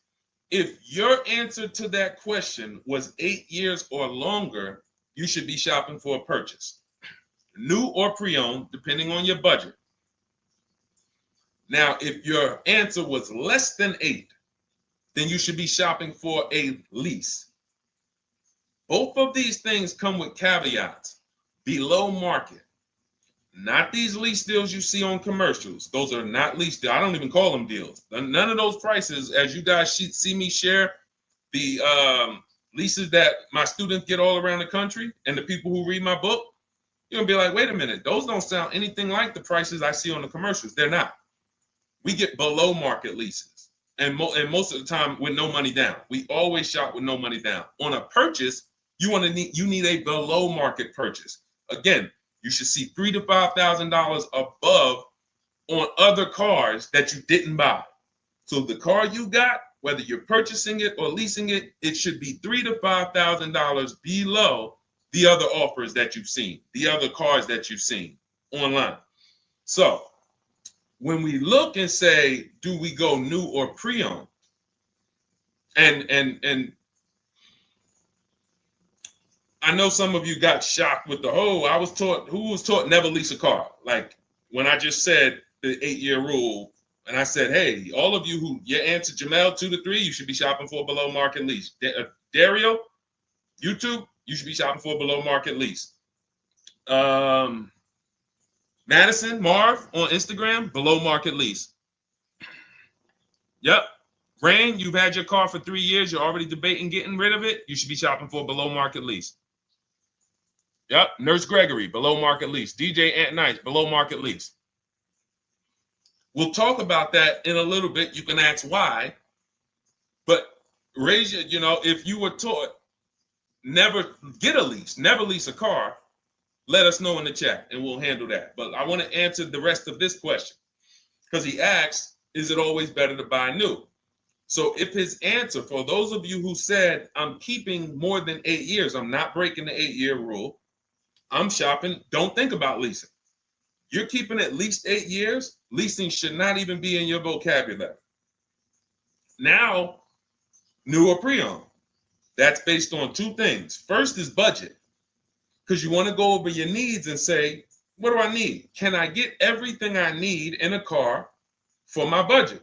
If your answer to that question was 8 years or longer, you should be shopping for a purchase, new or pre-owned, depending on your budget. Now, if your answer was less than 8, then you should be shopping for a lease. Both of these things come with caveats. Below market. Not these lease deals you see on commercials. Those are not lease deals. I don't even call them deals. None of those prices, as you guys see me share the leases that my students get all around the country and the people who read my book, you're going to be like, wait a minute. Those don't sound anything like the prices I see on the commercials. They're not. We get below market leases. And most of the time with no money down. We always shop with no money down. On a purchase, you need a below market purchase. Again, you should see $3,000 to $5,000 above on other cars that you didn't buy. So the car you got, whether you're purchasing it or leasing it, it should be $3,000 to $5,000 below the other offers that you've seen, the other cars that you've seen online. So when we look and say, do we go new or pre-owned? And I know some of you got shocked with who was taught never lease a car. Like when I just said the 8-year rule, and I said, hey, all of you who your answer, Jamel, 2 to 3, you should be shopping for a below market lease. Dario, YouTube, you should be shopping for a below market lease. Madison, Marv on Instagram, below market lease. Yep. Rain, you've had your car for 3 years. You're already debating getting rid of it. You should be shopping for a below market lease. Yep. Nurse Gregory, below market lease. DJ Ant Nice, below market lease. We'll talk about that in a little bit. You can ask why. But raise your, if you were taught never get a lease, never lease a car, let us know in the chat and we'll handle that. But I want to answer the rest of this question because he asks, is it always better to buy new? So if his answer, for those of you who said, I'm keeping more than 8 years, I'm not breaking the 8-year rule, I'm shopping, don't think about leasing. You're keeping at least 8 years, leasing should not even be in your vocabulary. Now, new or pre-owned. That's based on 2 things. First is budget, because you want to go over your needs and say, what do I need? Can I get everything I need in a car for my budget?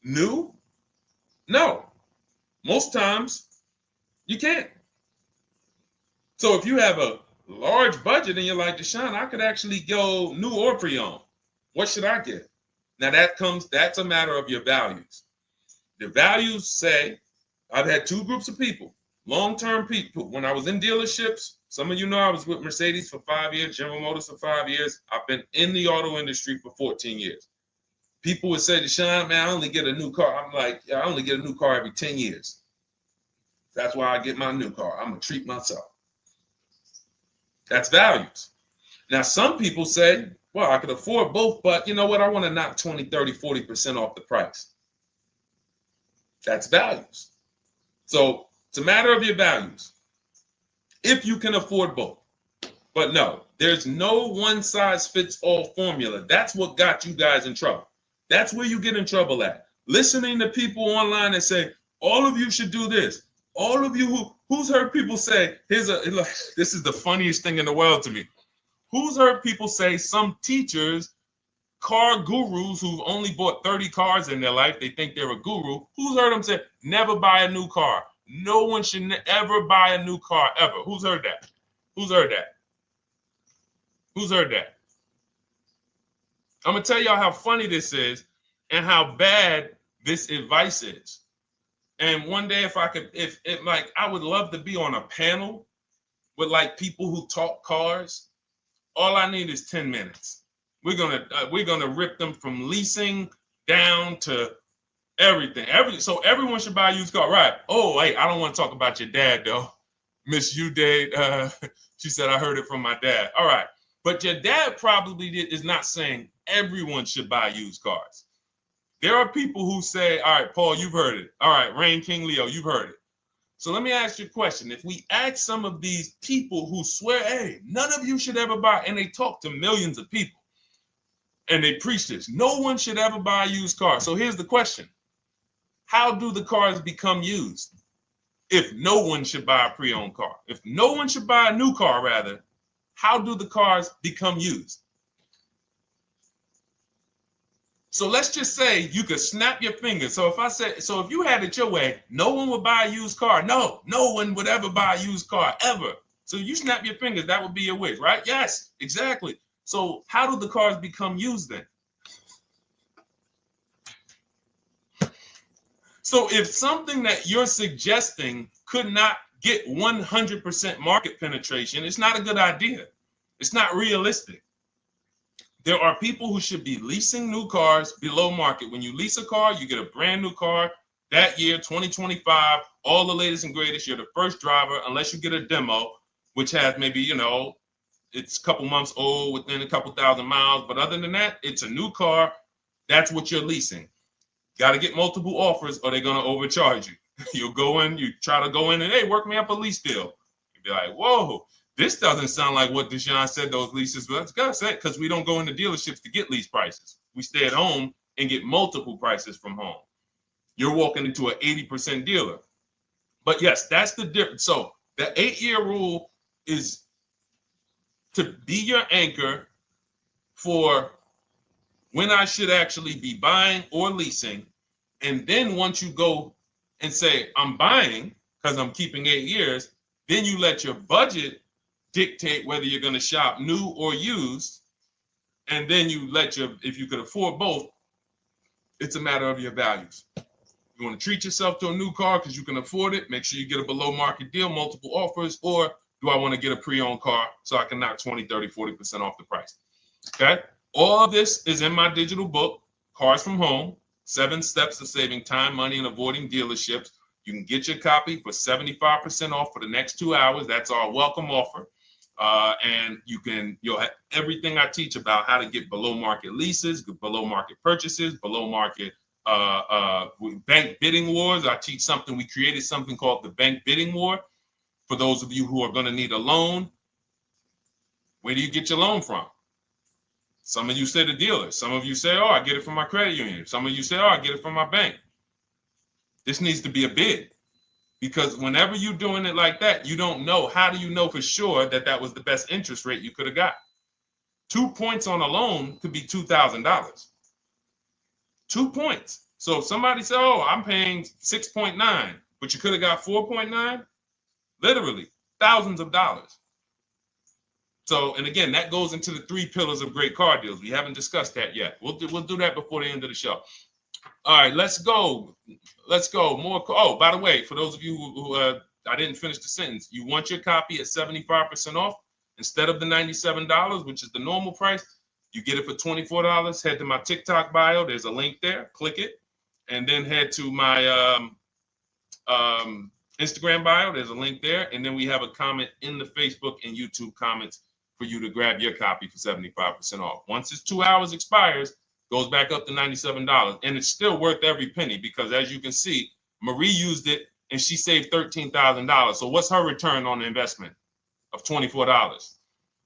New? No. Most times, you can't. So if you have a large budget and you're like, Deshone, I could actually go new or pre-owned. What should I get? Now that's a matter of your values. The values say, I've had 2 groups of people, long-term people. When I was in dealerships, some of you know I was with Mercedes for 5 years, General Motors for 5 years. I've been in the auto industry for 14 years. People would say, Deshone, man, I only get a new car. I'm like, yeah, I only get a new car every 10 years. That's why I get my new car. I'm going to treat myself. That's values. Now, some people say, well, I could afford both, but you know what? I want to knock 20, 30, 40% off the price. That's values. So it's a matter of your values. If you can afford both. But no, there's no one-size-fits-all formula. That's what got you guys in trouble. That's where you get in trouble at. Listening to people online that say, all of you should do this. All of you who's heard people say, this is the funniest thing in the world to me. Who's heard people say some teachers, car gurus who've only bought 30 cars in their life, they think they're a guru. Who's heard them say, never buy a new car? No one should ever buy a new car, ever. Who's heard that? Who's heard that? Who's heard that? I'm going to tell y'all how funny this is and how bad this advice is. And one day, I would love to be on a panel with like people who talk cars. All I need is 10 minutes. We're gonna rip them from leasing down to everything. So everyone should buy a used car, right? Oh, wait, I don't want to talk about your dad though. Miss you dad. She said I heard it from my dad. All right, but your dad probably is not saying everyone should buy used cars. There are people who say, all right, Paul, you've heard it. All right, Rain King Leo, you've heard it. So let me ask you a question. If we ask some of these people who swear, hey, none of you should ever buy, and they talk to millions of people, and they preach this, no one should ever buy a used car. So here's the question. how do the cars become used? If no one should buy a pre-owned car, if no one should buy a new car, rather, how do the cars become used? So let's just say you could snap your fingers. So if you had it your way, no one would buy a used car. No one would ever buy a used car, ever. So you snap your fingers, that would be your wish, right? Yes, exactly. So how do the cars become used then? So if something that you're suggesting could not get 100% market penetration, it's not a good idea. It's not realistic. There are people who should be leasing new cars below market. When you lease a car, you get a brand new car that year, 2025, all the latest and greatest. You're the first driver, unless you get a demo, which has maybe, it's a couple months old, within a couple thousand miles. But other than that, it's a new car. That's what you're leasing. Got to get multiple offers or they're going to overcharge you. You'll go in, you try to go in and, hey, work me up a lease deal. You'll be like, whoa, this doesn't sound like what Deshone said those leases. But that's got to say, because we don't go into dealerships to get lease prices. We stay at home and get multiple prices from home. You're walking into an 80% dealer. But yes, that's the difference. So the 8-year rule is to be your anchor for when I should actually be buying or leasing. And then once you go and say, I'm buying because I'm keeping 8 years, then you let your budget dictate whether you're going to shop new or used. And then you if you could afford both, it's a matter of your values. You want to treat yourself to a new car because you can afford it, make sure you get a below market deal, multiple offers, or do I want to get a pre-owned car so I can knock 20, 30, 40% off the price? Okay. All of this is in my digital book, Cars from Home, 7 Steps to Saving Time, Money, and Avoiding Dealerships. You can get your copy for 75% off for the next 2 hours. That's our welcome offer. And you'll have everything I teach about how to get below market leases, below market purchases, below market bank bidding wars. We created something called the bank bidding war. For those of you who are going to need a loan, where do you get your loan from? Some of you say the dealer. Some of you say, oh, I get it from my credit union. Some of you say, oh, I get it from my bank. This needs to be a bid, because whenever you're doing it like that, you don't know. How do you know for sure that that was the best interest rate you could have got? 2 points on a loan could be $2,000. 2 points. So if somebody said, oh, I'm paying 6.9, but you could have got 4.9, literally thousands of dollars. So, and again, that goes into the 3 pillars of great car deals. We haven't discussed that yet. We'll do that before the end of the show. All right, let's go. More. Oh, by the way, for those of you who I didn't finish the sentence, you want your copy at 75% off instead of the $97, which is the normal price. You get it for $24. Head to my TikTok bio. There's a link there. Click it, and then head to my Instagram bio. There's a link there, and then we have a comment in the Facebook and YouTube comments for you to grab your copy for 75% off. Once it's 2 hours expires, goes back up to $97, and it's still worth every penny, because as you can see, Marie used it and she saved $13,000. So what's her return on the investment of $24?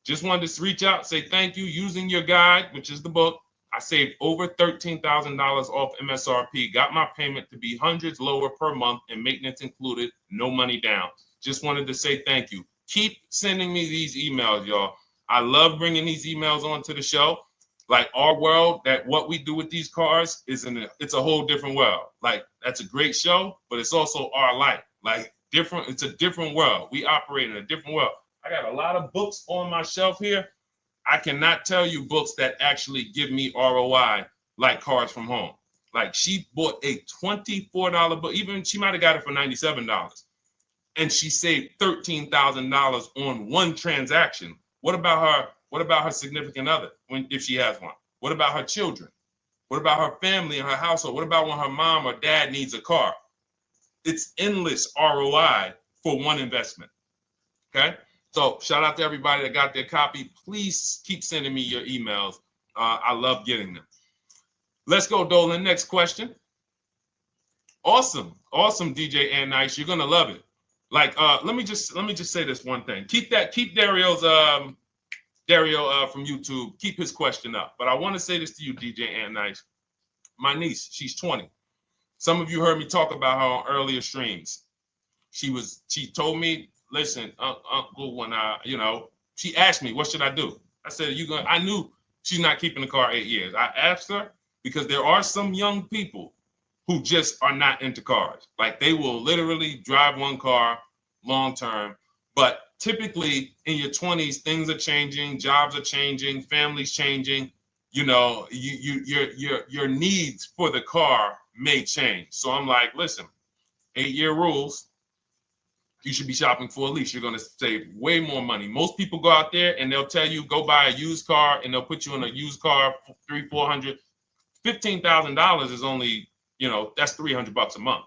Just wanted to reach out, say thank you. Using your guide, which is the book, I saved over $13,000 off MSRP, got my payment to be hundreds lower per month and maintenance included, no money down. Just wanted to say thank you. Keep sending me these emails, y'all. I love bringing these emails onto the show. Like, our world, that what we do with these cars it's a whole different world. Like, that's a great show, but it's also our life. Like, different, it's a different world. We operate in a different world. I got a lot of books on my shelf here. I cannot tell you books that actually give me ROI like Cars from Home. Like, she bought a $24 book. Even she might have got it for $97. And she saved $13,000 on one transaction. What about her? What about her significant other, if she has one? What about her children? What about her family and her household? What about when her mom or dad needs a car? It's endless ROI for one investment. Okay? So shout out to everybody that got their copy. Please keep sending me your emails. I love getting them. Let's go, Dolan. Next question. Awesome, DJ and Nice. You're gonna love it. Like, let me just say this one thing. Keep Dario's Dario from YouTube, keep his question up. But I want to say this to you, DJ and Nice. My niece, she's 20. Some of you heard me talk about her on earlier streams. She told me, listen, Uncle, when she asked me, what should I do? I said, I knew she's not keeping the car 8 years. I asked her because there are some young people who just are not into cars. Like they will literally drive one car long term, but typically in your 20s, things are changing, jobs are changing, families changing. Your needs for the car may change. So I'm like, listen, 8-year rules. You should be shopping for a lease. You're going to save way more money. Most people go out there and they'll tell you go buy a used car, and they'll put you in a used car for $300, $400, $15,000 is only, that's $300 a month.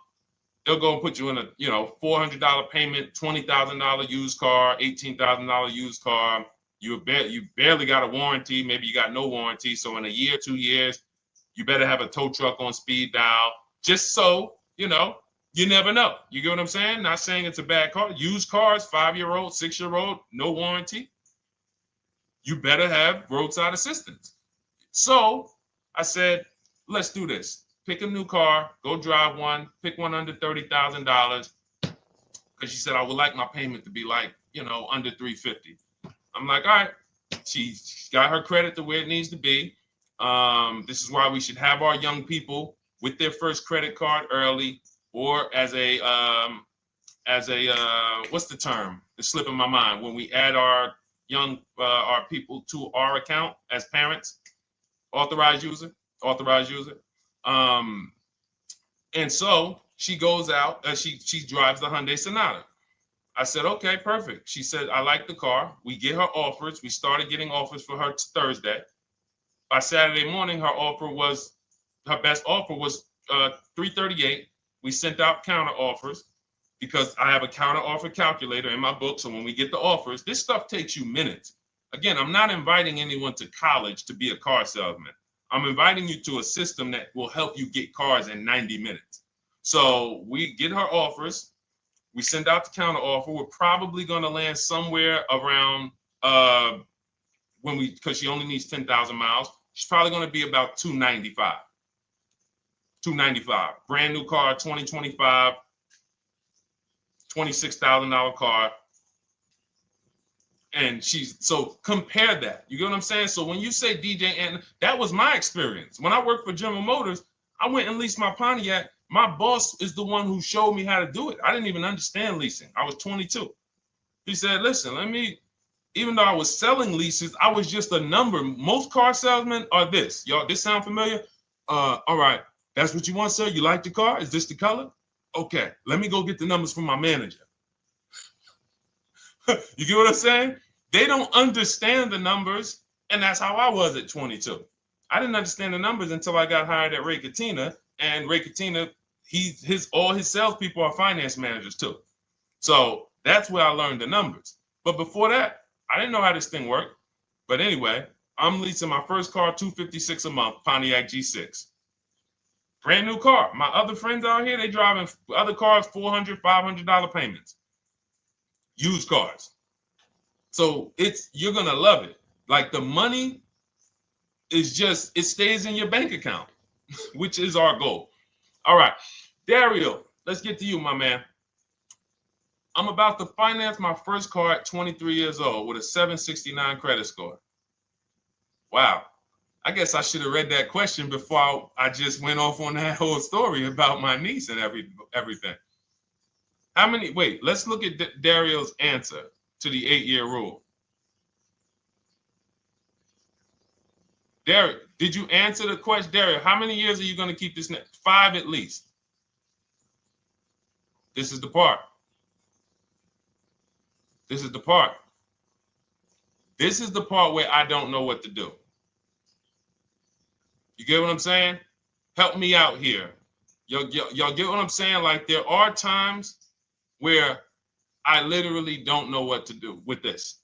They'll go and put you in a, $400 payment, $20,000 used car, $18,000 used car. You barely got a warranty. Maybe you got no warranty. So in a year, 2 years, you better have a tow truck on speed dial, just so, you never know. You get what I'm saying? Not saying it's a bad car. Used cars, 5-year-old, 6-year-old, no warranty. You better have roadside assistance. So I said, let's do this. Pick a new car, go drive one, pick one under $30,000. Because she said, I would like my payment to be like, under $350. I'm like, all right. She's got her credit to where it needs to be. This is why we should have our young people with their first credit card early, or as a what's the term? It's slipping my mind. When we add our young our people to our account as parents, authorized user. And so she goes out. She drives the Hyundai Sonata. I said, okay, perfect. She said, I like the car. We get her offers. We started getting offers for her Thursday. By Saturday morning, her best offer was $338. We sent out counter offers because I have a counter offer calculator in my book. So when we get the offers, this stuff takes you minutes. Again, I'm not inviting anyone to college to be a car salesman. I'm inviting you to a system that will help you get cars in 90 minutes. So we get her offers. We send out the counter offer. We're probably going to land somewhere around because she only needs 10,000 miles. She's probably going to be about $295. Brand new car, 2025, $26,000 car. And so compare that. You get what I'm saying? So when you say DJ, and that was my experience. When I worked for General Motors, I went and leased my Pontiac. My boss is the one who showed me how to do it. I didn't even understand leasing. I was 22. He said, listen, even though I was selling leases, I was just a number. Most car salesmen are this. Y'all, this sound familiar? All right. That's what you want, sir? You like the car? Is this the color? Okay. Let me go get the numbers from my manager. You get what I'm saying? They don't understand the numbers, and that's how I was at 22. I didn't understand the numbers until I got hired at Ray Katina, and Ray Katina, all his salespeople are finance managers too. So that's where I learned the numbers. But before that, I didn't know how this thing worked. But anyway, I'm leasing my first car, $256 a month, Pontiac G6. Brand new car. My other friends out here, they driving other cars, $400, $500 payments. Used cars. So you're going to love it. Like the money is it stays in your bank account, which is our goal. All right. Dario, let's get to you, my man. I'm about to finance my first car at 23 years old with a 769 credit score. Wow. I guess I should have read that question before I just went off on that whole story about my niece and everything. Let's look at Dario's answer to the 8-year rule. Dario, did you answer the question? Dario, how many years are you going to keep this? 5 at least. This is the part. This is the part where I don't know what to do. You get what I'm saying? Help me out here. Y'all get what I'm saying? Like there are times where I literally don't know what to do with this.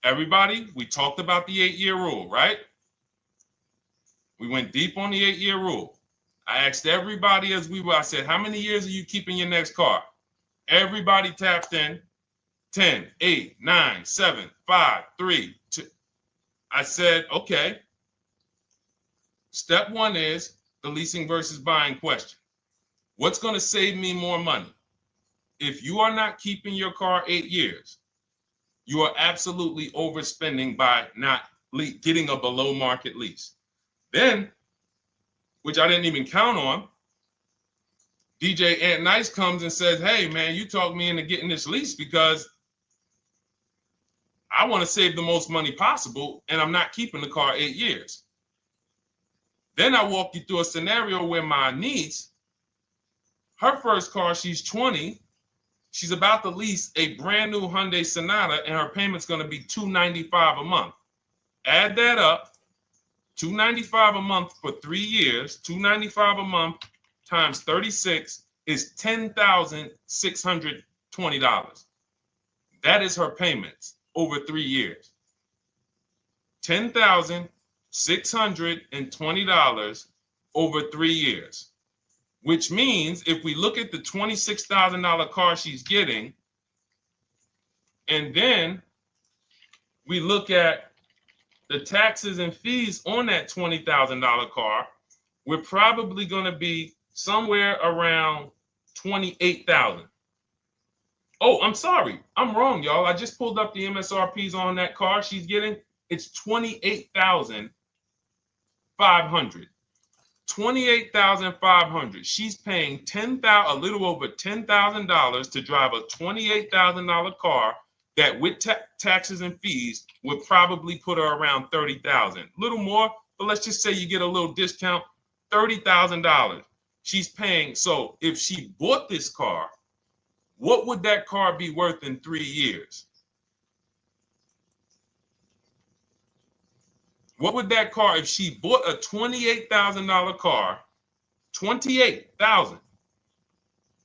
Everybody, we talked about the 8-year rule, right? We went deep on the 8-year rule. I asked everybody I said, how many years are you keeping your next car? Everybody tapped in 10, 8, 9, 7, 5, 3, 2. I said, okay. Step 1 is the leasing versus buying question. What's going to save me more money? If you are not keeping your car 8 years, you are absolutely overspending by not getting a below market lease. Then, which I didn't even count on, DJ Ant Nice comes and says, hey, man, you talked me into getting this lease because I want to save the most money possible, and I'm not keeping the car 8 years. Then I walk you through a scenario where my niece, her first car, she's 20, she's about to lease a brand new Hyundai Sonata, and her payment's going to be $295 a month. Add that up, $295 a month for 3 years, $295 a month times 36 is $10,620. That is her payments over 3 years. $10,620 over 3 years, which means if we look at the $26,000 car she's getting, and then we look at the taxes and fees on that $20,000 car, we're probably going to be somewhere around $28,000. Oh, I'm sorry. I'm wrong, y'all. I just pulled up the MSRPs on that car she's getting. It's $28,500. $28,500. She's paying a little over $10,000 to drive a $28,000 car that with taxes and fees would probably put her around $30,000. A little more, but let's just say you get a little discount, $30,000. She's paying. So if she bought this car, what would that car be worth in 3 years? What would that car, if she bought a $28,000 car, $28,000?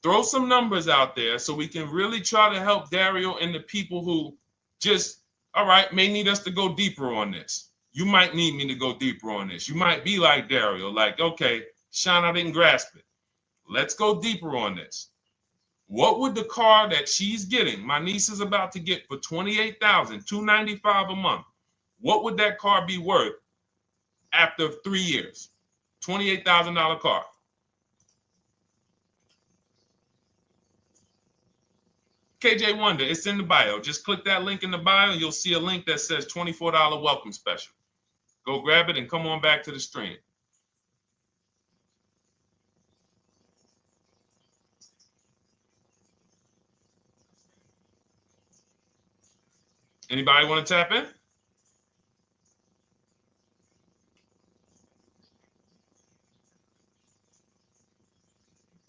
Throw some numbers out there so we can really try to help Dario and the people who just, all right, may need us to go deeper on this. You might need me to go deeper on this. You might be like Dario, like, okay, Sean, I didn't grasp it. Let's go deeper on this. What would the car that she's getting, my niece is about to get for $28,000, $295 a month, what would that car be worth after 3 years? $28,000 car. KJ Wonder, it's in the bio. Just click that link in the bio and you'll see a link that says $24 welcome special. Go grab it and come on back to the stream. Anybody want to tap in?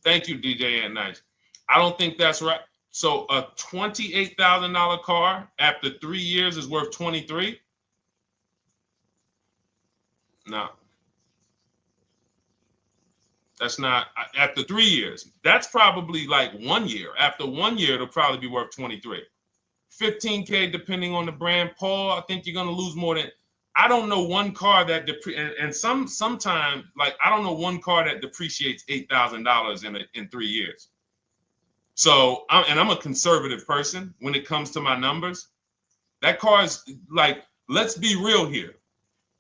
Thank you, DJ and Nice. I don't think that's right. So a $28,000 car after 3 years is worth 23? No. That's not after 3 years. That's probably like 1 year. After 1 year, it'll probably be worth 23. 15K depending on the brand. Paul, I think you're gonna lose more than. I don't know one car that sometimes like I don't know one car that depreciates $8,000 in 3 years. So I'm a conservative person when it comes to my numbers. That car is like, let's be real here.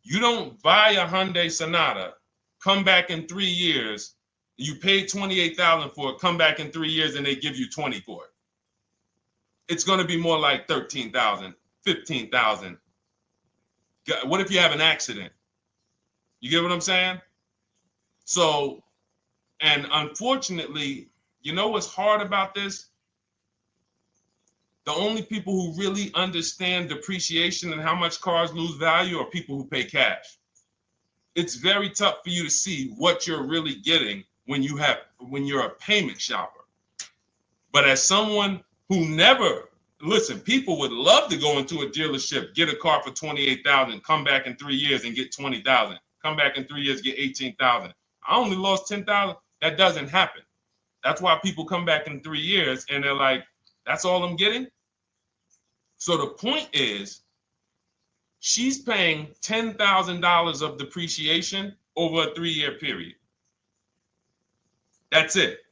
You don't buy a Hyundai Sonata, come back in 3 years, you paid $28,000 for it, come back in 3 years and they give you 20 for it. It's going to be more like $13,000, $15,000. What if you have an accident? You get what I'm saying? So, and unfortunately, you know what's hard about this? The only people who really understand depreciation and how much cars lose value are people who pay cash. It's very tough for you to see what you're really getting when you're a payment shopper. But as someone who never, listen, people would love to go into a dealership, get a car for $28,000, come back in 3 years and get $20,000, come back in 3 years, get $18,000. I only lost $10,000. That doesn't happen. That's why people come back in 3 years and they're like, that's all I'm getting? So the point is, she's paying $10,000 of depreciation over a 3-year period. That's it.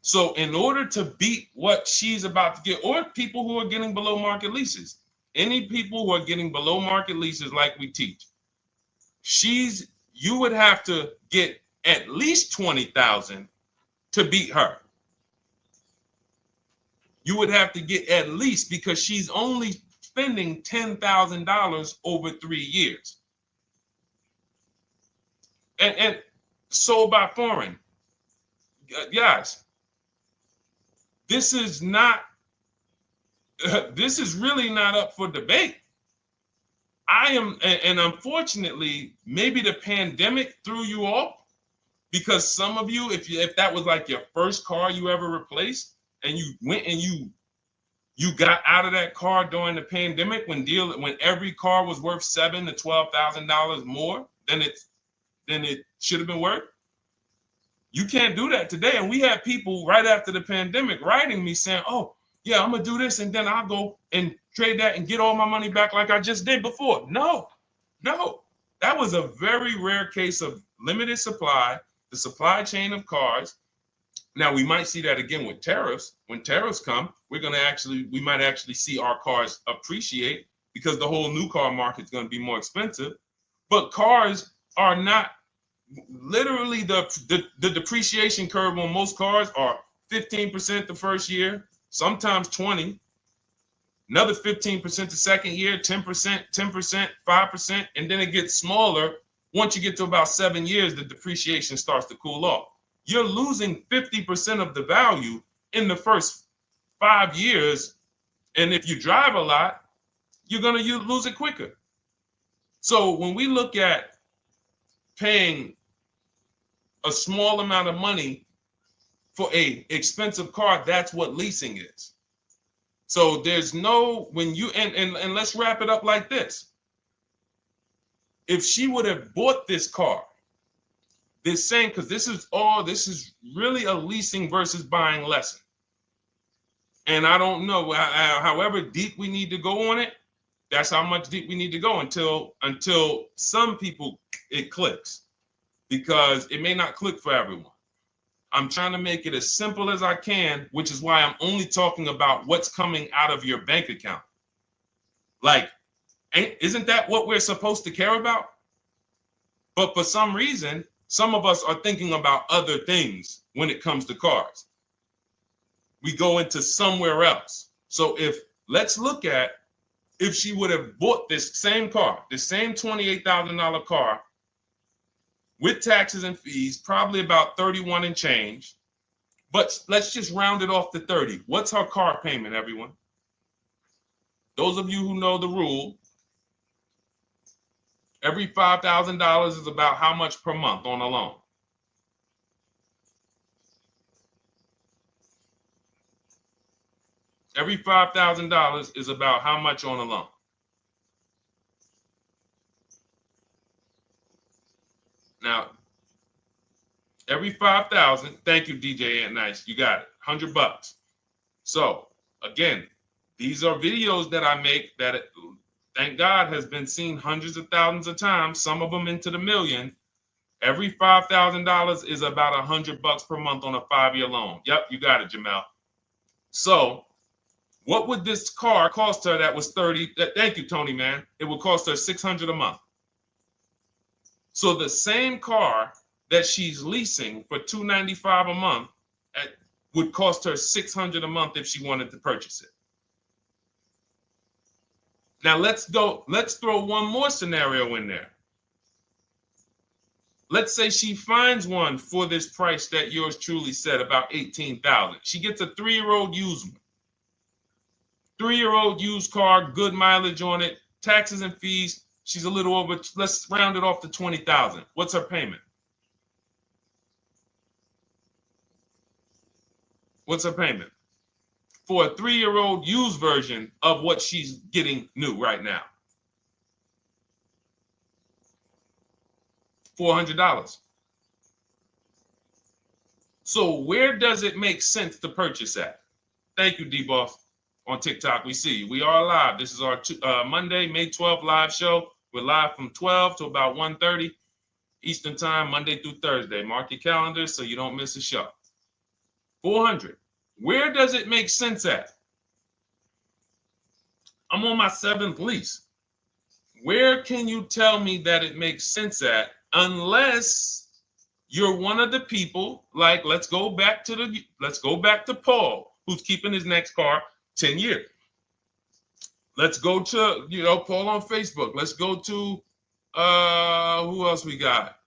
So in order to beat what she's about to get, or people who are getting below market leases, any people who are getting below market leases like we teach, you would have to get at least $20,000 to beat her. You would have to get at least, because she's only spending $10,000 over 3 years. And sold by foreign. Guys, this is not, this is really not up for debate. I am, and unfortunately, maybe the pandemic threw you off, because some of you, if that was like your first car you ever replaced, and you went and you got out of that car during the pandemic when every car was worth $7,000 to $12,000 more than it should have been worth. You can't do that today. And we had people right after the pandemic writing me saying, "Oh, yeah, I'm gonna do this, and then I'll go and trade that and get all my money back like I just did before." No, that was a very rare case of limited supply, the supply chain of cars. Now we might see that again with tariffs. When tariffs come, we might actually see our cars appreciate, because the whole new car market is going to be more expensive. But cars are not, literally the depreciation curve on most cars are 15% the first year, sometimes 20, another 15% the second year, 10%, 5%, and then it gets smaller. Once you get to about 7 years, the depreciation starts to cool off. You're losing 50% of the value in the first 5 years. And if you drive a lot, you're going to lose it quicker. So when we look at paying a small amount of money for a expensive car, that's what leasing is. So there's no, when you, and let's wrap it up like this. If she would have bought this car, this same, because this is really a leasing versus buying lesson. And I don't know, however deep we need to go on it, that's how much deep we need to go until some people it clicks, because it may not click for everyone. I'm trying to make it as simple as I can, which is why I'm only talking about what's coming out of your bank account. Like, isn't that what we're supposed to care about? But for some reason, some of us are thinking about other things when it comes to cars. We go into somewhere else. So let's look at if she would have bought this same car, the same $28,000 car with taxes and fees, probably about 31 and change. But let's just round it off to 30. What's her car payment, everyone? Those of you who know the rule, every $5,000 is about how much per month on a loan? Every $5,000 is about how much on a loan? Now, every 5,000, thank you, DJ Ant Nice, you got it, $100. So again, these are videos that I make that, thank God, has been seen hundreds of thousands of times, some of them into the million. Every $5,000 is about $100 per month on a 5-year loan. Yep, you got it, Jamel. So what would this car cost her that was 30? Thank you, Tony, man. It would cost her $600 a month. So the same car that she's leasing for $295 a month would cost her $600 a month if she wanted to purchase it. Now let's throw one more scenario in there. Let's say she finds one for this price that yours truly said, about $18,000. She gets a 3-year-old used one. 3-year-old used car, good mileage on it, taxes and fees. She's a little over, let's round it off to $20,000. What's her payment? What's her payment for a 3-year-old used version of what she's getting new right now? $400. So where does it make sense to purchase at? Thank you, D-Boss. On TikTok, we see you. We are live. This is our Monday, May 12th live show. We're live from 12 to about 1:30 Eastern time, Monday through Thursday. Mark your calendars so you don't miss a show. 400. Where does it make sense at? I'm on my 7th lease. Where can you tell me that it makes sense at, unless you're one of the people, like, let's go back to Paul, who's keeping his next car 10 years. Let's go to, Paul on Facebook. Let's go to, who else we got?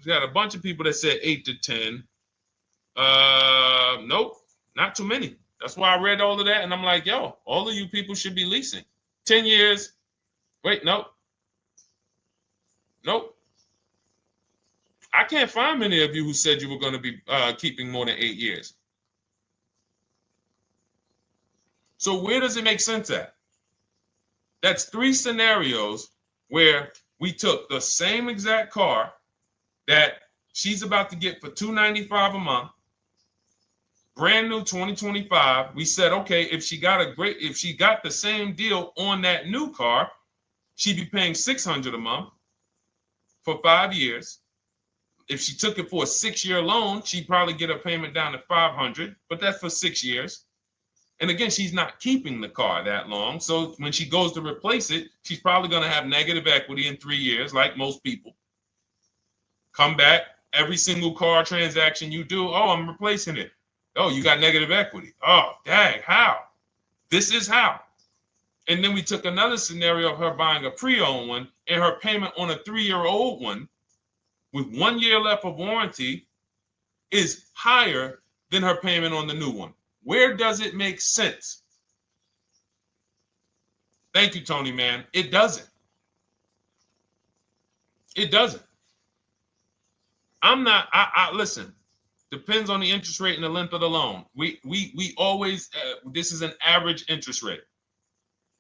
We got a bunch of people that said 8 to 10. Nope, not too many. That's why I read all of that, and I'm like, yo, all of you people should be leasing. 10 years. Wait, nope. I can't find many of you who said you were going to be keeping more than 8 years. So where does it make sense at? That's 3 scenarios where we took the same exact car that she's about to get for $295 a month, brand new 2025. We said, okay, if she got the same deal on that new car, she'd be paying $600 a month for 5 years. If she took it for a 6-year loan, she'd probably get her payment down to $500, but that's for 6 years. And again, she's not keeping the car that long. So when she goes to replace it, she's probably going to have negative equity in 3 years, like most people. Come back, every single car transaction you do, oh, I'm replacing it. Oh, you got negative equity. Oh, dang, how? This is how. And then we took another scenario of her buying a pre-owned one, and her payment on a 3-year-old one with 1 year left of warranty is higher than her payment on the new one. Where does it make sense? Thank you, Tony, man. It doesn't. It doesn't. Listen, depends on the interest rate and the length of the loan. We always, this is an average interest rate.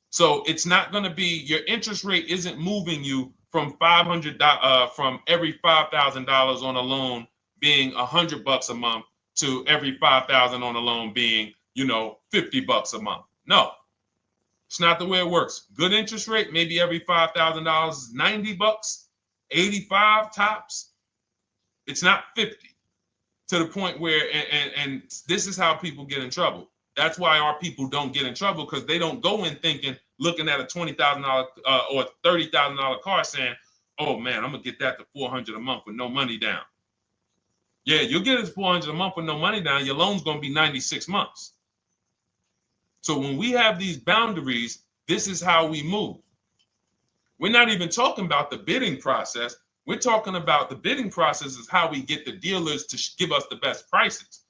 So it's not going to be, your interest rate isn't moving you from from every $5,000 on a loan being $100 a month to every $5,000 on a loan being, $50 a month. No, it's not the way it works. Good interest rate, maybe every $5,000 is $90, 85 tops. It's not 50, to the point where, and this is how people get in trouble. That's why our people don't get in trouble, because they don't go in looking at a $20,000 or $30,000 car saying, oh man, I'm gonna get that to $400 a month with no money down. Yeah, you'll get it $400 a month with no money down. Your loan's gonna be 96 months. So when we have these boundaries, this is how we move. We're not even talking about the bidding process. We're talking about the bidding process is how we get the dealers to give us the best prices.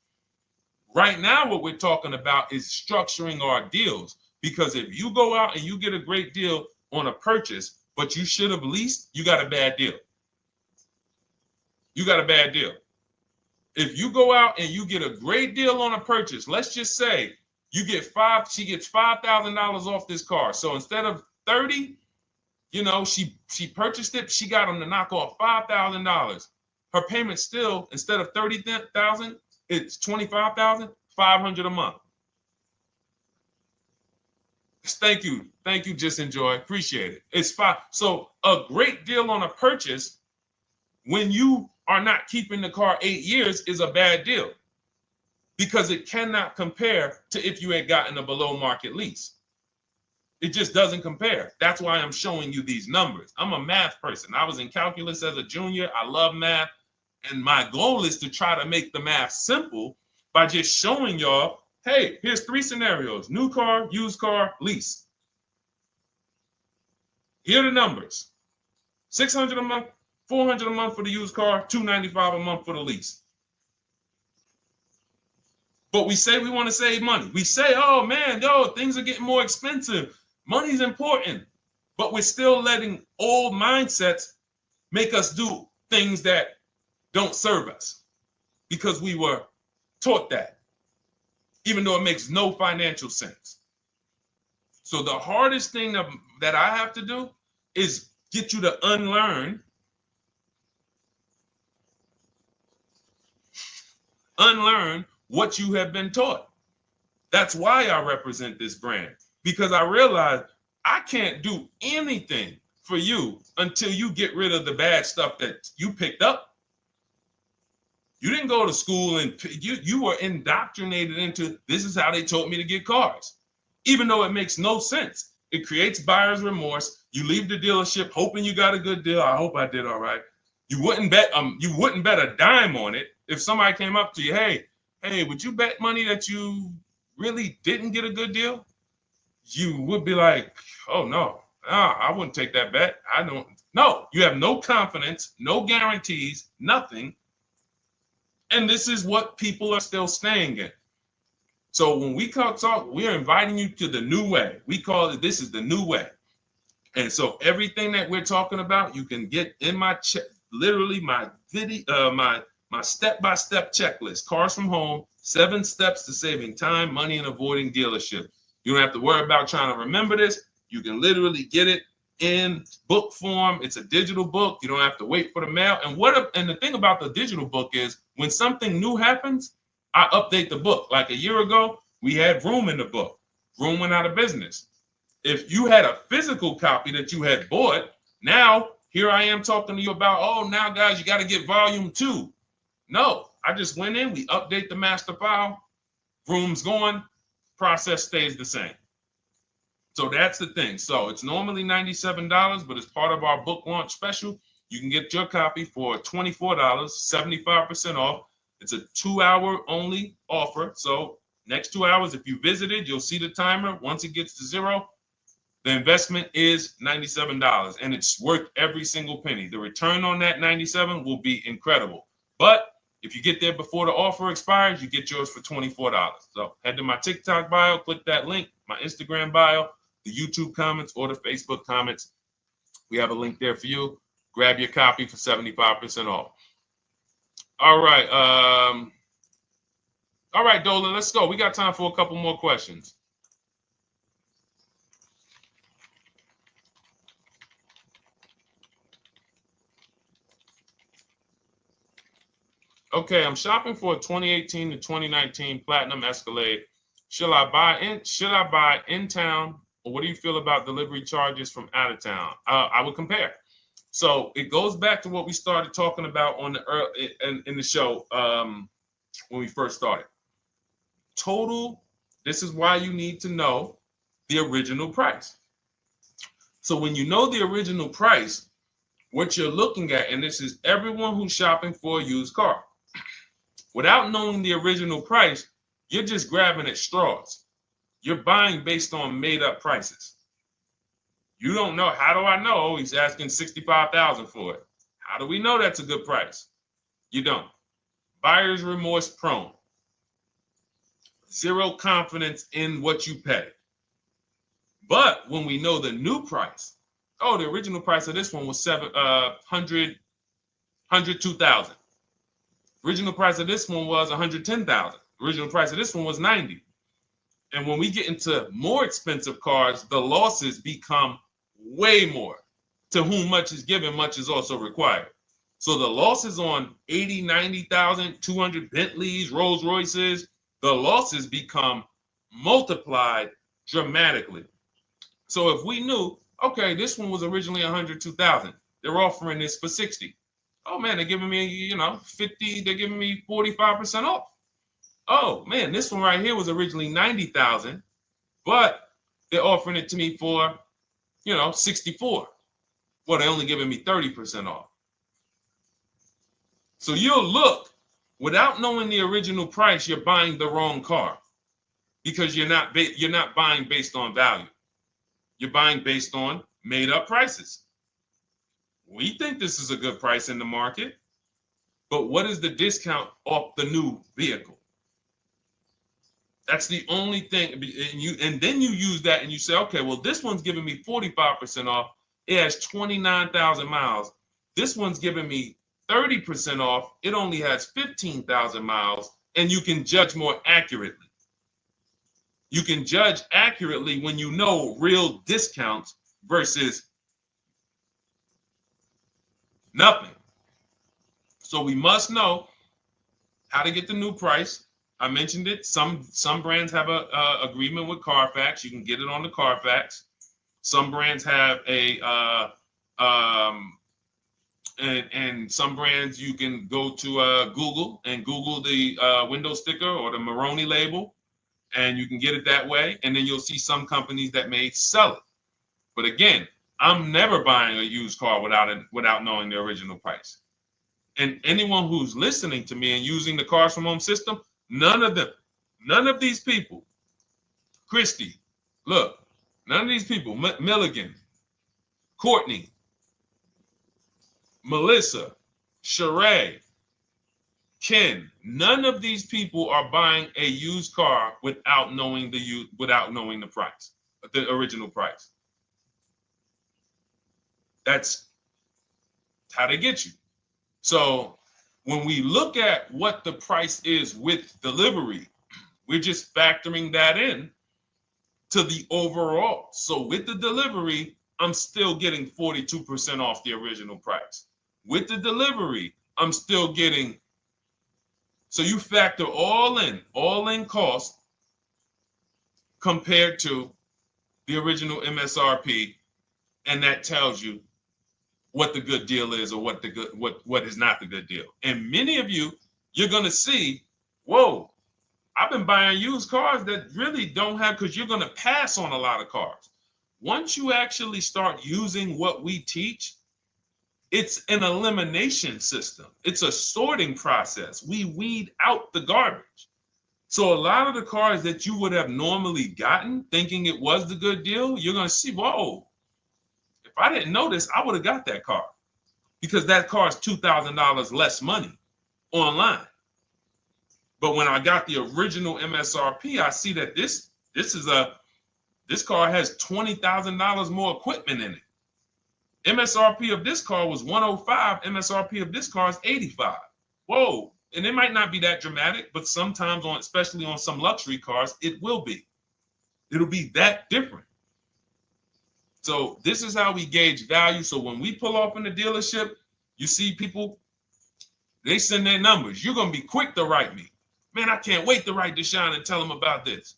Right now, what we're talking about is structuring our deals. Because if you go out and you get a great deal on a purchase, but you should have leased, you got a bad deal. You got a bad deal. If you go out and you get a great deal on a purchase, let's just say she gets $5,000 off this car. So instead of 30, she purchased it, she got them to knock off $5,000. Her payment still, instead of $30,000, it's $25,500 a month. Thank you, Just Enjoy, appreciate it. It's fine. So a great deal on a purchase, when you are not keeping the car 8 years, is a bad deal, because it cannot compare to if you had gotten a below market lease. It just doesn't compare. That's why I'm showing you these numbers. I'm a math person. I was in calculus as a junior. I love math. And my goal is to try to make the math simple by just showing y'all, hey, here's 3 scenarios: new car, used car, lease. Here are the numbers: $600 a month, $400 a month for the used car, $295 a month for the lease. But we say we want to save money. We say, oh man, things are getting more expensive. Money's important. But we're still letting old mindsets make us do things that don't serve us, because we were taught that, even though it makes no financial sense. So the hardest thing that I have to do is get you to unlearn what you have been taught. That's why I represent this brand, because I realize I can't do anything for you until you get rid of the bad stuff that you picked up. You didn't go to school and you were indoctrinated into, this is how they taught me to get cars, even though it makes no sense. It creates buyer's remorse. You leave the dealership hoping you got a good deal. I hope I did all right. You wouldn't bet a dime on it. If somebody came up to you, hey, would you bet money that you really didn't get a good deal? You would be like, oh no, I wouldn't take that bet. I don't. No, you have no confidence, no guarantees, nothing. And this is what people are still staying in. So when we talk, we're inviting you to the new way. We call it, this is the new way. And so everything that we're talking about, you can get in my literally my video, my step-by-step checklist, Cars from Home, 7 steps to saving time, money, and avoiding dealership. You don't have to worry about trying to remember this. You can literally get it in book form. It's a digital book. You don't have to wait for the mail. And the thing about the digital book is when something new happens, I update the book. Like a year ago, we had Room in the book. Room went out of business. If you had a physical copy that you had bought, now here I am talking to you about, oh, now guys, you got to get volume 2. No, I just went in, we update the master file, Room's going, process stays the same. So that's the thing. So it's normally $97, but as part of our book launch special, you can get your copy for $24, 75% off. It's a 2-hour only offer. So next 2 hours, if you visited, you'll see the timer. Once it gets to 0, the investment is $97, and it's worth every single penny. The return on that $97 will be incredible. But if you get there before the offer expires, you get yours for $24. So head to my TikTok bio, click that link, my Instagram bio, the YouTube comments, or the Facebook comments. We have a link there for you. Grab your copy for 75% off. All right. All right, Dolan, let's go. We got time for a couple more questions. Okay, I'm shopping for a 2018 to 2019 Platinum Escalade. Should I buy in town, or what do you feel about delivery charges from out of town? I would compare. So it goes back to what we started talking about on the in the show when we first started. Total. This is why you need to know the original price. So when you know the original price, what you're looking at, and this is everyone who's shopping for a used car. Without knowing the original price, you're just grabbing at straws. You're buying based on made-up prices. You don't know. How do I know he's asking $65,000 for it? How do we know that's a good price? You don't. Buyer's remorse prone. Zero confidence in what you pay. But when we know the new price, oh, the original price of this one was $102,000. Original price of this one was $110,000. Original price of this one was $90,000. And when we get into more expensive cars, the losses become way more. To whom much is given, much is also required. So the losses on 80, 90,000, 200 Bentleys, Rolls Royces, the losses become multiplied dramatically. So if we knew, okay, this one was originally $102,000, they're offering this for $60,000. Oh man, they're giving me, 50, they're giving me 45% off. Oh man, this one right here was originally $90,000, but they're offering it to me for, $64,000. Well, they're only giving me 30% off. So you'll look, without knowing the original price, you're buying the wrong car because you're not buying based on value. You're buying based on made up prices. We think this is a good price in the market, but what is the discount off the new vehicle? That's the only thing. And then you use that and you say, okay, well, this one's giving me 45% off. It has 29,000 miles. This one's giving me 30% off. It only has 15,000 miles, and you can judge more accurately. You can judge accurately when you know real discounts versus nothing. So we must know how to get the new price. I mentioned it. Some brands have a agreement with Carfax. You can get it on the Carfax. Some brands have and some brands you can go to Google and Google the window sticker or the Maroni label, and you can get it that way. And then you'll see some companies that may sell it. But again, I'm never buying a used car without knowing the original price. And anyone who's listening to me and using the Cars from Home system, none of these people, Christy, look, none of these people, Milligan, Courtney, Melissa, Sheree, Ken, none of these people are buying a used car without knowing the price, the original price. That's how they get you. So when we look at what the price is with delivery, we're just factoring that in to the overall. So with the delivery, I'm still getting 42% off the original price. With the delivery, I'm still getting, so you factor all in cost compared to the original MSRP, and that tells you what the good deal is or what is not the good deal. And many of you, you're gonna see, whoa, I've been buying used cars that really don't have, because you're gonna pass on a lot of cars. Once you actually start using what we teach, it's an elimination system. It's a sorting process. We weed out the garbage. So a lot of the cars that you would have normally gotten thinking it was the good deal, you're gonna see, whoa, if I didn't know this, I would have got that car, because that car is $2,000 less money online. But when I got the original MSRP, I see that this car has $20,000 more equipment in it. MSRP of this car was 105. MSRP of this car is 85. Whoa. And it might not be that dramatic, but sometimes especially on some luxury cars, it will be. It'll be that different. So this is how we gauge value. So when we pull off in the dealership, you see people, they send their numbers. You're going to be quick to write me. Man, I can't wait to write Deshone and tell him about this.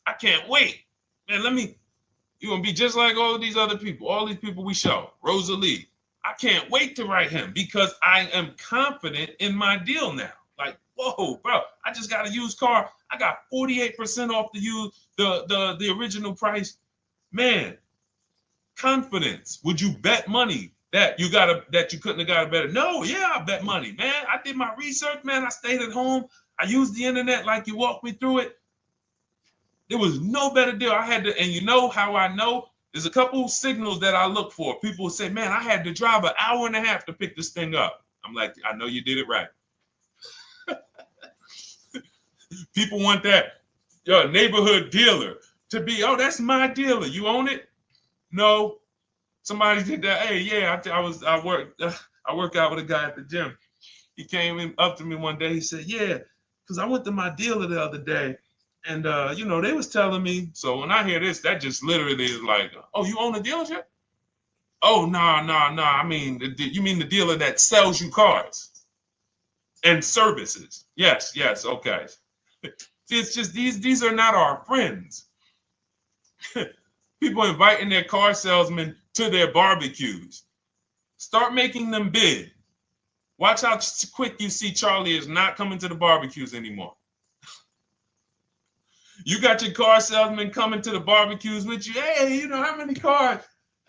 I can't wait. Man, you're going to be just like all these other people, all these people we show. Rosalie, I can't wait to write him because I am confident in my deal now. Like, whoa, bro, I just got a used car. I got 48% off the original price. Man, confidence. Would you bet money that you couldn't have got a better? No, yeah, I bet money, man. I did my research, man. I stayed at home. I used the internet like you walked me through it. There was no better deal. I had to, and you know how I know? There's a couple signals that I look for. People say, man, I had to drive an hour and a half to pick this thing up. I'm like, I know you did it right. People want that neighborhood dealer to be, oh, that's my dealer. You own it? No. Somebody did that. Hey, yeah, I work out with a guy at the gym. He came up to me one day. He said, yeah, because I went to my dealer the other day. And, they was telling me. So when I hear this, that just literally is like, oh, you own a dealership? Oh, no. I mean, you mean the dealer that sells you cars and services? Yes. Okay. See, it's just these are not our friends. People inviting their car salesmen to their barbecues. Start making them bid. Watch how quick you see Charlie is not coming to the barbecues anymore. You got your car salesman coming to the barbecues with you. Hey, how many cars?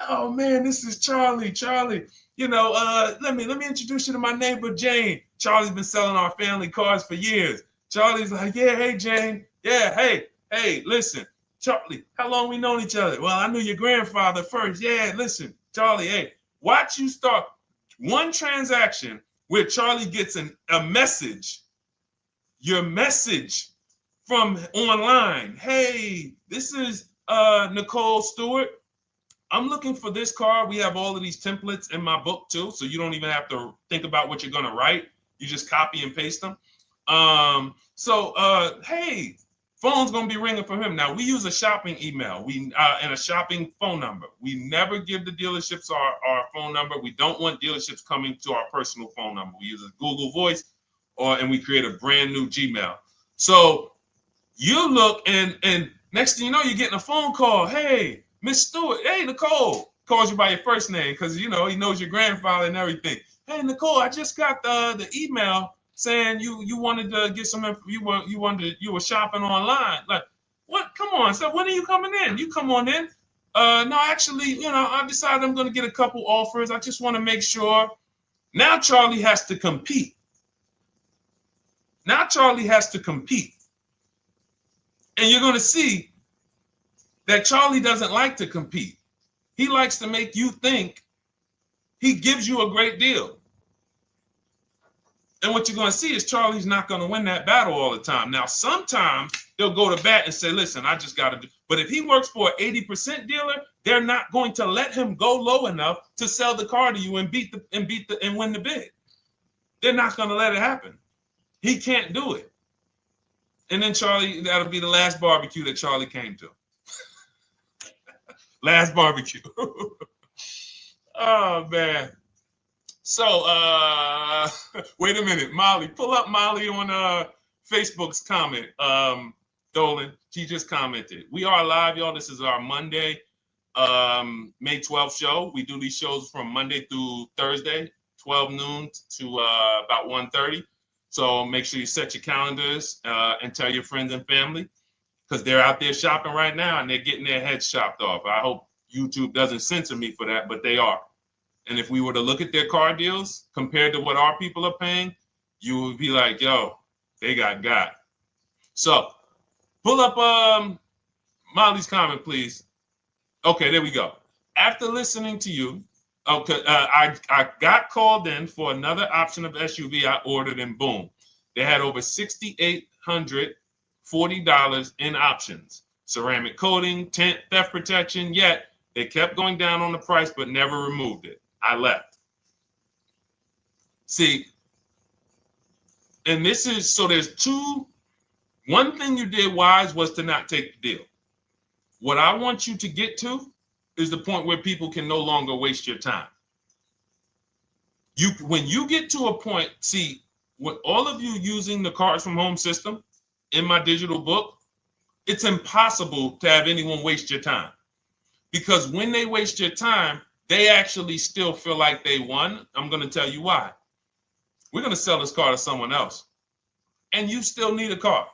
Oh man, this is Charlie. Charlie, let me introduce you to my neighbor Jane. Charlie's been selling our family cars for years. Charlie's like, yeah, hey Jane. Yeah, hey, listen, Charlie, how long we known each other? Well, I knew your grandfather first. Yeah, listen, Charlie, hey, watch you start one transaction where Charlie gets a message, your message from online. Hey, this is Nicole Stewart. I'm looking for this car. We have all of these templates in my book too, so you don't even have to think about what you're going to write. You just copy and paste them. Hey, phone's going to be ringing from him. Now, we use a shopping email and a shopping phone number. We never give the dealerships our phone number. We don't want dealerships coming to our personal phone number. We use a Google Voice and we create a brand new Gmail. So you look and next thing you know, you're getting a phone call. Hey, Miss Stewart. Hey, Nicole. Calls you by your first name because, he knows your grandfather and everything. Hey, Nicole, I just got the email saying you wanted to get some, you were shopping online. Like, what? Come on. So when are you coming in? You come on in. No, actually, I decided I'm going to get a couple offers. I just want to make sure. Now Charlie has to compete. Now Charlie has to compete. And you're going to see that Charlie doesn't like to compete. He likes to make you think he gives you a great deal. And what you're going to see is Charlie's not going to win that battle all the time. Now, sometimes they'll go to bat and say, listen, I just got to do. But if he works for an 80% dealer, they're not going to let him go low enough to sell the car to you and win the bid. They're not going to let it happen. He can't do it. And then Charlie, that'll be the last barbecue that Charlie came to. Last barbecue. Oh, man. So, wait a minute. Molly, pull up Molly on Facebook's comment. Dolan, she just commented. We are live, y'all. This is our Monday, May 12th show. We do these shows from Monday through Thursday, 12 noon to about 1:30. So make sure you set your calendars and tell your friends and family, because they're out there shopping right now and they're getting their heads chopped off. I hope YouTube doesn't censor me for that, but they are. And if we were to look at their car deals compared to what our people are paying, you would be like, yo, they got. So pull up Molly's comment, please. Okay, there we go. After listening to you, okay, I got called in for another option of SUV I ordered, and boom, they had over $6,840 in options. Ceramic coating, tint, theft protection, yet they kept going down on the price but never removed it. I left. See, and this is, so there's two. One thing you did wise was to not take the deal. What I want you to get to is the point where people can no longer waste your time. When you get to a point, see, with all of you using the Cars from Home system in my digital book, it's impossible to have anyone waste your time. Because when they waste your time, they actually still feel like they won. I'm going to tell you why. We're going to sell this car to someone else, and you still need a car.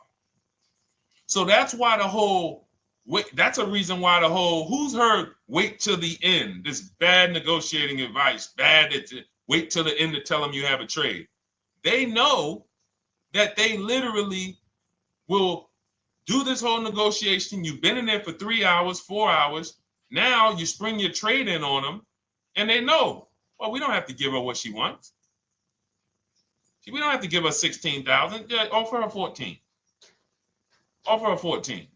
So that's why that's a reason why who's heard wait till the end, this bad negotiating advice, wait till the end to tell them you have a trade. They know that they literally will do this whole negotiation. You've been in there for 3 hours, 4 hours. Now you spring your trade in on them, and they know, well, we don't have to give her what she wants. We don't have to give her $16,000. Yeah, offer her 14. Offer her 14.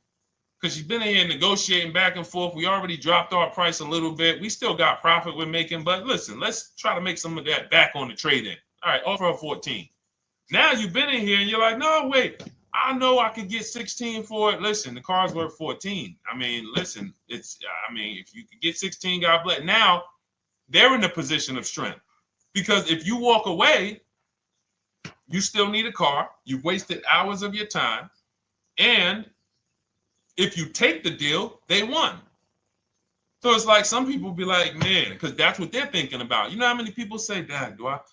Because she's been in here negotiating back and forth. We already dropped our price a little bit. We still got profit we're making, but listen, let's try to make some of that back on the trade-in. All right, offer her 14. Now you've been in here and you're like, no, wait, I know I could get 16 for it. Listen, the car's worth 14. I mean, listen, if you could get 16, God bless. Now they're in a position of strength, because if you walk away, you still need a car. You've wasted hours of your time. And if you take the deal, they won. So it's like some people be like, man, because that's what they're thinking about. You know how many people say, Dad, all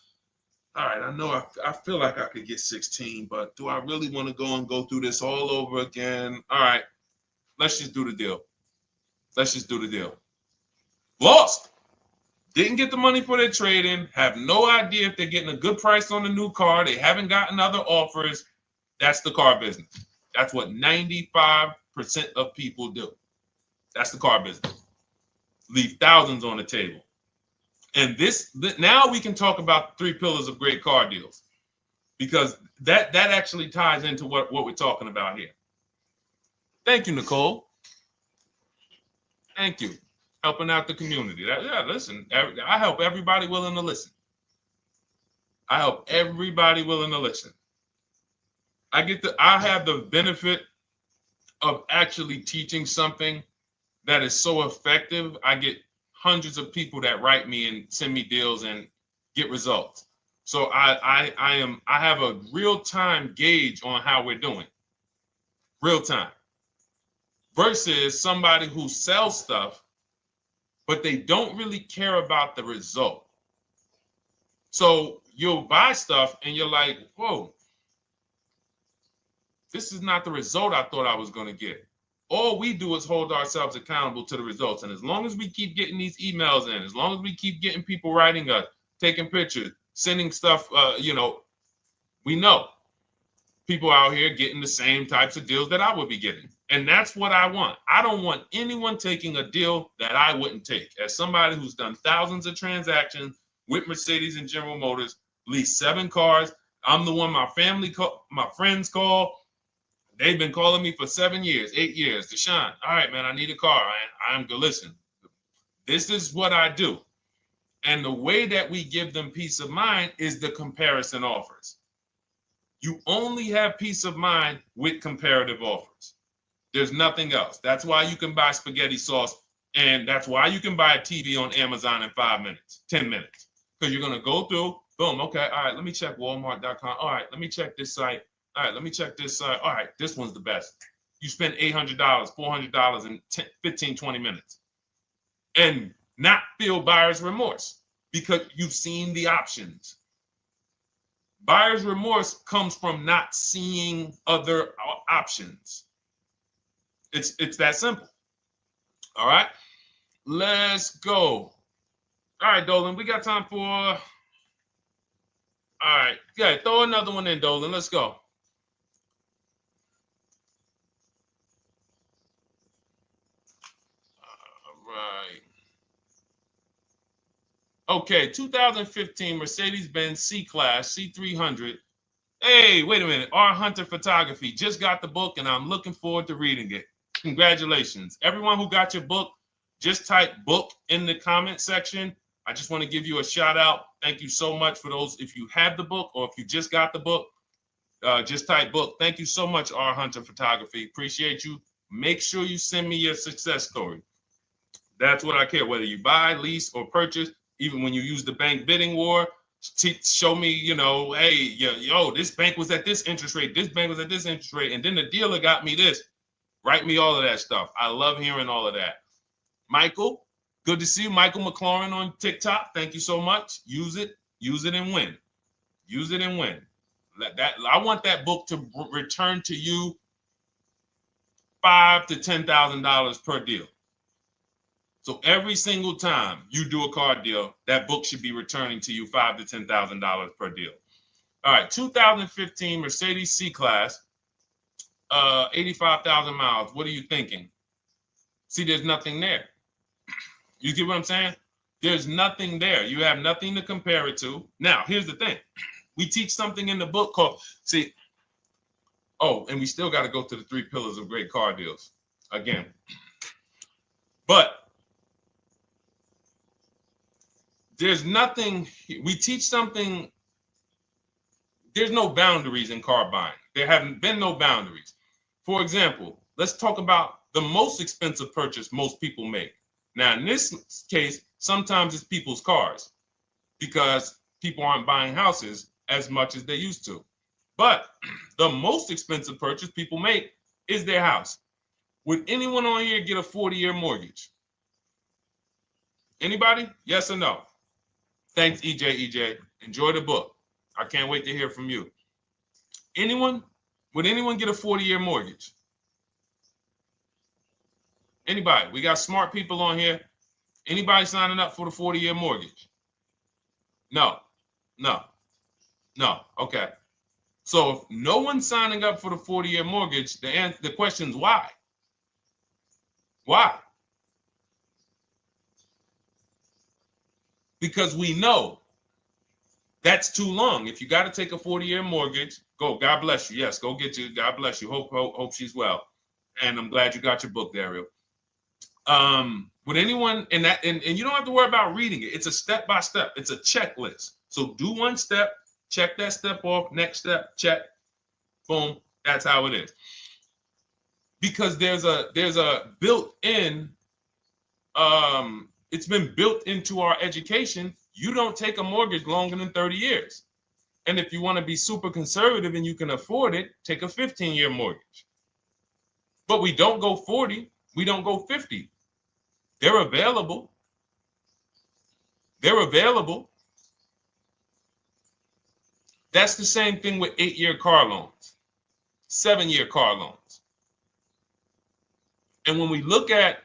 right, I know I feel like I could get 16, but do I really want to go through this all over again? All right, let's just do the deal. Lost. Didn't get the money for their trade-in, have no idea if they're getting a good price on the new car. They haven't gotten other offers. That's the car business. That's what 95% of people do. That's the car business. Leave thousands on the table. And now we can talk about the 3 pillars of great car deals, because that actually ties into what we're talking about here. Thank you, Nicole. Thank you. Helping out the community. Listen, I help everybody willing to listen. I have the benefit of actually teaching something that is so effective. I get hundreds of people that write me and send me deals and get results. So I have a real-time gauge on how we're doing. Real time. Versus somebody who sells stuff, but they don't really care about the result. So you'll buy stuff and you're like, whoa, this is not the result I thought I was going to get. All we do is hold ourselves accountable to the results. And as long as we keep getting these emails in, as long as we keep getting people writing us, taking pictures, sending stuff, we know people out here getting the same types of deals that I would be getting. And that's what I want. I don't want anyone taking a deal that I wouldn't take. As somebody who's done thousands of transactions with Mercedes and General Motors, leased 7 cars. I'm the one my friends call. They've been calling me for 7 years, 8 years. Deshone, all right, man, I need a car. I'm good. Listen, this is what I do. And the way that we give them peace of mind is the comparison offers. You only have peace of mind with comparative offers. There's nothing else. That's why you can buy spaghetti sauce, and that's why you can buy a TV on Amazon in 5 minutes, 10 minutes. Because you're going to go through, boom, okay, all right, let me check Walmart.com. All right, let me check this site. All right, let me check this site. All right, this one's the best. You spend $800, $400 in 15, 20 minutes. And not feel buyer's remorse because you've seen the options. Buyer's remorse comes from not seeing other options. It's that simple. All right, let's go. All right, Dolan, we got time for. All right, yeah, throw another one in, Dolan. Let's go. All right. Okay, 2015 Mercedes-Benz C-Class C300. Hey, wait a minute. R. Hunter Photography. Just got the book, and I'm looking forward to reading it. Congratulations. Everyone who got your book, just type book in the comment section. I just want to give you a shout out. Thank you so much for those. If you have the book or if you just got the book, just type book. Thank you so much, R. Hunter Photography. Appreciate you. Make sure you send me your success story. That's what I care, whether you buy, lease, or purchase. Even when you use the bank bidding war, show me, hey, yo, this bank was at this interest rate. This bank was at this interest rate. And then the dealer got me this. Write me all of that stuff. I love hearing all of that. Michael, good to see you. Michael McLaurin on TikTok. Thank you so much. Use it and win. Use it and win. I want that book to return to you $5,000 to $10,000 per deal. So every single time you do a car deal, that book should be returning to you $5,000 to $10,000 per deal. All right, 2015 Mercedes C-Class, 85,000 miles. What are you thinking? See, there's nothing there. You get what I'm saying? There's nothing there. You have nothing to compare it to. Now, here's the thing. We teach something in the book called, and we still got to go to the 3 pillars of great car deals again. But there's nothing, we teach something, there's no boundaries in car buying. There haven't been no boundaries. For example, let's talk about the most expensive purchase most people make. Now, in this case, sometimes it's people's cars because people aren't buying houses as much as they used to. But the most expensive purchase people make is their house. Would anyone on here get a 40-year mortgage? Anybody? Yes or no? Thanks, EJ. Enjoy the book. I can't wait to hear from you. Anyone? Would anyone get a 40-year mortgage? Anybody? We got smart people on here. Anybody signing up for the 40-year mortgage? No. Okay. So if no one's signing up for the 40-year mortgage, the question is why? Why? Because we know that's too long. If you got to take a 40-year mortgage, go. God bless you. Yes, go get you. God bless you. Hope she's well. And I'm glad you got your book, Daryl. Would anyone, and you don't have to worry about reading it. It's a step by step. It's a checklist. So do one step, check that step off. Next step, check. Boom. That's how it is. Because there's a built-in. It's been built into our education. You don't take a mortgage longer than 30 years. And if you want to be super conservative and you can afford it, take a 15-year mortgage. But we don't go 40. We don't go 50. They're available. That's the same thing with 8-year car loans, 7-year car loans. And when we look at,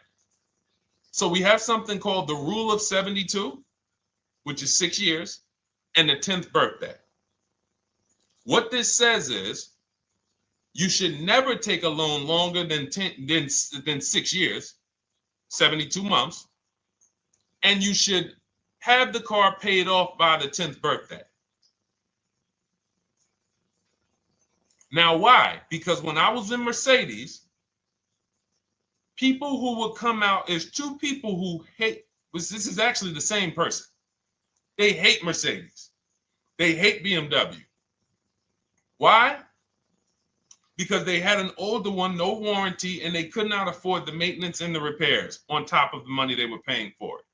so we have something called the rule of 72, which is 6 years, and the 10th birthday. What this says is you should never take a loan longer than 6 years, 72 months, and you should have the car paid off by the 10th birthday. Now, why? Because when I was in Mercedes, people who would come out is two people who hate, this is actually the same person. They hate Mercedes. They hate BMW. Why? Because they had an older one, no warranty, and they could not afford the maintenance and the repairs on top of the money they were paying for it.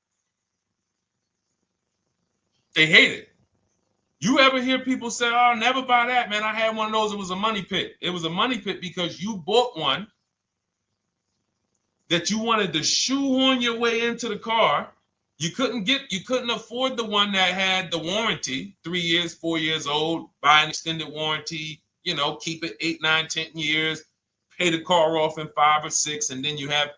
They hate it. You ever hear people say, oh, never buy that, man. I had one of those. It was a money pit. It was a money pit because you bought one that you wanted to shoehorn your way into the car. You couldn't afford the one that had the warranty, 3 years, 4 years old, buy an extended warranty, keep it 8, 9, 10 years, pay the car off in 5 or 6, and then you have,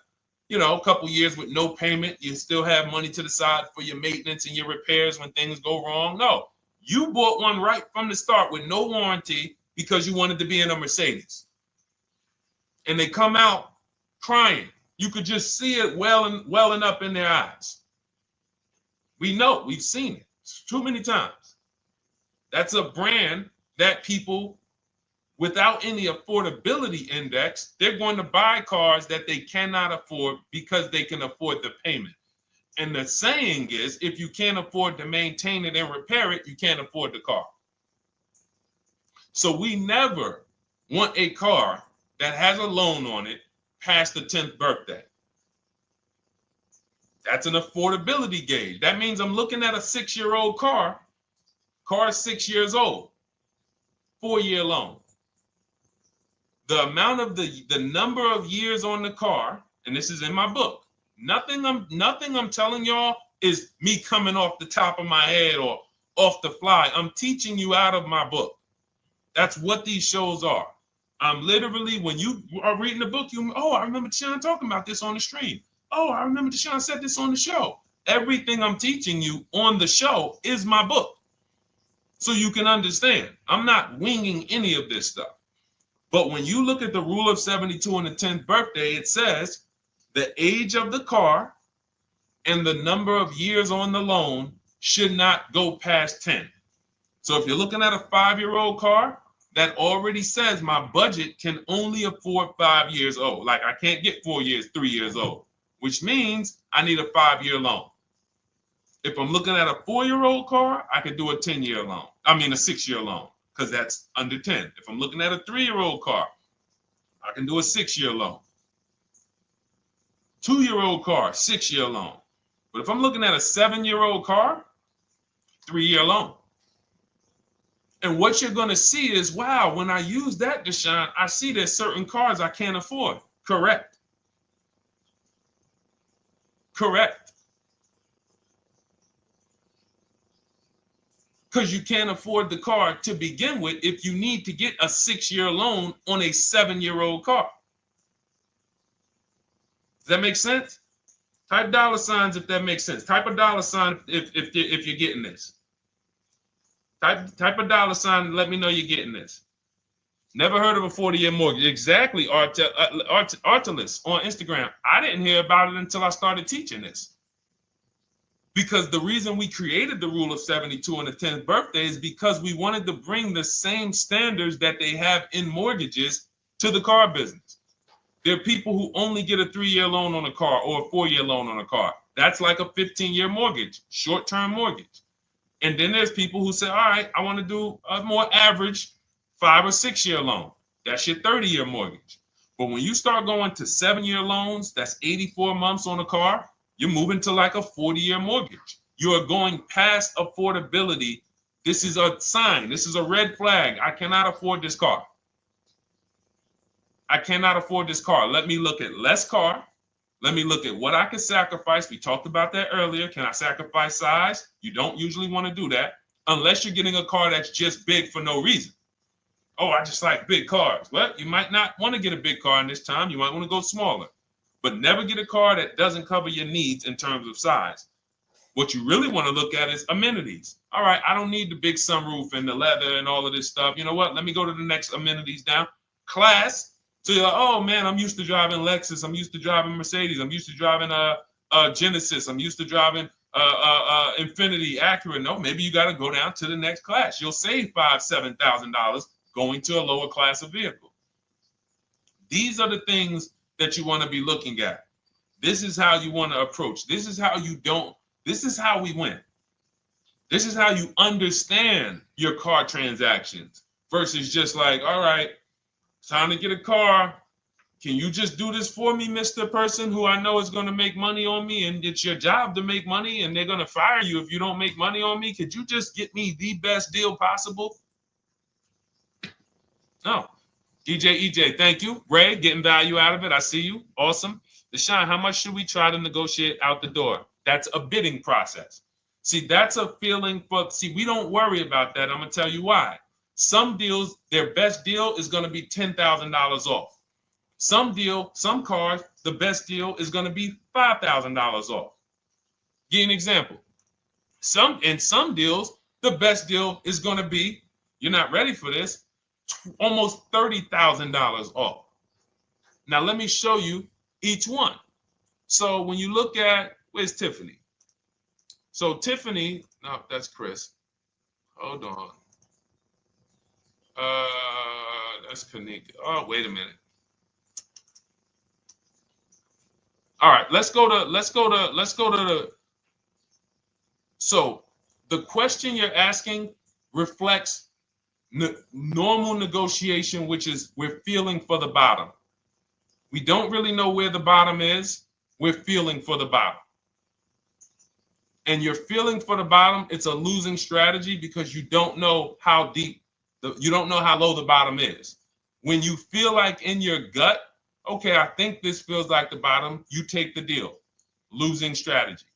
a couple years with no payment. You still have money to the side for your maintenance and your repairs when things go wrong. No, you bought one right from the start with no warranty because you wanted to be in a Mercedes. And they come out crying. You could just see it welling up in their eyes. We know, we've seen it too many times. That's a brand that people without any affordability index, they're going to buy cars that they cannot afford because they can afford the payment. And the saying is, if you can't afford to maintain it and repair it, you can't afford the car. So we never want a car that has a loan on it past the 10th birthday. That's an affordability gauge. That means I'm looking at a 6-year-old car. Car is 6 years old. 4-year loan. The amount of the number of years on the car, and this is in my book. Nothing I'm telling y'all is me coming off the top of my head or off the fly. I'm teaching you out of my book. That's what these shows are. I'm literally, when you are reading the book, I remember Deshone talking about this on the stream. Oh, I remember Deshone said this on the show. Everything I'm teaching you on the show is my book. So you can understand. I'm not winging any of this stuff. But when you look at the rule of 72 on the 10th birthday, it says the age of the car and the number of years on the loan should not go past 10. So if you're looking at a 5-year-old car, that already says my budget can only afford 5 years old. Like I can't get 4 years, 3 years old, which means I need a 5-year loan. If I'm looking at a 4-year-old car, I could do a 10-year loan. I mean a 6-year loan, because that's under 10. If I'm looking at a 3-year-old car, I can do a 6-year loan. 2-year-old car, 6-year loan. But if I'm looking at a 7-year-old car, 3-year loan. And what you're going to see is, wow, when I use that, Deshone, I see there's certain cars I can't afford. Correct. Correct. Because you can't afford the car to begin with if you need to get a 6-year loan on a 7-year-old car. Does that make sense? Type $ if that makes sense. Type a $ if you're getting this. Type a $ and let me know you're getting this. Never heard of a 40-year mortgage. Exactly, Artelis on Instagram. I didn't hear about it until I started teaching this. Because the reason we created the rule of 72 on the 10th birthday is because we wanted to bring the same standards that they have in mortgages to the car business. There are people who only get a 3-year loan on a car or a 4-year loan on a car. That's like a 15-year mortgage, short-term mortgage. And then there's people who say, all right, I want to do a more average 5 or 6-year loan. That's your 30-year mortgage. But when you start going to 7-year loans, that's 84 months on a car, you're moving to like a 40-year mortgage. You are going past affordability. This is a sign. This is a red flag. I cannot afford this car. I cannot afford this car. Let me look at less car. Let me look at what I can sacrifice. We talked about that earlier. Can I sacrifice size? You don't usually want to do that unless you're getting a car that's just big for no reason. Oh, I just like big cars. Well, you might not want to get a big car in this time. You might want to go smaller. But never get a car that doesn't cover your needs in terms of size. What you really want to look at is amenities. All right, I don't need the big sunroof and the leather and all of this stuff. You know what? Let me go to the next amenities down. Class. So you're like, oh man, I'm used to driving Lexus. I'm used to driving Mercedes. I'm used to driving Genesis. I'm used to driving Infiniti, Acura. No, maybe you got to go down to the next class. You'll save $5,000-$7,000 going to a lower class of vehicle. These are the things that you want to be looking at. This is how you want to approach. This is how you don't. This is how we win. This is how you understand your car transactions versus just like, all right, time to get a car. Can you just do this for me, Mr. Person who I know is going to make money on me, and it's your job to make money and they're going to fire you if you don't make money on me? Could you just get me the best deal possible? No. EJ, thank you. Ray, getting value out of it. I see you. Awesome. Deshone, how much should we try to negotiate out the door? That's a bidding process. See, that's a feeling for, we don't worry about that. I'm going to tell you why. Some deals, their best deal is going to be $10,000 off. Some cars, the best deal is going to be $5,000 off. Give you an example. In some deals, the best deal is going to be, you're not ready for this, almost $30,000 off. Now, let me show you each one. So when you look at, where's Tiffany? So Tiffany, no, that's Chris. Hold on. That's Kanika. Oh, wait a minute. All right, let's go to the. So the question you're asking reflects normal negotiation, which is we're feeling for the bottom. We don't really know where the bottom is. We're feeling for the bottom. And you're feeling for the bottom, it's a losing strategy because you don't know how deep, you don't know how low the bottom is. When you feel like in your gut, okay, I think this feels like the bottom, you take the deal. Losing strategy.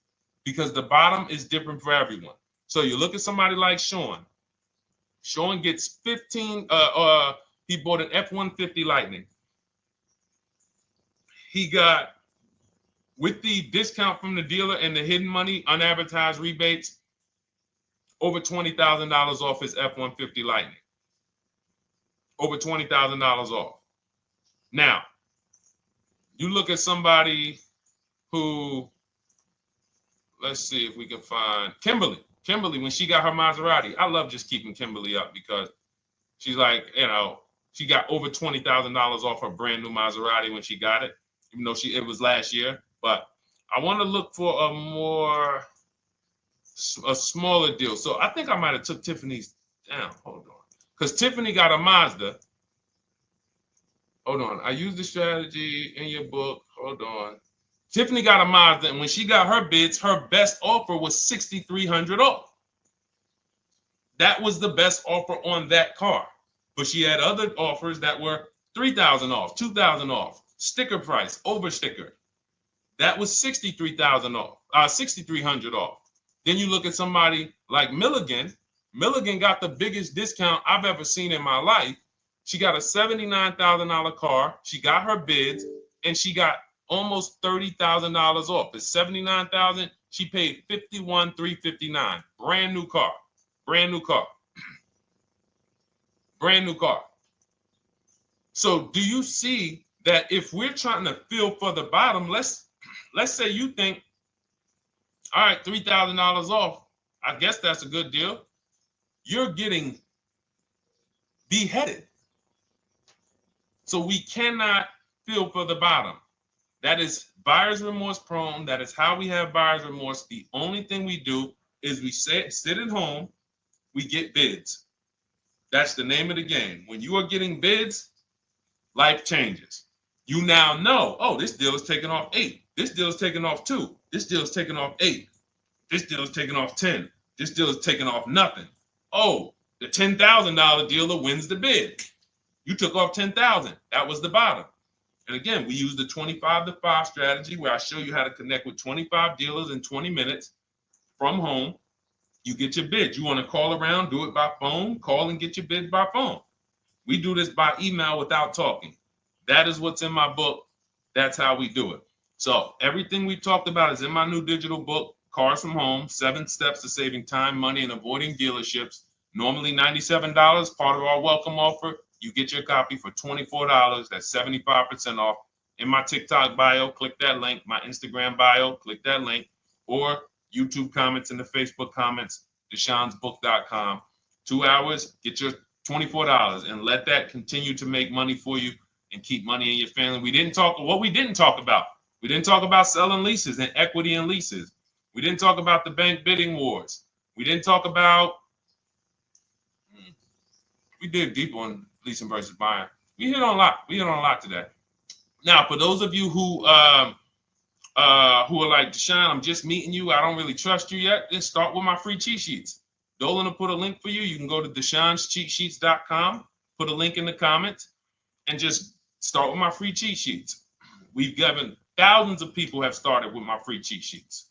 Because the bottom is different for everyone. So you look at somebody like Sean. Sean gets 15, he bought an F-150 Lightning. He got, with the discount from the dealer and the hidden money, unadvertised rebates, over $20,000 off his F-150 Lightning. Over $20,000 off. Now, you look at somebody who, let's see if we can find Kimberly. Kimberly, when she got her Maserati, I love just keeping Kimberly up because she's like, you know, she got over $20,000 off her brand new Maserati when she got it, even though it was last year. But I want to look for a smaller deal. So I think I might have took Tiffany's down. Hold on. Because Tiffany got a Mazda. Hold on. I used the strategy in your book. Hold on. Tiffany got a Mazda, and when she got her bids, her best offer was $6,300 off. That was the best offer on that car. But she had other offers that were $3,000 off, $2,000 off, sticker price, over sticker. That was $63,000 off, $6,300 off. Then you look at somebody like Milligan. Milligan got the biggest discount I've ever seen in my life. She got a $79,000 car. She got her bids, and she got almost $30,000 off. It's $79,000. She paid $51,359. Brand new car. Brand new car. Brand new car. So do you see that if we're trying to feel for the bottom, let's say you think, all right, $3,000 off. I guess that's a good deal. You're getting beheaded. So we cannot feel for the bottom. That is buyer's remorse prone. That is how we have buyer's remorse. The only thing we do is we sit at home, we get bids. That's the name of the game. When you are getting bids, life changes. You now know, oh, this deal is taking off 8. This deal is taking off 2. This deal is taking off 8. This deal is taking off 10. This deal is taking off nothing. Oh, the $10,000 dealer wins the bid. You took off $10,000. That was the bottom. And again, we use the 25-to-5 strategy where I show you how to connect with 25 dealers in 20 minutes from home. You get your bids. You want to call around, do it by phone, call and get your bids by phone. We do this by email without talking. That is what's in my book. That's how we do it. So everything we talked about is in my new digital book. Cars from Home, 7 Steps to Saving Time, Money, and Avoiding Dealerships. Normally $97, part of our welcome offer. You get your copy for $24. That's 75% off. In my TikTok bio, click that link. My Instagram bio, click that link. Or YouTube comments in the Facebook comments, deshonsbook.com. 2 hours, get your $24 and let that continue to make money for you and keep money in your family. We didn't talk about. We didn't talk about selling leases and equity in leases. We didn't talk about the bank bidding wars. We didn't talk about, we did deep on leasing versus buying. We hit on a lot. We hit on a lot today. Now, for those of you who are like, Deshone, I'm just meeting you, I don't really trust you yet, then start with my free cheat sheets. Dolan will put a link for you. You can go to DeshonesCheatSheets.com, put a link in the comments, and just start with my free cheat sheets. We've given thousands of people have started with my free cheat sheets.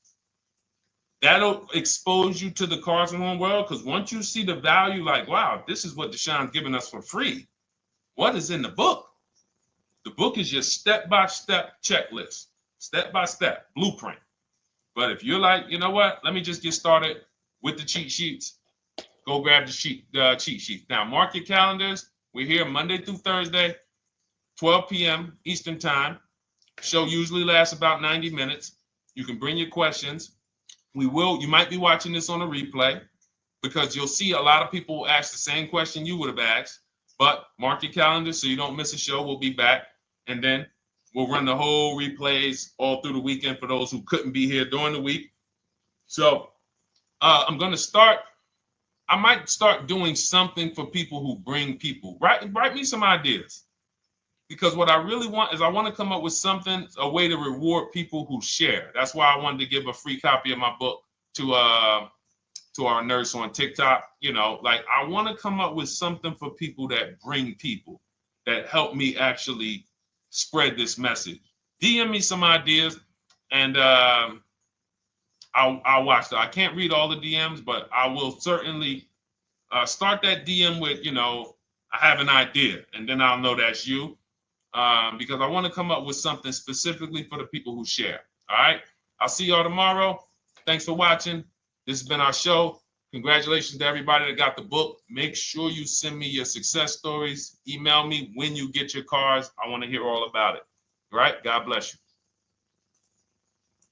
That'll expose you to the Cars from Home world, because once you see the value, like, wow, this is what Deshone's giving us for free. What is in the book? The book is your step-by-step checklist, step-by-step blueprint. But if you're like, you know what, let me just get started with the cheat sheets, go grab the cheat sheets. Now, mark your calendars. We're here Monday through Thursday, 12 p.m. Eastern Time. Show usually lasts about 90 minutes. You can bring your questions. You might be watching this on a replay, because you'll see a lot of people ask the same question you would have asked. But mark your calendar so you don't miss a show. We'll be back, and then we'll run the whole replays all through the weekend for those who couldn't be here during the week. So I'm going to start. I might start doing something for people who bring people. Write me some ideas, because what I really want is I want to come up with something, a way to reward people who share. That's why I wanted to give a free copy of my book to our nurse on TikTok. You know, like, I want to come up with something for people that bring people, that help me actually spread this message. DM me some ideas, and I'll watch that. I can't read all the DMs, but I will certainly start that DM with, you know, I have an idea, and then I'll know that's you, because I want to come up with something specifically for the people who share. All right. I'll see y'all tomorrow. Thanks for watching. This has been our show. Congratulations to everybody that got the book. Make sure you send me your success stories. Email me when you get your cars. I want to hear all about it. All right. God bless you.